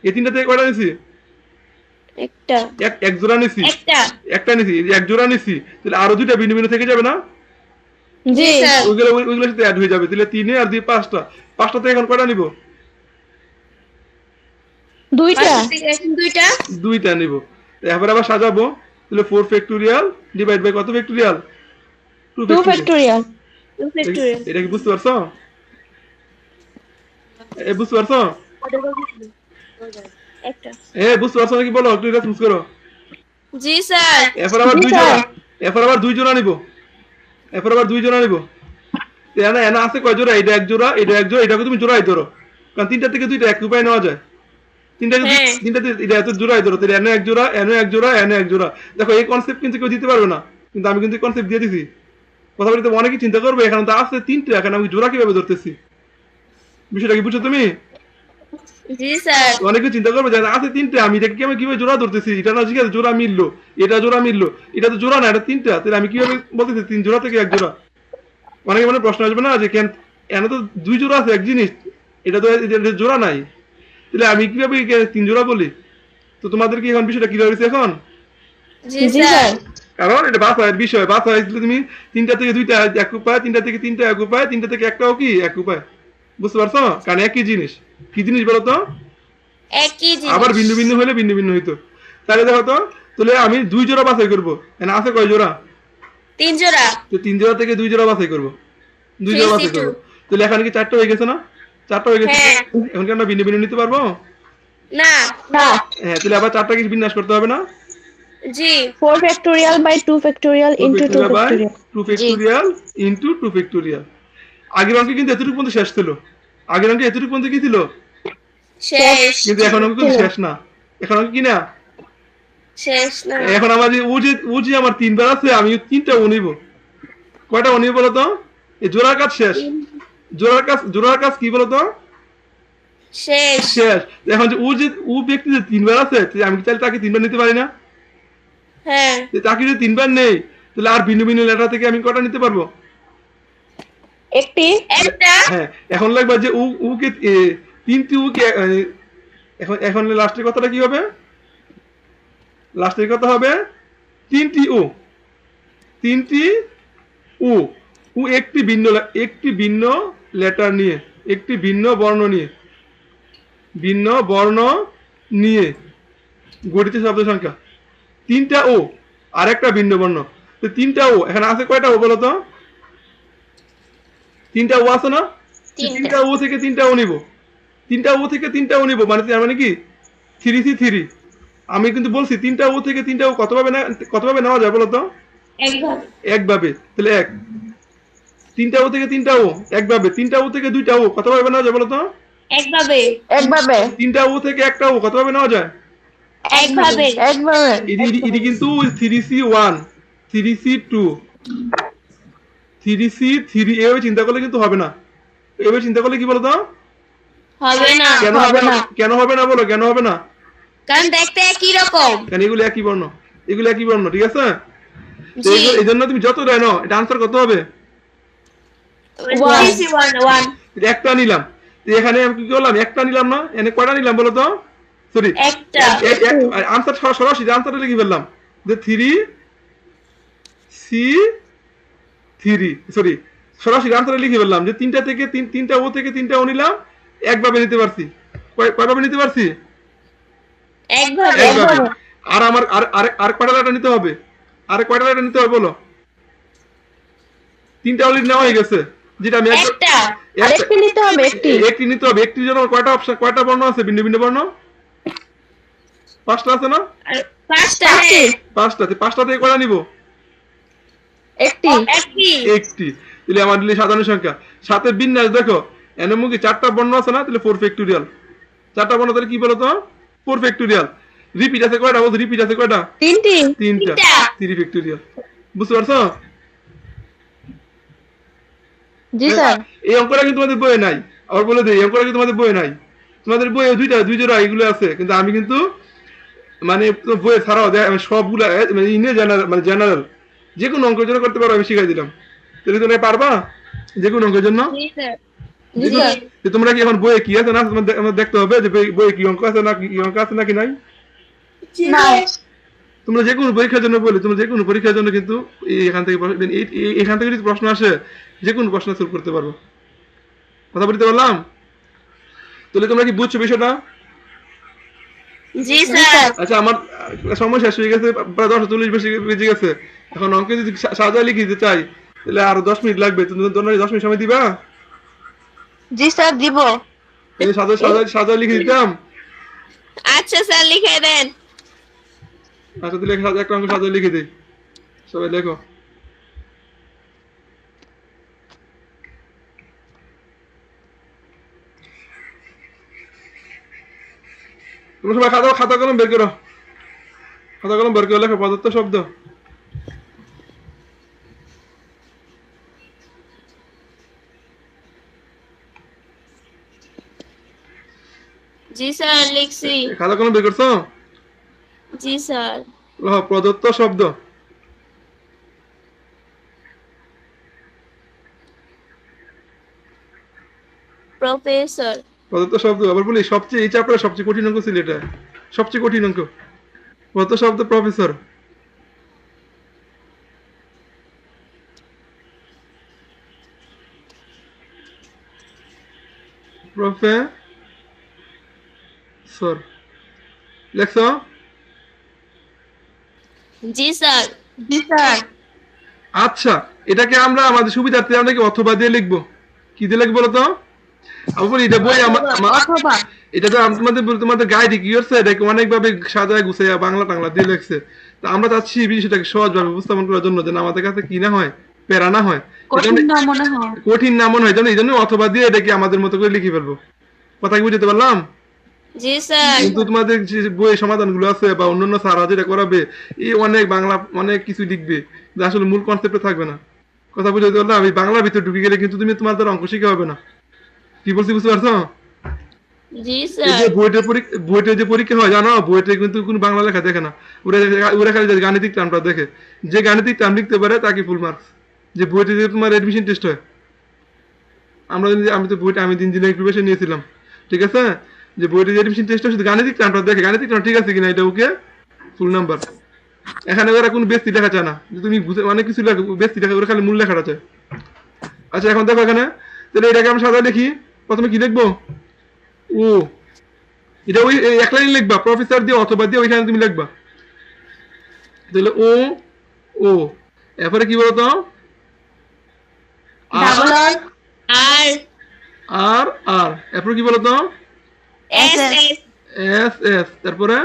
Speaker 1: এই 3টা থেকে কয়টা নিছি?
Speaker 3: একটা।
Speaker 1: এক জোড়া নিছি,
Speaker 3: একটা।
Speaker 1: একটা নিছি, এই যে এক জোড়া নিছি, তাহলে আরো 2টা ভিন্ন ভিন্ন থেকে যাবে না?
Speaker 2: জি।
Speaker 3: স্যার।
Speaker 1: ওইগুলোর সাথে অ্যাড হয়ে যাবে। তাহলে 3 আর 2 5টা। 5টা থেকে এখন কয়টা নিব?
Speaker 2: 2টা।
Speaker 3: 5টা থেকে এখন 2টা।
Speaker 1: 2টা নিব। এবার আবার সাজাবো। তাহলে 4 ফ্যাক্টোরিয়াল ডিভাইড বাই কত ফ্যাক্টোরিয়াল? 2
Speaker 2: 2
Speaker 1: ফ্যাক্টোরিয়াল।
Speaker 2: ফ্যাক্টোরিয়াল।
Speaker 3: 2 ফ্যাক্টোরিয়াল।
Speaker 1: এটা কি বুঝতে পারছো? বুঝতে পারছো?
Speaker 3: একটা।
Speaker 1: বুঝতে পারছো নাকি বলো, একটু রেসপন্স করো।
Speaker 3: জি স্যার।
Speaker 1: এরপর আবার
Speaker 2: জি,
Speaker 1: 2
Speaker 2: স্যার।
Speaker 1: জোড়া, এরপর আবার 2 জোড়া নিব, এরপর আবার 2 জোড়া নিব। এনা এনা আছে কয় জোড়া? এটা এক জোড়া, এটা এক জোড়া, এটাকে তুমি জোড়াই ধরো, কারণ 3টা থেকে 2টা এক উপায় নেওয়া যায়।
Speaker 3: হ্যাঁ।
Speaker 1: 3টাতে এটা এত জোড়াই ধরো, তাহলে এনে এক জোড়া, এনে এক জোড়া, এনে এক জোড়া। দেখো এই কনসেপ্ট কিন্তু কেউ দিতে পারবে না, কিন্তু আমি কিন্তু কনসেপ্ট দিয়ে দিছি। কথা বলতে অনেকেই চিন্তা করবে এখানে তো আছে 3টা, এখানে আমি জোড়া কিভাবে ধরতেছি। বিষয়টা কি বুঝছো তুমি?
Speaker 3: জি স্যার।
Speaker 1: অনেকে চিন্তা করবে যে আছে 3টা, আমি এটাকে কিভাবে জোড়া ধরতেছি। এটা না, ঠিক আছে জোড়া মিললো, এটা জোড়া মিললো, এটা তো জোড়া না, এটা 3টা, তাহলে আমি কিভাবে বলতেছি 3 জোড়া থেকে এক জোড়া? অনেকে মনে প্রশ্ন আসবে না যে কেন এনে তো 2 জোড়া আছে এক জিনিস, এটা তো এটা জোড়া নাই, তাহলে আমি কিভাবে 3 জোড়া বলি? তো তোমাদের কি এখন বিষয়টা ক্লিয়ার হয়েছে এখন?
Speaker 3: জি
Speaker 2: জি
Speaker 3: স্যার।
Speaker 2: স্যার।
Speaker 1: কারণ এটা বাছাইয়ের বিষয়, বাছাই তুমি 3টা থেকে 2টা এক উপায়, 3টা থেকে 3টা এক উপায়, 3টা থেকে একটাও কি এক উপায়। বুঝতে পারছো? কারণ একই জিনিস। কি জিনিস বলো তো?
Speaker 3: একই
Speaker 1: আবার
Speaker 3: জিনিস।
Speaker 1: ভিন্ন ভিন্ন হলে ভিন্ন ভিন্ন হইতো। তাহলে দেখো তো, তাহলে আমি 2 জোড়া বাছাই করবো, এখানে আছে কয় জোড়া?
Speaker 3: 3 জোড়া।
Speaker 1: তো 3 জোড়া থেকে 2 জোড়া বাছাই করবো, 2 জোড়া বাছাই
Speaker 3: 3C2।
Speaker 1: করবো। তাহলে এখানে কি 4টা হয়ে গেছে না? 4টা হয়ে গেছে।
Speaker 3: হ্যাঁ।
Speaker 1: এখন কি আমরা ভিন্ন ভিন্ন নিতে পারবো?
Speaker 3: না।
Speaker 2: না।
Speaker 1: হ্যাঁ, তাহলে আবার 4টা কি বিন্যাস করতে হবে না?
Speaker 3: জি।
Speaker 2: 4 factorial by 2 factorial
Speaker 1: 4
Speaker 2: into 2
Speaker 1: factorial by
Speaker 2: factorial.
Speaker 1: 2 factorial into 2 factorial. আগের অঙ্কে কিন্তু এতটুকু পর্যন্ত শেষ ছিল, আগের অঙ্কে এতটুকু পর্যন্ত কি ছিল?
Speaker 3: শেষ।
Speaker 1: কিন্তু এখন অঙ্ক কিন্তু শেষ না, এখন অঙ্ক কি না?
Speaker 3: শেষ না।
Speaker 1: এখন আমার ও যে আমার 3 বার আছে, আমি 3টা ও নিব। কয়টা ও নিব বলো তো? এই জোড়ার কাজ শেষ। জোড়ার কাজ কি বলো তো?
Speaker 3: শেষ।
Speaker 1: শেষ। এখন যে ও ব্যক্তি যে 3 বার আছে, আমি কি চাইলে তাকে 3 বার নিতে পারি না?
Speaker 3: হ্যাঁ।
Speaker 1: তাকে যদি 3 বার নেই, তাহলে আর ভিন্ন ভিন্ন লেটার থেকে আমি কটা নিতে পারবো?
Speaker 2: একটি।
Speaker 3: একটা।
Speaker 1: হ্যাঁ, এখন লাগবে যে কে 3টি কে এখন লাস্টের কথাটা কি হবে? লাস্টের কথা হবে 3টি ও। তিনটি উ উ একটি ভিন্ন লেটার নিয়ে, একটি ভিন্ন বর্ণ নিয়ে গঠিত শব্দ সংখ্যা। তিনটা ও আর একটা ভিন্ন বর্ণ। তো তিনটা ও এখানে আছে কয়টা ও বলো তো? তিনটা ও আছে না? তিনটা ও থেকে তিনটা ও নিব, তিনটা ও থেকে তিনটা ও নিব, মানে তার মানে কি 3C3। আমি কিন্তু বলছি তিনটা ও থেকে তিনটা ও কতভাবে নেওয়া যায় বলো তো? একভাবে। তাহলে এক। তিনটা ও থেকে তিনটা ও একভাবে, তিনটা ও থেকে দুইটা ও কতভাবে নেওয়া যায় বলো তো?
Speaker 3: একভাবে।
Speaker 1: তিনটা ও থেকে একটা ও কতভাবে নেওয়া যায়?
Speaker 2: একভাবে
Speaker 1: এটি কিন্তু 3C1 3C2 3C3 এভাবে চিন্তা করলে কিন্তু হবে না। এভাবে চিন্তা করলে কি বলো তো?
Speaker 3: হবে না।
Speaker 1: কেন হবে না? কেন হবে না বলো, কেন হবে না?
Speaker 3: কারণ দেখতে একই রকম।
Speaker 1: কারণ এগুলো একই বর্ণ, ঠিক আছে? তো
Speaker 3: জি।
Speaker 1: এই জন্য তুমি যত দেয় নাও, এটা আনসার কত হবে?
Speaker 3: 1
Speaker 1: একটা নিলাম। তো এখানে আমি কি করলাম? একটা নিলাম না, এখানে কয়টা নিলাম বলো তো? সরি,
Speaker 3: একটা।
Speaker 1: আনসার সরাসরি আনসারটা লিখে ফেললাম যে 3C3, সরি সরাসরি আনসারে লিখে ফেললাম যে তিনটা থেকে তিনটা ও থেকে তিনটা ও নিলাম, একভাবে নিতে পারছি। কয়ভাবে নিতে পারছি?
Speaker 3: একভাবে।
Speaker 1: একভাবে। আর আমার আর কয়টা লেটার নিতে হবে? আর কয়টা লেটার নিতে হবে বলো? তিনটা অলরেডি নেওয়া হয়ে গেছে, যেটা আমি
Speaker 3: একটা।
Speaker 2: আরেকটি নিতে হবে,
Speaker 1: একটি নিতে হবে। একটির জন্য কয়টা অপশন, কয়টা বর্ণ আছে? ভিন্ন ভিন্ন বর্ণ 5টা আছে না?
Speaker 3: আর পাঁচটা।
Speaker 1: 5টা থেকে কয়টা নিব?
Speaker 2: একটি
Speaker 1: একটি। তাহলে আমার দিলে সাধারণ সংখ্যা। সাথে বিন্যাস দেখো, এর মুখে 4টা বর্ণ আছে না? তাহলে 4 ফ্যাক্টোরিয়াল। 4টা বর্ণ তাহলে কি বলো তো? 4 ফ্যাক্টোরিয়াল। রিপিট আছে কয়টা? বলতো রিপিট আছে কয়টা?
Speaker 2: তিনটা
Speaker 1: 3 ফ্যাক্টোরিয়াল। বুঝতে পারছো?
Speaker 2: জি স্যার।
Speaker 1: এই অঙ্কটা কিন্তু তোমাদের বইয়ে নাই। আবার বলে দিই, এই অঙ্কটা কিন্তু তোমাদের বইয়ে নাই। তোমাদের বইয়ে দুই জোড়া এগুলো আছে, কিন্তু আমি কিন্তু মানে বইয়ে ছাড়াও সবগুলা জেনারেল যে কোনো অঙ্কের জন্য করতে পারো, আমি শিখাই দিলাম। তাহলে তোমরা পারবা যে কোনো অঙ্কের জন্য? তোমরা কি এখন বইয়ে কি আছে না তোমার দেখতে হবে যে বইয়ে কি অঙ্ক আছে না, কি অঙ্ক আছে নাকি নাই? তোমরা যে কোনো পরীক্ষার জন্য বলে, তোমরা যে কোনো পরীক্ষার জন্য কিন্তু এখান থেকে যদি প্রশ্ন আসে, যে কোনো প্রশ্ন সলভ করতে পারবো। কথা বলতে পারলাম? তাহলে তোমরা কি বুঝছো বিষয়টা?
Speaker 3: জি স্যার।
Speaker 1: আচ্ছা, আমার সময় শেষ হয়ে গেছে, প্রায় 10:40 বেজে গেছে। এখন অঙ্কে যদি সাজা লিখে দিতে চাই, তাহলে আরো 10 মিনিট লাগবে। তুমি 10 মিনিট সময় দিবা?
Speaker 2: জি স্যার দিব।
Speaker 1: সাজা লিখে দিতাম।
Speaker 3: আচ্ছা স্যার, লিখে দেন।
Speaker 1: আচ্ছা, তাহলে একটা অঙ্ক সাজা লিখে দিই, সবাই লেখো। তোমরা সবাই খাতা কলম বের করো, লেখো পদার্থ শব্দ।
Speaker 3: জি স্যার, লিখছি।
Speaker 1: খাতা কলম বের করছো?
Speaker 3: জি স্যার।
Speaker 1: প্রদত্ত শব্দ।
Speaker 3: প্রফেসর।
Speaker 1: প্রদত্ত শব্দ। আবার বলি, এই চ্যাপ্টারের সবচেয়ে কঠিন অঙ্ক ছিল এটা, সবচেয়ে কঠিন অঙ্ক। প্রদত্ত শব্দ প্রফেসর। লেখছো?
Speaker 3: জি স্যার।
Speaker 1: আচ্ছা, এটাকে আমরা আমাদের সুবিধার্থে আমরা কি অথবা দিয়ে লিখবো? কি দিয়ে লিখবো বলো তো? আমি বলি এটা বই এটা তো তোমাদের গাইডে কি করছে, এটাকে অনেকভাবে সাজায় গুছাইয়া বাংলা টাংলা দিয়ে লিখছে। তো আমরা চাচ্ছি বিষয়টাকে সহজভাবে উপস্থাপন করার জন্য, যেন আমাদের কাছে কি না হয়, প্যারা না হয়, কঠিন না মনে হয়, এই জন্য অথবা দিয়ে এটাকে আমাদের মতো করে লিখে ফেলবো। কথা কি বুঝতে পারলাম?
Speaker 3: জি স্যার।
Speaker 1: কিন্তু তোমাদের যে বই সমাধানগুলো আছে বা অন্যান্য স্যাররা যেটা করাবে, এই অনেক বাংলা অনেক কিছু লিখবে, আসলে মূল কনসেপ্টে থাকবে না। কথা বুঝতে পারলাম? আমি বাংলার ভিতরে ঢুকে গেলে কিন্তু তুমি তোমার দ্বারা অঙ্ক শিখা হবে না। কি বলছি বুঝতে পারছো?
Speaker 3: জি
Speaker 1: এই
Speaker 3: স্যার।
Speaker 1: যে বইটা যে পরীক্ষা হয় জানো, বইটা কিন্তু কোনো বাংলা লেখা দেখে না, ওরা খালি গাণিতিক টার্মটা দেখে। যে গাণিতিক টার্ম লিখতে পারে তাকে ফুল মার্কস। যে বইটা যে তোমার এডমিশন টেস্ট হয়, আমি তো বইটা আমি ইঞ্জিনিয়ারিং প্রিপারেশন নিয়েছিলাম, ঠিক আছে? যে বইটা যে এডমিশন টেস্ট হয় শুধু গাণিতিক টার্মটা দেখে, গাণিতিক টার্ম ঠিক আছে কিনা এটা ওকে ফুল নাম্বার। এখানে ওরা কোনো বেস্তি লেখা চায় না, যে তুমি অনেক কিছু লেখো বেস্তি লেখা, ওরা খালি মূল লেখাটা চায়। আচ্ছা এখন দেখো এখানে, তাহলে এটাকে আমরা সাদা লিখি। প্রথমে কি লিখবো? ও, এটা ওই এক লাইন লিখবা, প্রফেসর দিয়ে অথবা দিয়ে ওইখানে তুমি লিখবা। তাহলে ও ও, এরপরে কি বলতো?
Speaker 2: ডাবল আর
Speaker 3: আর
Speaker 1: আর আর, এরপরে কি বলতো?
Speaker 3: এস এস
Speaker 1: এস এস, তারপরে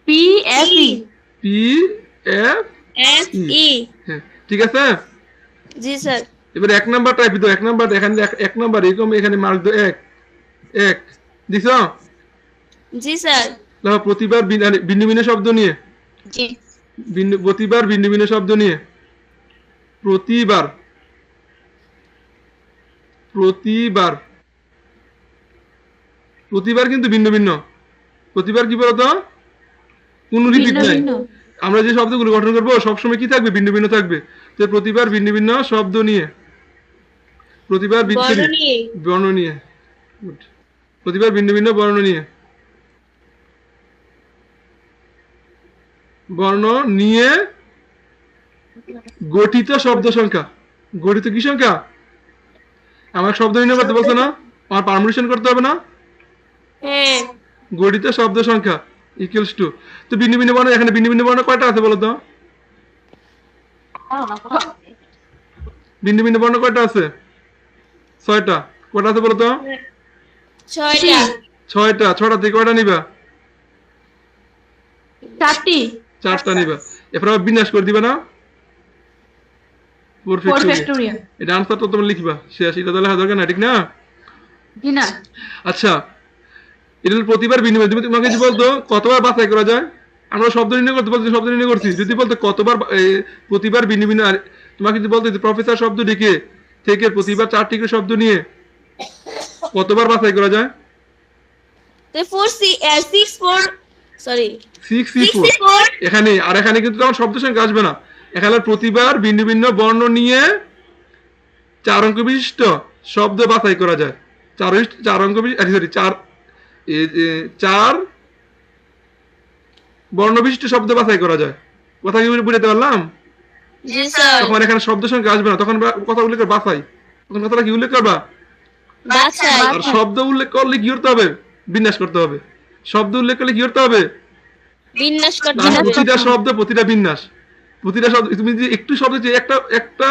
Speaker 2: P F E
Speaker 1: P F
Speaker 3: S E.
Speaker 1: হ্যাঁ ঠিক আছে।
Speaker 3: জি স্যার।
Speaker 1: এবার এক নাম্বার টাইপ দিও, এক নাম্বার এখানে এক নাম্বার এরকম এখানে মার্ক দাও, এক এক দিছ।
Speaker 3: জি স্যার।
Speaker 1: দেখো প্রতিবার ভিন্ন ভিন্ন শব্দ নিয়ে,
Speaker 2: জি
Speaker 1: প্রতিবার ভিন্ন ভিন্ন শব্দ নিয়ে, প্রতিবার প্রতিবার প্রতিবার কিন্তু ভিন্ন ভিন্ন। প্রতিবার কি বলতো? কোন রিপিট
Speaker 2: ভিন্ন
Speaker 1: নাই।
Speaker 2: ভিন্ন।
Speaker 1: আমরা যে শব্দগুলো গঠন করবো সবসময় কি থাকবে? ভিন্ন ভিন্ন থাকবে। তো প্রতিবার ভিন্ন ভিন্ন শব্দ নিয়ে, প্রতিবার
Speaker 3: বর্ণ নিয়ে।
Speaker 1: বর্ণ নিয়ে, Good. প্রতিবার ভিন্ন ভিন্ন বর্ণ নিয়ে, বর্ণ নিয়ে গঠিত শব্দ সংখ্যা। গঠিত কি সংখ্যা? আমার শব্দ নির্ণয় করতে বলছো না? আমার পারমিশন করতে হবে না?
Speaker 3: হ্যাঁ।
Speaker 1: গঠিত শব্দ সংখ্যা ইকুয়ালস টু, তো ভিন্ন ভিন্ন বর্ণ, এখানে ভিন্ন ভিন্ন বর্ণ কয়টা আছে বলো তো? ভিন্ন ভিন্ন বর্ণ কয়টা আছে? 6টা। কয়টা আছে বলো তো?
Speaker 3: 6টা।
Speaker 1: 6টা। 6টা থেকে কয়টা নিবা?
Speaker 2: 4টি
Speaker 1: 4টা নিবা। এরপর আবার বিন্যাস করে দিবা না? 4
Speaker 2: 4 ফ্যাক্টোরিয়াল।
Speaker 1: এটা আনসার তো তোমরা লিখবা, শেষ। এটা তো লেখা দরকার না, ঠিক না?
Speaker 2: জি না।
Speaker 1: আচ্ছা, এটা হলো প্রতিবার ভিন্ন ভিন্ন। তুমি তোমাকে যদি বলতো কতবার বাছাই করা যায়, আমরা শব্দ নির্ণয় করতে বলছি, শব্দ নির্ণয় করছি। যদি বলতো কতবার প্রতিবার ভিন্ন ভিন্ন, আর তোমাকে যদি বলতো প্রফেসর শব্দ ডেকে থেকে প্রতিবার 4টি করে শব্দ নিয়ে কতবার বাছাই করা যায়?
Speaker 3: তো 6 4 সরি
Speaker 1: 64 এখানে। আর এখানে কিন্তু তখন শব্দ সংখ্যা আসবে না, এখানে প্রতিবার ভিন্ন ভিন্ন বর্ণ নিয়ে 4 অঙ্ক বিশিষ্ট শব্দ বাছাই করা যায়। 4 অঙ্ক সরি 4 বর্ণ বিশিষ্ট শব্দ বাছাই করা যায়। কথা কি বুঝতে পারলাম?
Speaker 3: জি স্যার।
Speaker 1: তখন এখানে শব্দ সংখ্যা আসবে না, তখন কথা উল্লেখ করে বাছাই, তখন কথাটা কি উল্লেখ করবা?
Speaker 3: বাছাই।
Speaker 1: আর শব্দ উল্লেখ করলে কি করতে হবে? বিন্যাস করতে হবে। শব্দ উল্লেখ করলে কি করতে হবে?
Speaker 3: বিন্যাস করতে
Speaker 1: আর
Speaker 3: হবে।
Speaker 1: প্রতিটা শব্দ, প্রতিটা বিন্যাস, প্রতিটা শব্দ তুমি যদি একটু শব্দ একটা একটা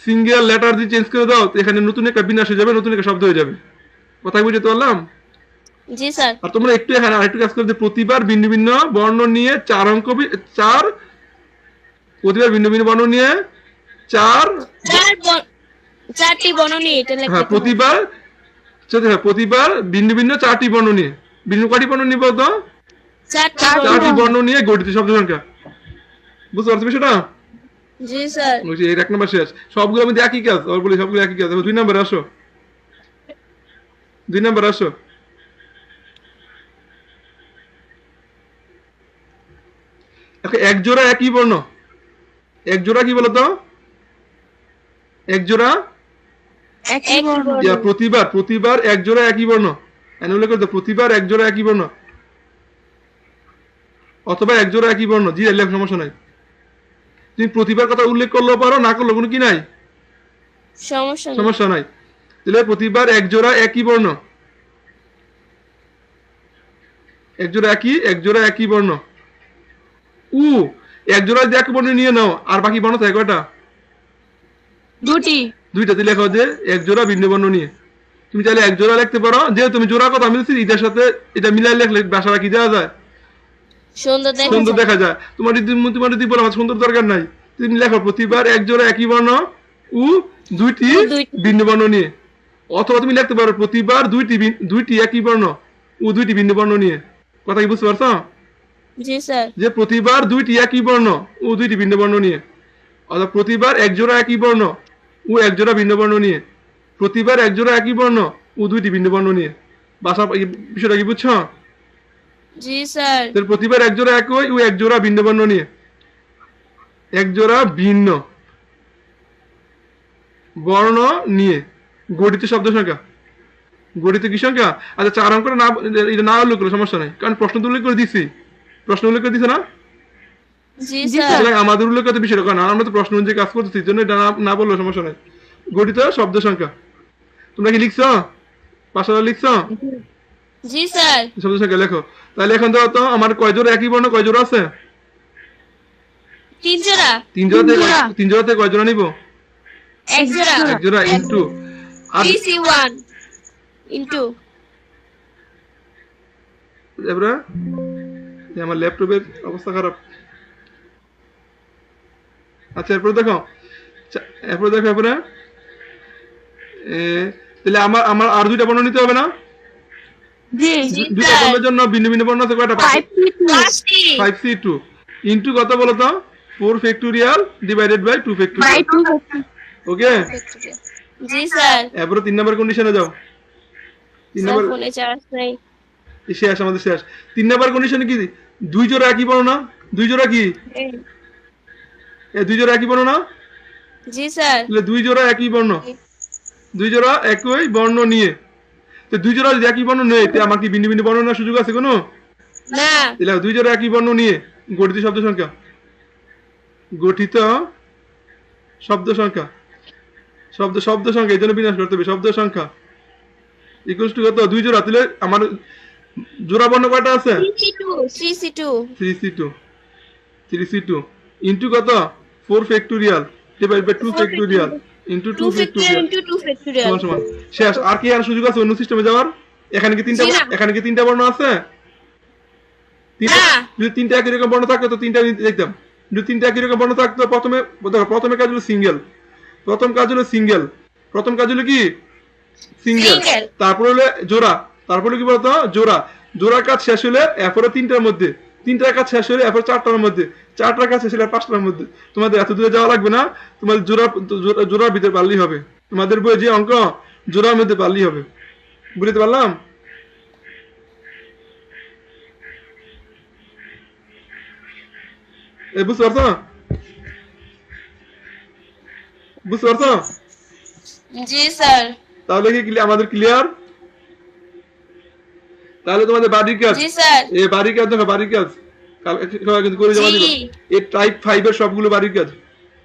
Speaker 1: সিঙ্গেল লেটার দিয়ে চেঞ্জ করে দাও, তো এখানে নতুন একটা বিন্যাস হয়ে যাবে, নতুন একটা শব্দ হয়ে যাবে। কথা বুঝতে পারলাম?
Speaker 3: জি স্যার।
Speaker 1: আর তোমরা একটু এখানে আরেকটু কাজ করতে, প্রতিবার ভিন্ন ভিন্ন বর্ণ নিয়ে 4 অঙ্ক 4 প্রতিবার ভিন্ন ভিন্ন বর্ণ নিয়ে 4
Speaker 3: 4টি বর্ণ নিয়ে এটা লিখতে
Speaker 1: হ্যাঁ
Speaker 3: হবে।
Speaker 1: প্রতিবার প্রতিবার ভিন্ন ভিন্ন 4টি বর্ণ নিয়ে, ভিন্ন কয়টি বর্ণ নিয়ে বলতো? 4টি বর্ণ নিয়ে গঠিত শব্দ সংখ্যা। বুঝতে পারছো বিষয়টা?
Speaker 3: জি স্যার।
Speaker 1: বলছি এই 1 নম্বর শেষ। সবগুলো আমি একই কাজ, আর বলি সবগুলো একই কাজ। 2 নম্বরে আসো, 2 নম্বরে আসো। এক জোড়া একই বর্ণ, এক জোড়া কি বলতো? এক জোড়া
Speaker 2: একই বর্ণ।
Speaker 1: প্রতিবার, প্রতিবার এক জোড়া একই বর্ণ। এখানে উল্লেখ করতে প্রতিবার এক জোড়া একই বর্ণ, অথবা এক জোড়া একই বর্ণ। জি লেখ, সমস্যা নাই। তুমি প্রতিবার কথা উল্লেখ করলেও পারো, না করলেও কোনো কি নাই, সমস্যা নাই। তাহলে প্রতিবার এক জোড়া একই বর্ণ, এক জোড়া একই বর্ণ। এক জোড়া যদি এক বর্ণ নিয়ে নাও, আর বাকি বর্ণ থাকে কয়টা?
Speaker 2: 2টি।
Speaker 1: 2টা লেখো যে এক জোড়া ভিন্ন বর্ণ নিয়ে। তুমি চাইলে এক জোড়া লিখতে পারো, যে তুমি জোড়া কথা আমি এটার সাথে এটা মিলাই লিখলে বাসাটা কি দেওয়া যায়? সুন্দর দেখা যায়। তোমার যদি বলো আমার সুন্দর দরকার নাই, তুমি লেখো প্রতিবার এক জোড়া একই বর্ণ ও 2টি ভিন্ন বর্ণ নিয়ে। অথবা তুমি লিখতে পারো প্রতিবার 2টি একই বর্ণ ও 2টি ভিন্ন বর্ণ নিয়ে। কথা কি বুঝতে পারছো?
Speaker 3: জি স্যার।
Speaker 1: যে প্রতিবার 2টি একই বর্ণ ও 2টি ভিন্ন বর্ণ নিয়ে, অথবা প্রতিবার এক জোড়া একই বর্ণ ও এক জোড়া ভিন্ন বর্ণ নিয়ে, প্রতিবার এক জোড়া একই বর্ণ ও 2টি ভিন্ন বর্ণ নিয়ে। ভাষা বিষয়টা কি বুঝছো?
Speaker 3: জি স্যার।
Speaker 1: তাহলে প্রতিবার এক জোড়া একই ও এক জোড়া ভিন্ন বর্ণ নিয়ে, এক জোড়া ভিন্ন বর্ণ নিয়ে গঠিত শব্দ সংখ্যা। গঠিত কি সংখ্যা? আচ্ছা 4 অঙ্ক না, এটা না উল্লেখ করলে সমস্যা নাই, কারণ প্রশ্ন তো উল্লেখ করে দিছি। প্রশ্ন উল্লেখ করে দিছে না?
Speaker 3: জি
Speaker 2: জি
Speaker 3: স্যার
Speaker 1: সুতরাং আমাদের উল্লেখিত বিষয়টা কারণ আমরা তো প্রশ্ন অনুযায়ী কাজ করতেছি এই জন্য এটা না বললেও সমস্যা নাই। গঠিত শব্দ সংখ্যা তোমরা কি লিখছো? পাশাপাশি লিখছো?
Speaker 3: জি স্যার
Speaker 1: শব্দ সংখ্যা লেখো। তাহলে এখন ধরো তো আমার কয় জোড়া একই বর্ণ কয় জোড়া আছে?
Speaker 3: 3 জোড়া
Speaker 1: 3 জোড়া থেকে 3 জোড়া থেকে কয় জোড়া নিব?
Speaker 3: 1 জোড়া
Speaker 1: 1 জোড়া ইনটু আর
Speaker 3: 3C1 ইনটু
Speaker 1: এবারে আমার ল্যাপটপের অবস্থা খারাপ। আচ্ছা এরপরে দেখো এরপরে তাহলে আমার আর দুইটা বর্ণ নিতে হবে না?
Speaker 2: জি
Speaker 1: দুইটা বর্ণের জন্য ভিন্ন ভিন্ন বর্ণ আছে কয়টা?
Speaker 3: 5টি
Speaker 1: 5c2 ইনটু কত বলো তো? 4 factorial divided by 2 factorial. Okay
Speaker 3: জি স্যার
Speaker 1: এরপরে 3 নাম্বার কন্ডিশনে যাও। 3
Speaker 3: স্যার
Speaker 1: নাম্বার
Speaker 3: ফোনে চার্জ নাই
Speaker 1: শেষ আমাদের শেষ। 3 নাম্বার কন্ডিশনে কি 2 জোড়া একই বর্ণ না? 2 জোড়া কি? এই 2 জোড়া একই বর্ণ না?
Speaker 3: জি স্যার
Speaker 1: তাহলে 2 জোড়া একই বর্ণ 2 জোড়া একই বর্ণ নিয়ে তো 2 জোড়া যদি একই বর্ণ নেই তে আমার কি ভিন্ন ভিন্ন বর্ণ নেওয়ার সুযোগ আছে কোনো?
Speaker 3: না
Speaker 1: তাহলে 2 জোড়া একই বর্ণ নিয়ে গঠিত শব্দ সংখ্যা শব্দ সংখ্যা এই জন্য বিন্যাস করতে হবে। শব্দ সংখ্যা ইকুয়ালস টু কত? 2 জোড়া। তাহলে আমার জোড়া বর্ণ কয়টা আছে?
Speaker 3: 3C2
Speaker 1: 3c2 ইনটু কত? 4 factorial divide by 2 factorial into 2 factorial
Speaker 3: into 2 factorial
Speaker 1: সমান শেষ। আর কি আর সুযোগ আছে অন্য সিস্টেমে যাওয়ার? এখানে কি
Speaker 3: জি না।
Speaker 1: তিনটা বর্ণ আছে? তিনটা
Speaker 3: না।
Speaker 1: যদি তিনটা একই রকম বর্ণ থাকতো তো তিনটা দেখতাম। যদি তিনটা একই রকম বর্ণ থাকতো প্রথমে কাজ হলো সিঙ্গেল। প্রথম কাজ হলো কি? সিঙ্গেল।
Speaker 3: Single।
Speaker 1: তারপর হলো জোড়া। তারপরে কি বলতো? জোড়ার কাজ শেষ হলে এরপরে তিনটার মধ্যে, তিনটার কাজ শেষ হলে এরপর চারটার মধ্যে, চারটার কাজ শেষ হলে 5টার মধ্যে। তোমাদের এত দূরে যাওয়া লাগবে না, তোমাদের জোড়ার ভিতরে পারলেই হবে। তোমাদের বইয়ে যে অঙ্ক জোড়ার মধ্যে পারলেই হবে। বুঝতে পারলাম? বুঝতে পারছো?
Speaker 3: জি স্যার
Speaker 1: তাহলে কি আমাদের ক্লিয়ার? তাহলে তোমাদের বাড়ির কাজ,
Speaker 3: জি স্যার
Speaker 1: এই বাড়ির কাজ দেখো, বাড়ির কাজ কিন্তু করে জমা দিব।
Speaker 3: জি।
Speaker 1: এই টাইপ 5 এর সবগুলো বাড়ির কাজ।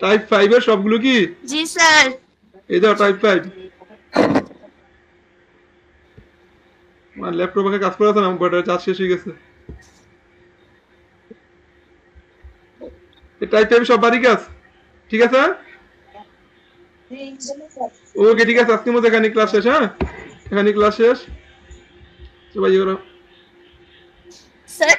Speaker 1: টাইপ 5 এর সবগুলো কি?
Speaker 3: জি স্যার
Speaker 1: এই দাও টাইপ 5। আমার ল্যাপটপে কাজ করা আছে না, ব্যাটারি চার্জ শেষ হয়ে গেছে। এই টাইপ 5 সব বাড়ির কাজ, ঠিক আছে? ওকে ঠিক আছে, আজকের মতো এখানে ক্লাস শেষ। হ্যাঁ এখানে ক্লাস শেষ, সবাই ইয়ে করো।
Speaker 3: স্যার